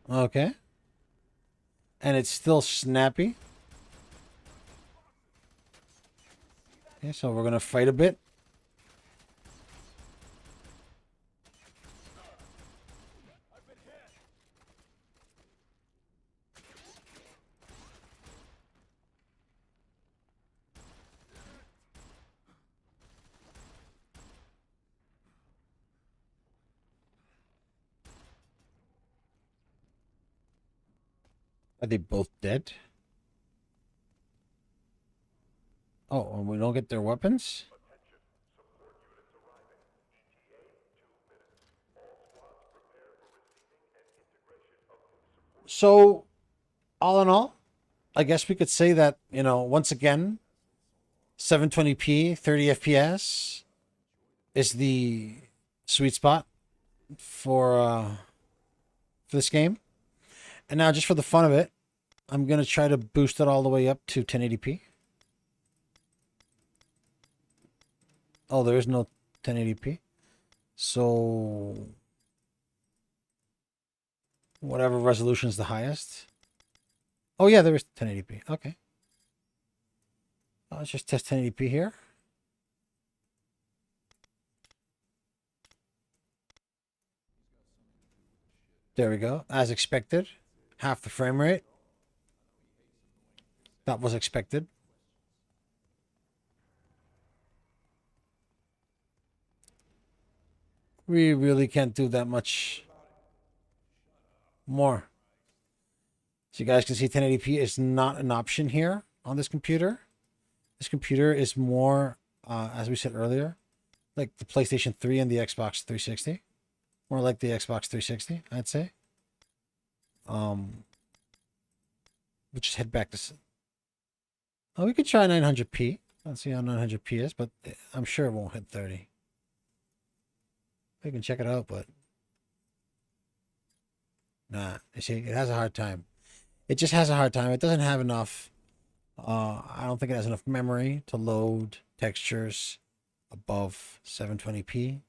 Okay. And it's still snappy. Okay, so we're going to fight a bit. Are they both dead? Oh, and we don't get their weapons? So, all in all, I guess we could say that, you know, once again, 720p, 30 FPS is the sweet spot for this game. And now, just for the fun of it, I'm going to try to boost it all the way up to 1080p. Oh, there is no 1080p. So, whatever resolution is the highest. Oh, yeah, there is 1080p. Okay. Let's just test 1080p here. There we go. As expected. Half the frame rate. That was expected. We really can't do that much more. So you guys can see 1080p is not an option here on this computer. This computer is more, as we said earlier, like the PlayStation 3 and the Xbox 360. More like the Xbox 360, I'd say. We'll just head back to... Oh, we could try 900p. Let's see how 900p is, but I'm sure it won't hit 30. We can check it out, but... Nah, you see, it has a hard time. It just has a hard time. It doesn't have enough... I don't think it has enough memory to load textures above 720p.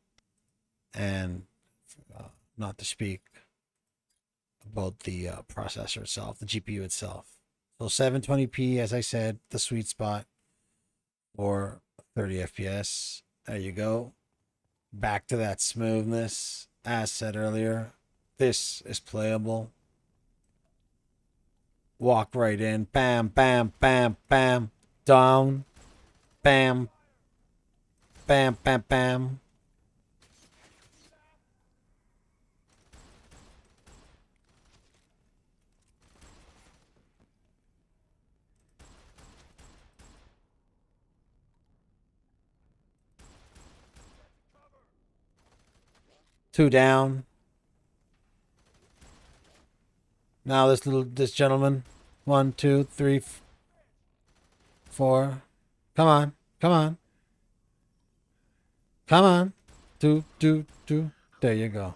And not to speak about the processor itself, the GPU itself. So 720p, as I said, the sweet spot for 30 FPS. There you go. Back to that smoothness. As said earlier, this is playable. Walk right in. Bam, bam, bam, bam. Down. Bam. Bam, bam, bam. 2 down. Now this gentleman. 1, 2, 3, 4. Come on. Come on. Come on. 2, 2, 2. There you go.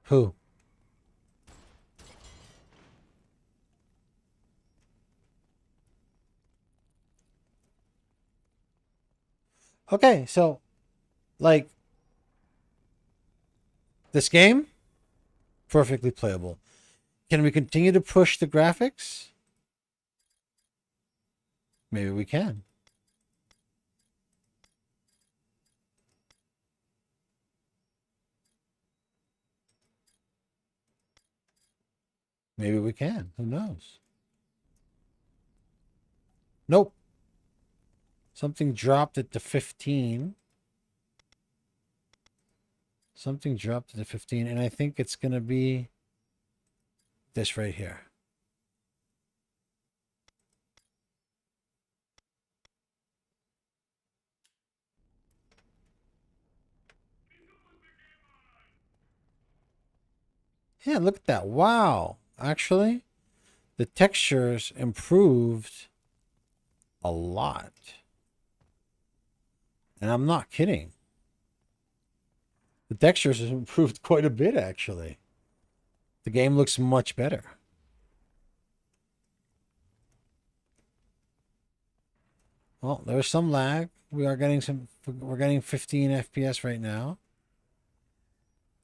Who? Okay, so like this game, perfectly playable. Can we continue to push the graphics? Maybe we can. Maybe we can. Who knows? Nope. Something dropped it to 15. Something dropped it to 15, and I think it's going to be this right here. Yeah, look at that. Wow. Actually, the textures improved a lot. And I'm not kidding. The textures have improved quite a bit, actually. The game looks much better. Well, there's some lag. We're getting 15 FPS right now.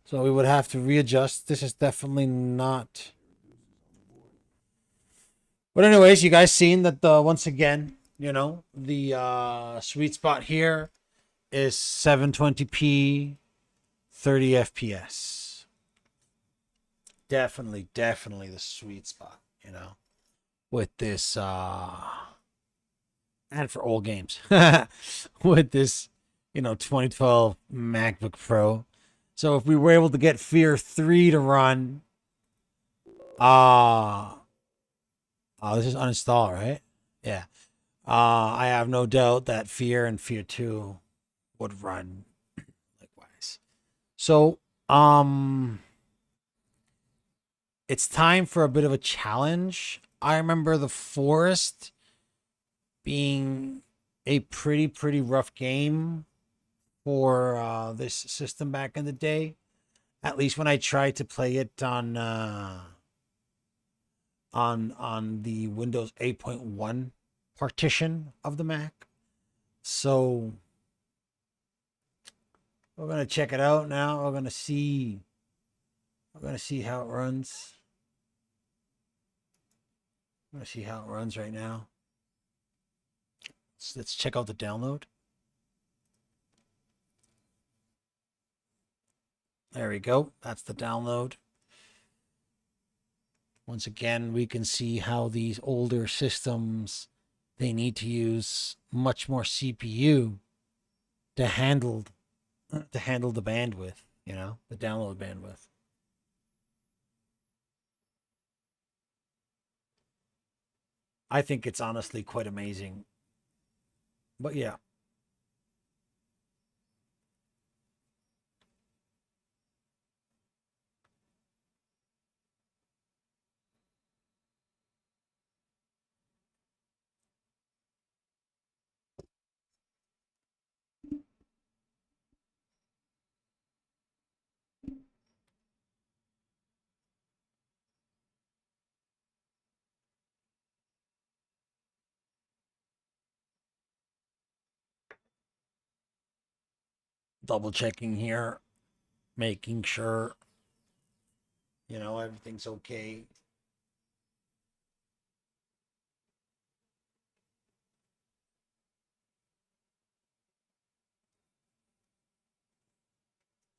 So we would have to readjust. This is definitely not. But anyways, you guys seen that once again, you know, the sweet spot here is 720p, 30 FPS. Definitely the sweet spot, you know, with this and for old games. With this, you know, 2012 MacBook Pro. So if we were able to get Fear 3 to run, oh, this is uninstall, right? Yeah. I have no doubt that Fear and Fear 2 would run likewise. So, it's time for a bit of a challenge. I remember The Forest being a pretty rough game for this system back in the day. At least when I tried to play it on the Windows 8.1 partition of the Mac. So we're gonna check it out now. We're gonna see how it runs. I'm gonna see how it runs right now. Let's check out the download. There we go. That's the download. Once again, we can see how these older systems, they need to use much more CPU to handle the bandwidth, you know, the download bandwidth. I think it's honestly quite amazing. But yeah. Double checking here, making sure, you know, everything's okay.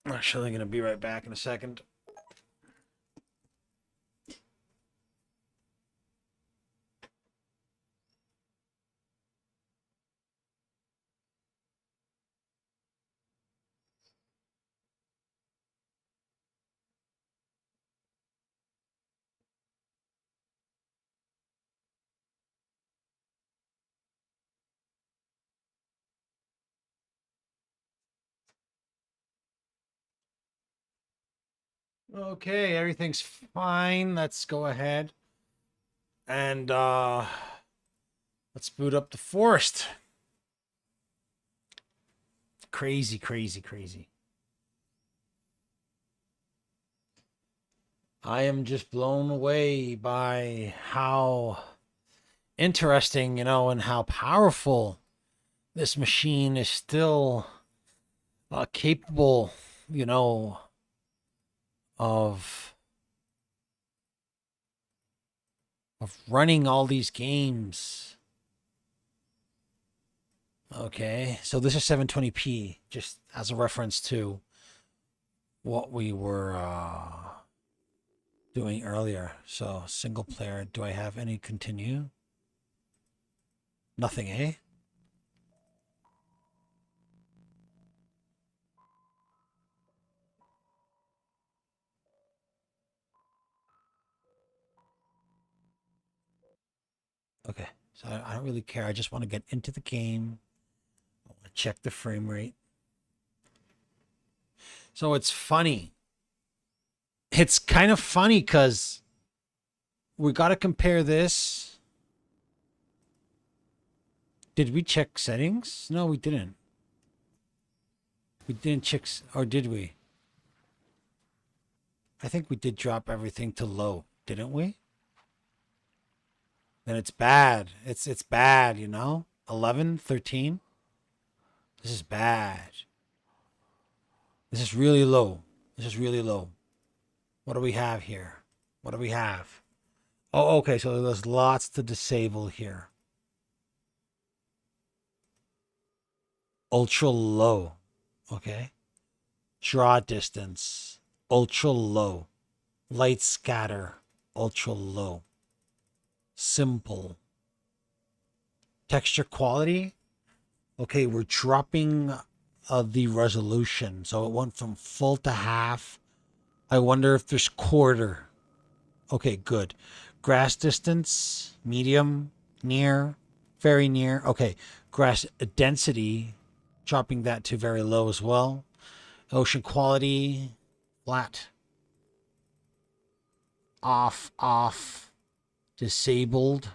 Actually, going to be right back in a second. Okay, everything's fine. Let's go ahead and let's boot up the forest. Crazy, crazy, crazy. I am just blown away by how interesting, and how powerful this machine is still capable, of running all these games. Okay, so this is 720p, just as a reference to what we were doing earlier. So single player, do I have any continue? Nothing, eh? Okay, so I don't really care. I just want to get into the game. I want to check the frame rate. So it's funny. It's kind of funny because we got to compare this. Did we check settings? No, we didn't. We didn't check, or did we? I think we did drop everything to low, didn't we? Then it's bad. It's bad, 11, 13. This is bad. This is really low. This is really low. What do we have here? What do we have? Oh, okay, so there's lots to disable here. Ultra low. Okay. Draw distance. Ultra low. Light scatter. Ultra low. Simple. Texture quality. Okay, we're dropping the resolution. So it went from full to half. I wonder if there's quarter. Okay, good. Grass distance, medium, near, very near. Okay, grass density, dropping that to very low as well. Ocean quality, flat. Off, off. Disabled,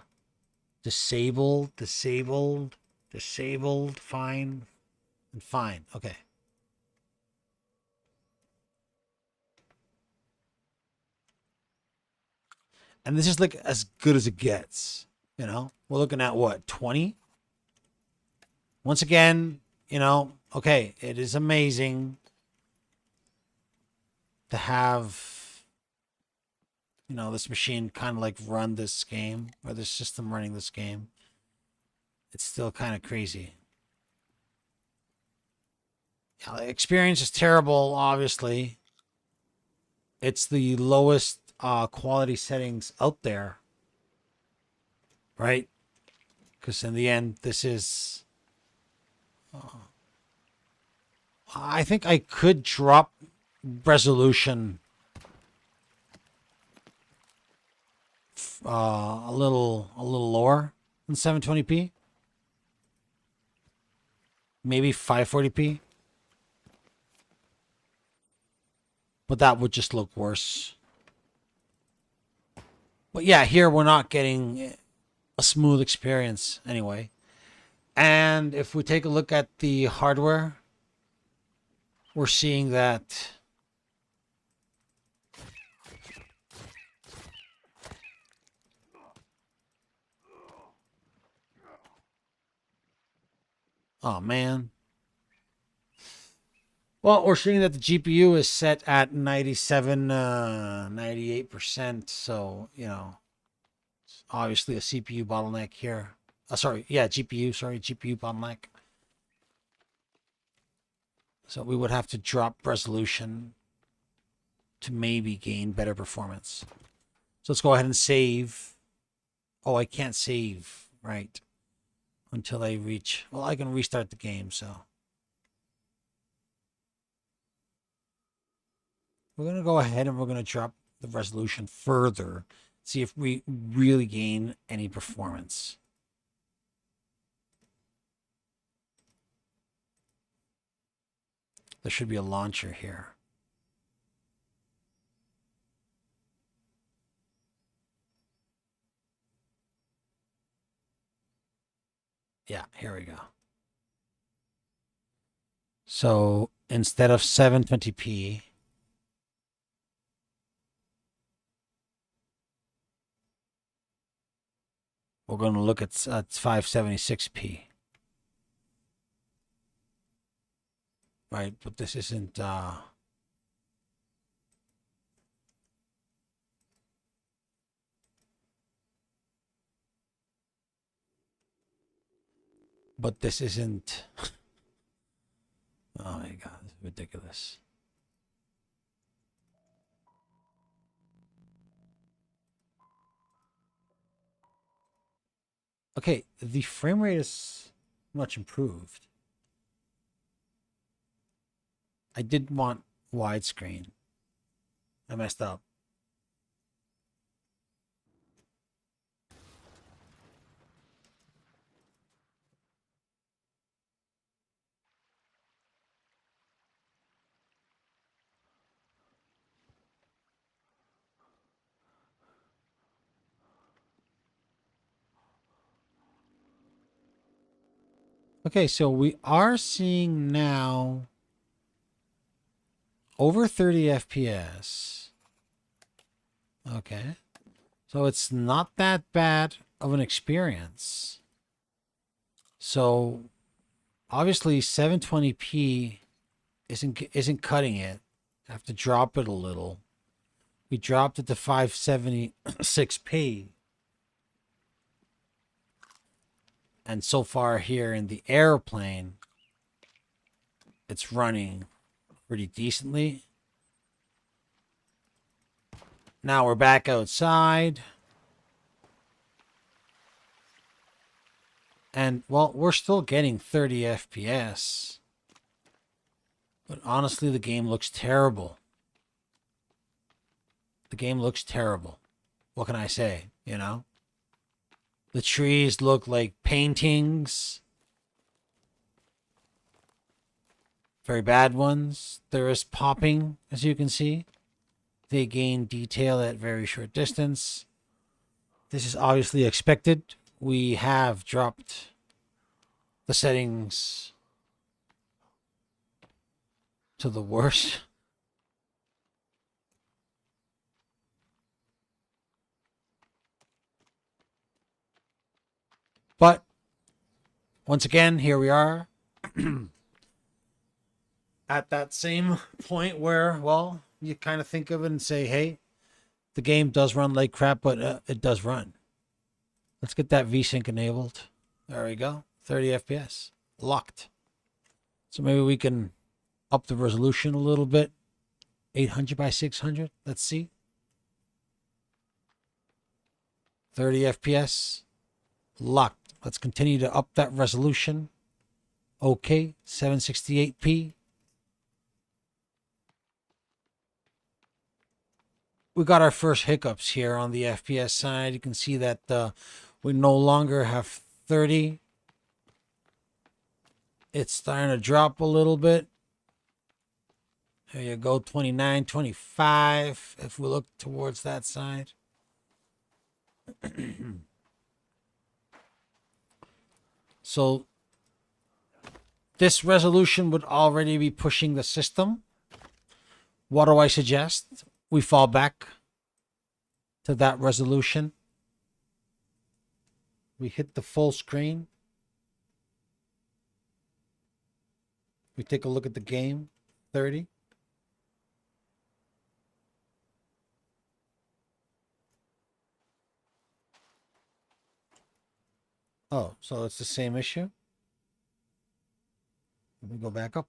disabled, disabled, disabled, fine, and fine. Okay. And this is like as good as it gets. We're looking at what, 20? Once again, okay, it is amazing to have, this machine kind of like run this game, or this system running this game. It's still kind of crazy. Yeah, the experience is terrible, obviously. It's the lowest quality settings out there, right? Because in the end, this is... I think I could drop resolution a little lower than 720p. Maybe 540p. But that would just look worse. But yeah, here we're not getting a smooth experience anyway. And if we take a look at the hardware, we're seeing that oh man. Well, we're seeing that the GPU is set at 97, 98%. So, obviously a CPU bottleneck here. GPU bottleneck. So we would have to drop resolution to maybe gain better performance. So let's go ahead and save. Oh, I can't save, right? Until I reach, well, I can restart the game, so. We're going to go ahead and we're going to drop the resolution further. See if we really gain any performance. There should be a launcher here. Here we go. So instead of 720p, we're going to look at 576p. Right, but this isn't but this isn't oh my god, this is ridiculous. Okay, the frame rate is much improved. I did want widescreen. I messed up. Okay, so we are seeing now over 30 FPS. Okay. So it's not that bad of an experience. So obviously 720p isn't cutting it. I have to drop it a little. We dropped it to 576p. And so far here in the airplane, it's running pretty decently. Now we're back outside. And, well, we're still getting 30 FPS. But honestly, the game looks terrible. The game looks terrible. What can I say, you know? The trees look like paintings. Very bad ones. There is popping, as you can see. They gain detail at very short distance. This is obviously expected. We have dropped the settings to the worst. But once again, here we are at that same point where, well, you kind of think of it and say, hey, the game does run like crap, but it does run. Let's get that VSync enabled. There we go. 30 FPS. Locked. So maybe we can up the resolution a little bit. 800 by 600. Let's see. 30 FPS. Locked. Let's continue to up that resolution. Okay. 768p. We got our first hiccups here on the FPS side. You can see that we no longer have 30. It's starting to drop a little bit. There you go, 29, 25, if we look towards that side. So this resolution would already be pushing the system. What do I suggest? We fall back to that resolution. We hit the full screen. We take a look at the game, 30. Oh, so it's the same issue. Let me go back up.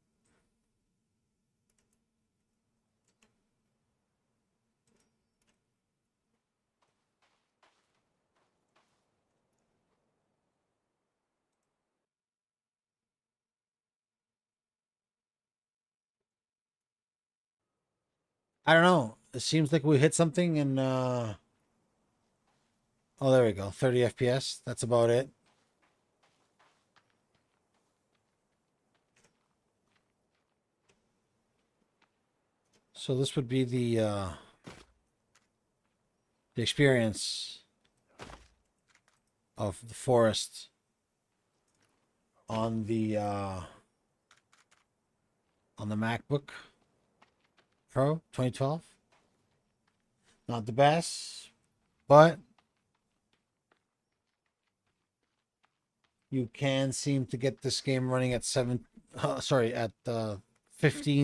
I don't know. It seems like we hit something and oh, there we go. 30 FPS. That's about it. So this would be the experience of the forest on the MacBook Pro 2012. Not the best, but you can seem to get this game running at 15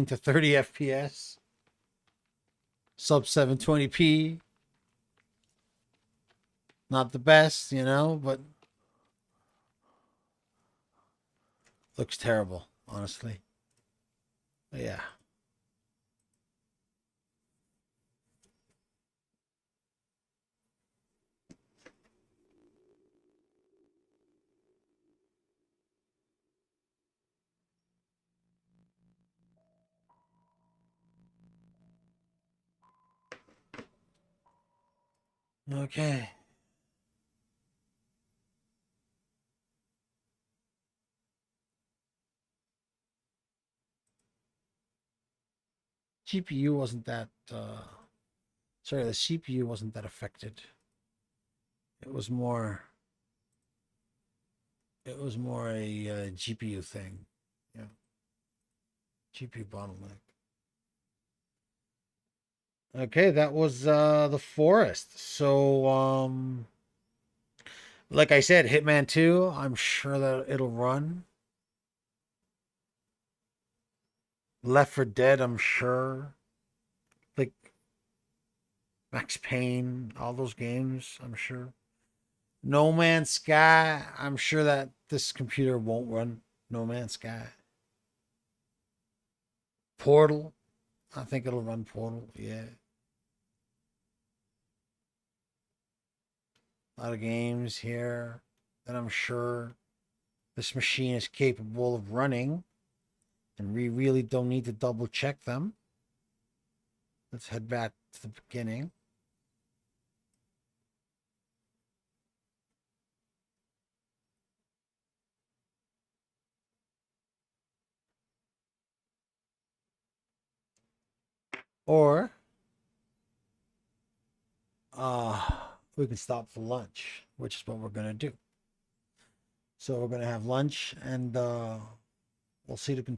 to 30 FPS, sub 720p. Not the best, you know, but looks terrible, honestly. But yeah. Okay. GPU wasn't that sorry, the CPU wasn't that affected. It was more a GPU thing. Yeah. GPU bottleneck. Okay, that was the Forest. So like I said, Hitman 2, I'm sure that it'll run. Left 4 Dead, I'm sure. Like Max Payne, all those games, I'm sure. No Man's Sky, I'm sure that this computer won't run No Man's Sky. Portal, I think it'll run Portal, yeah. A lot of games here that I'm sure this machine is capable of running, and we really don't need to double check them. Let's head back to the beginning. Or we can stop for lunch, which is what we're going to do. So we're going to have lunch, and we'll see the